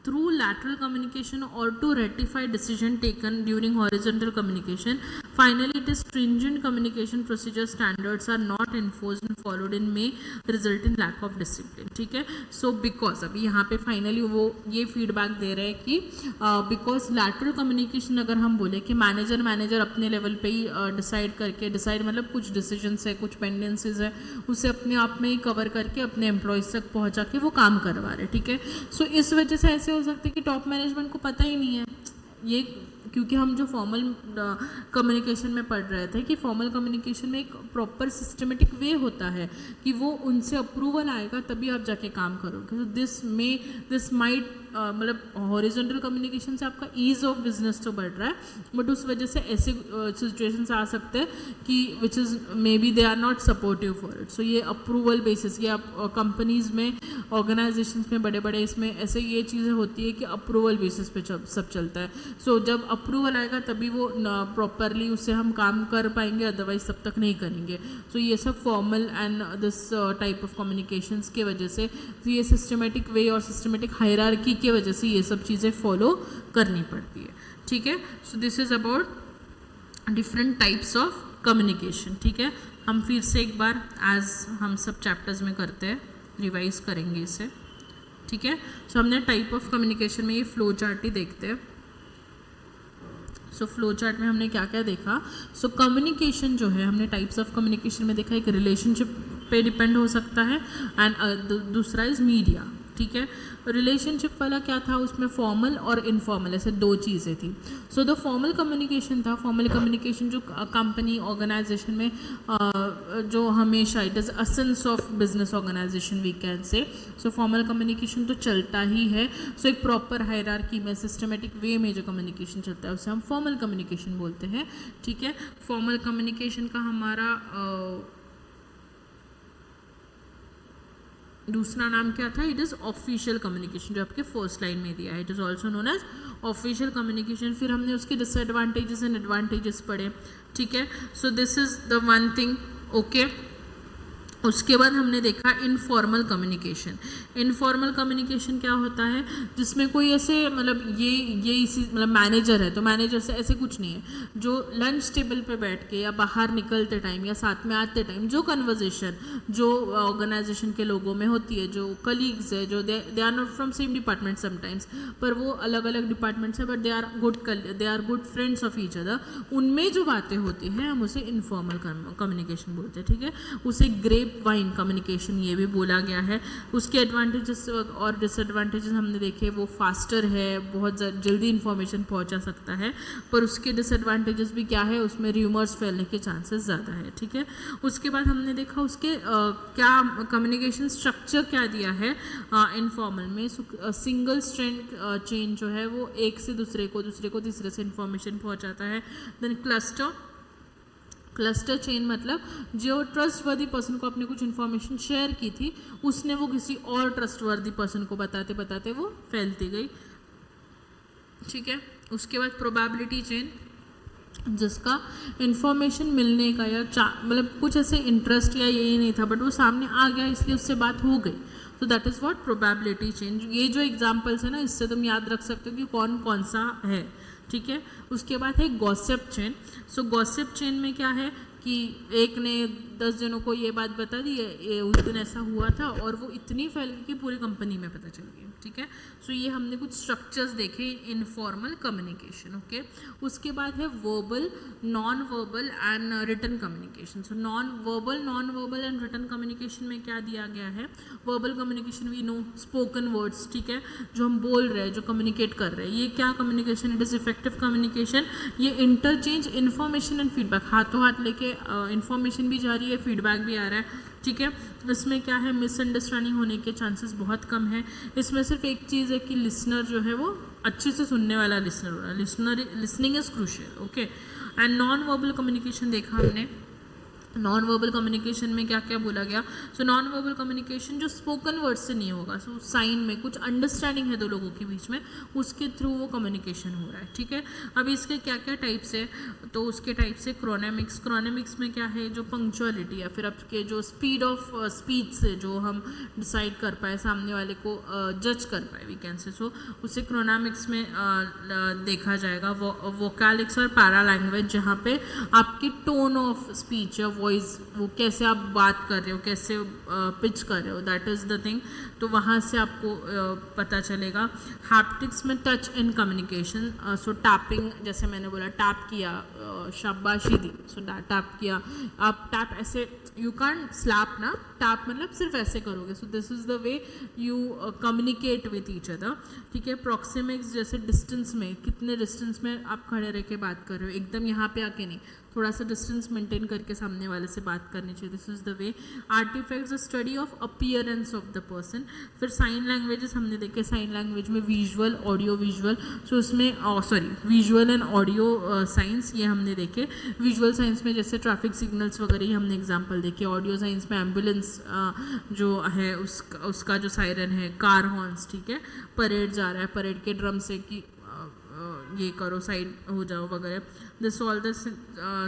Speaker 1: Through lateral communication or to ratify decision taken during horizontal communication. Finally, it is stringent communication procedure standards are not enforced and followed in may result in lack of discipline. ठीक है. So because अभी यहाँ पे फाइनली वो ये फीडबैक दे रहे हैं कि बिकॉज लैटरल कम्युनिकेशन अगर हम बोले कि मैनेजर अपने लेवल पे ही डिसाइड मतलब कुछ डिसीजंस है, कुछ पेंडेंसीज है, उसे अपने आप में ही कवर करके अपने एम्प्लॉयज़ तक पहुँचा के वो काम करवा रहे. ठीक है. सो इस वजह से ऐसे हो सकते हैं कि टॉप मैनेजमेंट को पता ही नहीं है ये, क्योंकि हम जो फॉर्मल कम्युनिकेशन में पढ़ रहे थे कि फॉर्मल कम्युनिकेशन में एक प्रॉपर सिस्टमेटिक वे होता है कि वो उनसे अप्रूवल आएगा तभी आप जाके काम करोगे. तो दिस माइट मतलब हॉरिजॉन्टल कम्युनिकेशन से आपका ईज ऑफ बिजनेस तो बढ़ रहा है, बट उस वजह से ऐसे सिचुएशंस आ सकते हैं कि which is maybe they are not supportive for it. So ये अप्रूवल बेसिस, ये आप कंपनीज़ में, ऑर्गेनाइजेशंस में, बड़े बड़े इसमें ऐसे ये चीज़ें होती है कि अप्रूवल बेसिस पे सब चलता है. सो जब अप्रूवल आएगा तभी वो प्रॉपरली उससे हम काम कर पाएंगे, अदरवाइज तब तक नहीं करेंगे. सो ये सब formal and this type of communications के वजह से, ये सिस्टमेटिक वे और सिस्टमेटिक हायरार्की की वजह से ये सब चीज़ें फॉलो करनी पड़ती है. ठीक है. So this is about different types of communication. ठीक है. हम फिर से एक बार एज हम सब चैप्टर्स में करते हैं रिवाइज करेंगे इसे. ठीक है. सो हमने टाइप ऑफ कम्युनिकेशन में ये फ्लो चार्ट ही देखते हैं. सो फ्लो चार्ट में हमने क्या क्या देखा. सो कम्युनिकेशन जो है हमने टाइप्स ऑफ कम्युनिकेशन में देखा, एक रिलेशनशिप पे डिपेंड हो सकता है एंड दूसरा इज़ मीडिया. ठीक है. रिलेशनशिप वाला क्या था, उसमें फॉर्मल और इनफॉर्मल ऐसे दो चीज़ें थी. सो द फॉर्मल कम्युनिकेशन था, फॉर्मल कम्युनिकेशन जो कंपनी ऑर्गेनाइजेशन में जो हमेशा it is essence of business organisation we can say. So formal communication तो चलता ही है. सो एक प्रॉपर हायरार्की में, सिस्टमेटिक वे में जो कम्युनिकेशन चलता है उसे हम फॉर्मल कम्युनिकेशन बोलते हैं. ठीक है. फॉर्मल कम्युनिकेशन का हमारा दूसरा नाम क्या था, इट इज़ ऑफिशियल कम्युनिकेशन, जो आपके फर्स्ट लाइन में दिया है. It is also known as official communication. फिर हमने उसके डिसएडवांटेजेस एंड एडवांटेजेस पढ़े. ठीक है. So this is the one thing. Okay. उसके बाद हमने देखा इनफॉर्मल कम्युनिकेशन. इनफॉर्मल कम्युनिकेशन क्या होता है, जिसमें कोई ऐसे मतलब ये इसी मतलब मैनेजर है तो मैनेजर से ऐसे कुछ नहीं है, जो लंच टेबल पे बैठ के या बाहर निकलते टाइम या साथ में आते टाइम जो कन्वर्जेशन जो ऑर्गेनाइजेशन के लोगों में होती है, जो कलीग्स है, जो they are not from same department sometimes, पर वो अलग अलग डिपार्टमेंट्स है, but they are good friends of each other. उनमें जो बातें होती हैं हम उसे इनफॉर्मल कम्युनिकेशन बोलते हैं. ठीक है. उसे ग्रेप वाइन कम्युनिकेशन ये भी बोला गया है. उसके एडवांटेजेस और डिसएडवांटेजेस हमने देखे. वो फास्टर है, बहुत जल्दी इन्फॉर्मेशन पहुंचा सकता है, पर उसके डिसएडवांटेजेस भी क्या है, उसमें र्यूमर्स फैलने के चांसेस ज़्यादा है. ठीक है. उसके बाद हमने देखा उसके क्या कम्युनिकेशन स्ट्रक्चर क्या दिया है इनफॉर्मल में. सिंगल स्ट्रैंड चेन जो है वो एक से दूसरे को तीसरे से इन्फॉर्मेशन पहुँचाता है. देन क्लस्टर चेन मतलब जो ट्रस्टवर्दी पर्सन को अपने कुछ इन्फॉर्मेशन शेयर की थी, उसने वो किसी और ट्रस्टवर्दी पर्सन को बताते बताते वो फैलती गई. ठीक है. उसके बाद प्रोबेबिलिटी चेन, जिसका इन्फॉर्मेशन मिलने का या मतलब कुछ ऐसे इंटरेस्ट या यही नहीं था, बट वो सामने आ गया इसलिए उससे बात हो गई. तो that is what probability chain. ये जो एग्जाम्पल्स है ना, इससे तुम याद रख सकते हो कि कौन कौन सा है. ठीक है. उसके बाद है गॉसिप चेन. सो गॉसिप चेन में क्या है कि एक ने 10 जनों को ये बात बता दी, ये उस दिन ऐसा हुआ था और वो इतनी फैल गई कि पूरी कंपनी में पता चल गई, ठीक है। सो ये हमने कुछ स्ट्रक्चर्स देखे इनफॉर्मल कम्युनिकेशन, ओके। उसके बाद है verbal, non verbal and written communication. So non verbal and written communication में क्या दिया गया है? Verbal communication we know, spoken words, ठीक है, जो हम बोल रहे हैं, जो कम्युनिकेट कर रहे हैं, ये क्या communication? It is effective communication. ये इंटरचेंज इन्फॉर्मेशन एंड फीडबैक, हाथों हाथ लेके इन्फॉर्मेशन भी जा रही है, फीडबैक भी आ रहा है, ठीक है। इसमें क्या है? मिसअंडरस्टैंडिंग होने के चांसेस बहुत कम है। इसमें सिर्फ एक चीज़ है कि लिसनर जो है वो अच्छे से सुनने वाला लिसनर हो रहा है। Listening is crucial, okay. And non verbal communication देखा हमने। नॉन वर्बल कम्युनिकेशन में क्या क्या बोला गया? सो नॉन वर्बल कम्युनिकेशन जो स्पोकन वर्ड से नहीं होगा, सो साइन में कुछ अंडरस्टैंडिंग है दो लोगों के बीच में, उसके थ्रू वो कम्युनिकेशन हो रहा है, ठीक है। अभी इसके क्या क्या टाइप्स है? तो उसके टाइप से क्रोनेमिक्स में क्या है? जो पंक्चुअलिटी या फिर आपके जो स्पीड ऑफ स्पीच से जो हम डिसाइड कर पाए, सामने वाले को जज कर पाए, वी कैन से, सो उसे क्रोनेमिक्स में देखा जाएगा। वोकैलिक्स और पैरा लैंग्वेज, जहाँ पे आपकी टोन ऑफ स्पीच या वॉइस, वो कैसे आप बात कर रहे हो, कैसे पिच कर रहे हो, दैट इज़ द थिंग, तो वहाँ से आपको पता चलेगा। हैप्टिक्स में touch in communication, so tapping, जैसे मैंने बोला टैप किया, शाबाशी दी, सो टैप किया, आप टैप ऐसे, यू कैन स्लैप ना, टैप मतलब सिर्फ ऐसे करोगे, सो this is the way you communicate with each other, ठीक है। प्रॉक्सिमिक्स, जैसे डिस्टेंस में, कितने डिस्टेंस में आप खड़े रह के बात कर रहे हो, एकदम यहाँ पे आके नहीं, थोड़ा सा डिस्टेंस मेंटेन करके सामने वाले से बात करनी चाहिए, this is the way. Artefacts, the study of appearance of the person. फिर साइन लैंग्वेजेस हमने देखे, साइन लैंग्वेज में विजुअल, ऑडियो विजुअल, सो उसमें विजुअल एंड ऑडियो साइंस, ये हमने देखे। विजुअल साइंस में जैसे ट्रैफिक सिग्नल्स वगैरह ही हमने एग्जांपल देखे। ऑडियो साइंस में एम्बुलेंस जो है उसका जो सायरन है, कार हॉर्न्स, ठीक है, परेड जा रहा है, परेड के ड्रम से कि ये करो, साइड हो जाओ वगैरह, दिस ऑल द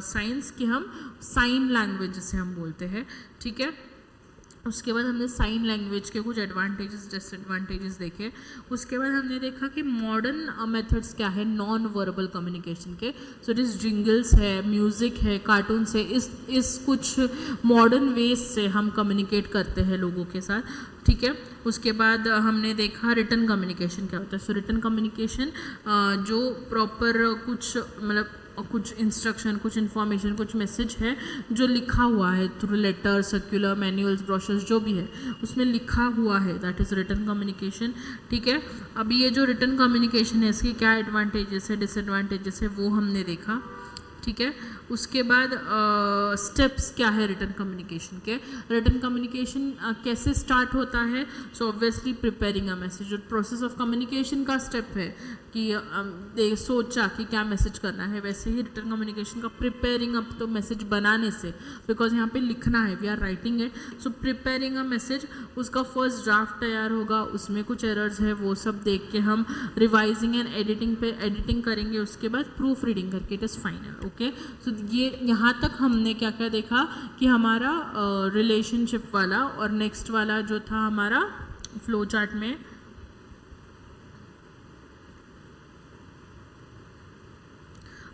Speaker 1: साइंस कि हम साइन लैंग्वेज जिसे हम बोलते हैं, ठीक है। उसके बाद हमने साइन लैंग्वेज के कुछ एडवांटेजेस डिसएडवांटेजेस देखे। उसके बाद हमने देखा कि मॉडर्न मेथड्स क्या है नॉन वर्बल कम्युनिकेशन के, सो इट इज़ जिंगल्स है, म्यूज़िक है, कार्टून्स है, इस कुछ मॉडर्न वेज से हम कम्युनिकेट करते हैं लोगों के साथ, ठीक है। उसके बाद हमने देखा रिटन कम्युनिकेशन क्या होता है। सो रिटन कम्युनिकेशन जो प्रॉपर कुछ मतलब कुछ इंस्ट्रक्शन, कुछ इन्फॉर्मेशन, कुछ मैसेज है जो लिखा हुआ है through letter, circular, manuals, brochures, जो भी है उसमें लिखा हुआ है, दैट इज़ रिटन कम्युनिकेशन, ठीक है। अब ये जो रिटन कम्युनिकेशन है इसके क्या एडवांटेजेस है, डिसएडवांटेजेस है, वो हमने देखा, ठीक है। उसके बाद स्टेप्स क्या है रिटन कम्युनिकेशन के। रिटन कम्युनिकेशन कैसे स्टार्ट होता है? So obviously preparing a message, जो प्रोसेस ऑफ कम्युनिकेशन का स्टेप है कि सोचा कि क्या मैसेज करना है, वैसे ही रिटन कम्युनिकेशन का प्रिपेयरिंग अप, तो मैसेज बनाने से, बिकॉज यहाँ पे लिखना है, we are writing it, so preparing a message, उसका फर्स्ट ड्राफ्ट तैयार होगा, उसमें कुछ एरर्स है वो सब देख के हम रिवाइजिंग एंड एडिटिंग करेंगे, उसके बाद प्रूफ रीडिंग करके इट इज़ फाइनल, ओके। सो ये यहाँ तक हमने क्या क्या देखा कि हमारा रिलेशनशिप वाला और नेक्स्ट वाला जो था हमारा फ्लो चार्ट में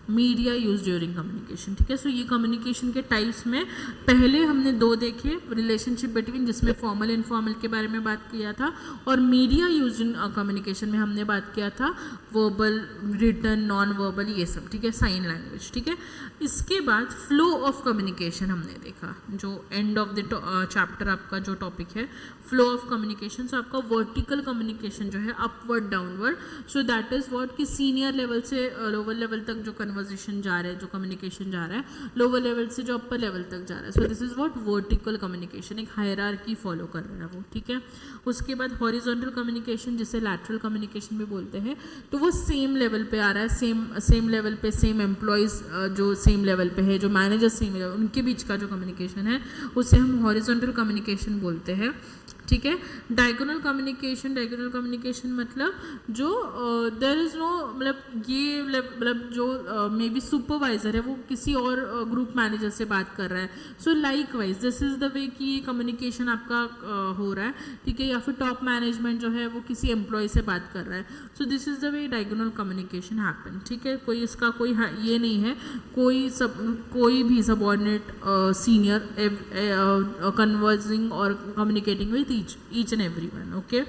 Speaker 1: मीडिया यूज ड्यूरिंग कम्युनिकेशन, ठीक है। सो ये कम्युनिकेशन के टाइप्स में पहले हमने दो देखे, रिलेशनशिप बिटवीन, जिसमें फॉर्मल इनफॉर्मल के बारे में बात किया था, और मीडिया यूज इन कम्युनिकेशन में हमने बात किया था वर्बल, रिटन, नॉन वर्बल, ये सब, ठीक है, साइन लैंग्वेज, ठीक है। इसके बाद फ्लो ऑफ कम्युनिकेशन हमने देखा, जो एंड ऑफ द चैप्टर आपका जो टॉपिक है फ्लो ऑफ कम्युनिकेशन। सो आपका वर्टिकल कम्युनिकेशन जो है upward downward, so that is what कि सीनियर लेवल से लोअर लेवल तक जो कन्वर्सेशन जा रहा है, जो कम्युनिकेशन जा रहा है, लोअर लेवल से जो अपर लेवल तक जा रहा है, so this is what vertical communication, एक हायरार्की फॉलो कर रहा है वो, ठीक है। उसके बाद हॉरिजॉन्टल कम्युनिकेशन जिसे लैटरल कम्युनिकेशन भी बोलते हैं, तो वो सेम लेवल पे आ रहा है, सेम लेवल पे, सेम एम्प्लॉयज़ जो सेम लेवल पे है, जो मैनेजर सेम लेवल, उनके बीच का जो कम्युनिकेशन है उसे हम हॉरिजॉन्टल कम्युनिकेशन बोलते हैं, ठीक है। डायगोनल कम्युनिकेशन मतलब जो देयर इज़ नो मतलब ये मतलब जो मे बी सुपरवाइज़र है वो किसी और ग्रुप मैनेजर से बात कर रहा है, so like wise this is the way कि ये कम्युनिकेशन आपका हो रहा है, ठीक है। या फिर टॉप मैनेजमेंट जो है वो किसी एम्प्लॉय से बात कर रहा है, so this is the way diagonal communication happen, ठीक है। कोई इसका कोई ये नहीं है, कोई भी सबऑर्डिनेट सीनियर कन्वर्सिंग और communicating with each and everyone, okay.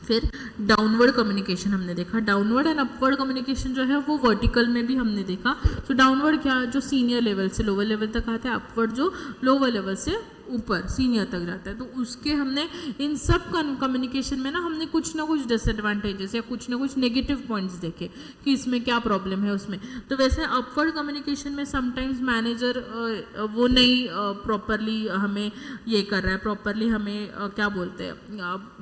Speaker 1: फिर डाउनवर्ड कम्युनिकेशन हमने देखा, डाउनवर्ड एंड अपवर्ड कम्युनिकेशन जो है वो वर्टिकल में भी हमने देखा। तो डाउनवर्ड क्या, जो सीनियर लेवल से लोअर लेवल तक आता है, अपवर्ड जो लोअर लेवल से ऊपर सीनियर तक जाता है। तो उसके हमने इन सब कम्युनिकेशन में ना हमने कुछ ना कुछ डिसएडवांटेजेस या कुछ ना कुछ नेगेटिव पॉइंट्स देखे कि इसमें क्या प्रॉब्लम है उसमें। तो वैसे अपवर्ड कम्युनिकेशन में समटाइम्स मैनेजर वो नहीं प्रॉपरली हमें ये कर रहा है, प्रॉपरली हमें क्या बोलते हैं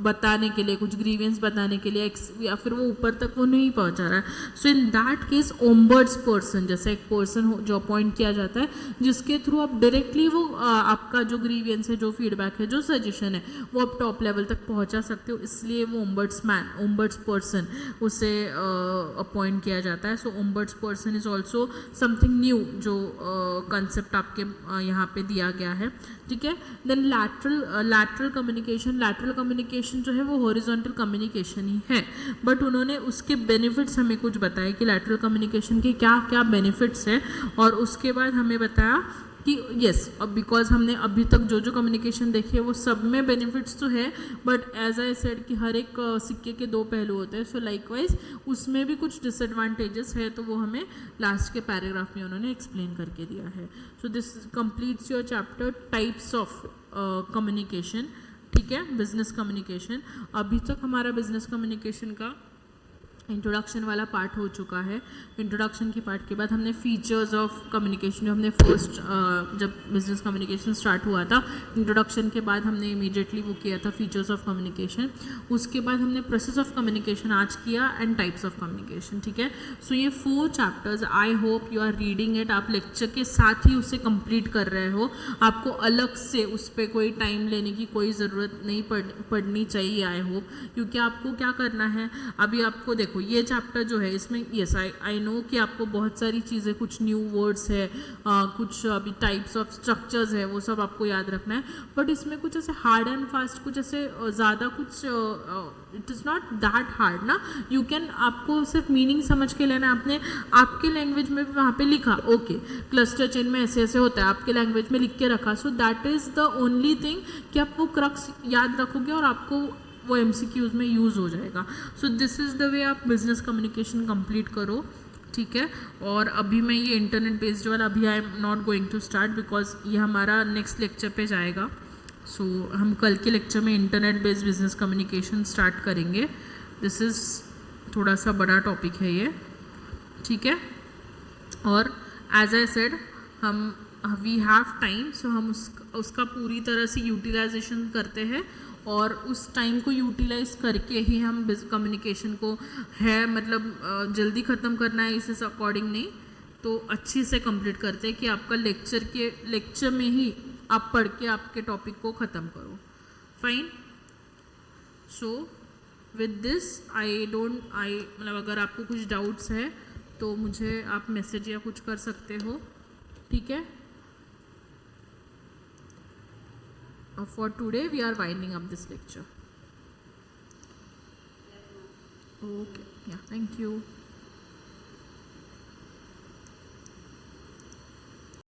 Speaker 1: बताने के लिए, कुछ ग्रीवेंस बताने के लिए, या फिर वो ऊपर तक वो नहीं पहुंचा रहा है। So in that case ओम्बर्ड्स person जैसा एक पर्सन जो अपॉइंट किया जाता है, जिसके थ्रू आप डायरेक्टली वो आपका जो ग्रीवियंस है, जो फीडबैक है, जो सजेशन है, वो आप टॉप लेवल तक पहुंचा सकते हो, इसलिए वो ओम्बर्ड्स पर्सन उसे अपॉइंट किया जाता है। So ombuds person is also something new जो कंसेप्ट आपके यहाँ पे दिया गया है, ठीक है। देन लैटरल कम्युनिकेशन जो है वो हॉरिजॉन्टल कम्युनिकेशन ही है, बट उन्होंने उसके बेनिफिट्स हमें कुछ बताए कि लैटरल कम्युनिकेशन के क्या क्या बेनिफिट्स हैं, और उसके बाद हमें बताया कि यस, अब बिकॉज हमने अभी तक जो जो कम्युनिकेशन देखी है वो सब में बेनिफिट्स तो है, बट एज आई सेड कि हर एक सिक्के के दो पहलू होते हैं। सो लाइकवाइज उसमें भी कुछ डिसएडवांटेजेस है, तो वो हमें लास्ट के पैराग्राफ में उन्होंने एक्सप्लेन करके दिया है। So this completes your chapter types of communication, ठीक है, बिजनेस कम्युनिकेशन। अभी तक हमारा बिजनेस कम्युनिकेशन का इंट्रोडक्शन वाला पार्ट हो चुका है। इंट्रोडक्शन के पार्ट के बाद हमने फीचर्स ऑफ कम्युनिकेशन, जो हमने फर्स्ट जब बिजनेस कम्युनिकेशन स्टार्ट हुआ था, इंट्रोडक्शन के बाद हमने इमीडिएटली वो किया था फीचर्स ऑफ कम्युनिकेशन। उसके बाद हमने प्रोसेस ऑफ कम्युनिकेशन आज किया एंड टाइप्स ऑफ कम्युनिकेशन, ठीक है। सो ये 4 chapters, I hope you are reading it, आप लेक्चर के साथ ही उसे कंप्लीट कर रहे हो, आपको अलग से उस पर कोई टाइम लेने की कोई ज़रूरत नहीं पड़नी चाहिए, आई होप। क्योंकि आपको क्या करना है, अभी आपको देखो ये चैप्टर जो है इसमें यस आई नो कि आपको बहुत सारी चीज़ें, कुछ न्यू वर्ड्स है, कुछ अभी टाइप्स ऑफ स्ट्रक्चर्स है, वो सब आपको याद रखना है, बट इसमें कुछ ऐसे हार्ड एंड फास्ट, कुछ ऐसे ज़्यादा कुछ it is not that hard ना, यू कैन, आपको सिर्फ मीनिंग समझ के लेना है। आपने आपके लैंग्वेज में भी वहाँ पे लिखा, ओके क्लस्टर चेन में ऐसे ऐसे होता है, आपके लैंग्वेज में लिख के रखा, सो that is the only thing कि आप वो क्रक्स याद रखोगे और आपको वो MCQs में यूज़ हो जाएगा। सो दिस इज़ द वे आप बिजनेस कम्युनिकेशन कंप्लीट करो, ठीक है। और अभी मैं ये इंटरनेट बेस्ड वाला अभी I am not going to start, because ये हमारा नेक्स्ट लेक्चर पे जाएगा। सो हम कल के लेक्चर में internet based business communication start करेंगे। दिस इज़ थोड़ा सा बड़ा टॉपिक है ये, ठीक है। और एज आई सेड हम वी हैव टाइम, सो हम उसका पूरी तरह से यूटिलाइजेशन करते हैं, और उस टाइम को यूटिलाइज करके ही हम कम्युनिकेशन को है मतलब जल्दी ख़त्म करना है, इस अकॉर्डिंग नहीं, तो अच्छी से कंप्लीट करते हैं कि आपका लेक्चर में ही आप पढ़ के आपके टॉपिक को ख़त्म करो। Fine. So with this I मतलब अगर आपको कुछ डाउट्स है तो मुझे आप मैसेज या कुछ कर सकते हो, ठीक है। For today we are winding up this lecture. Okay, yeah, thank you.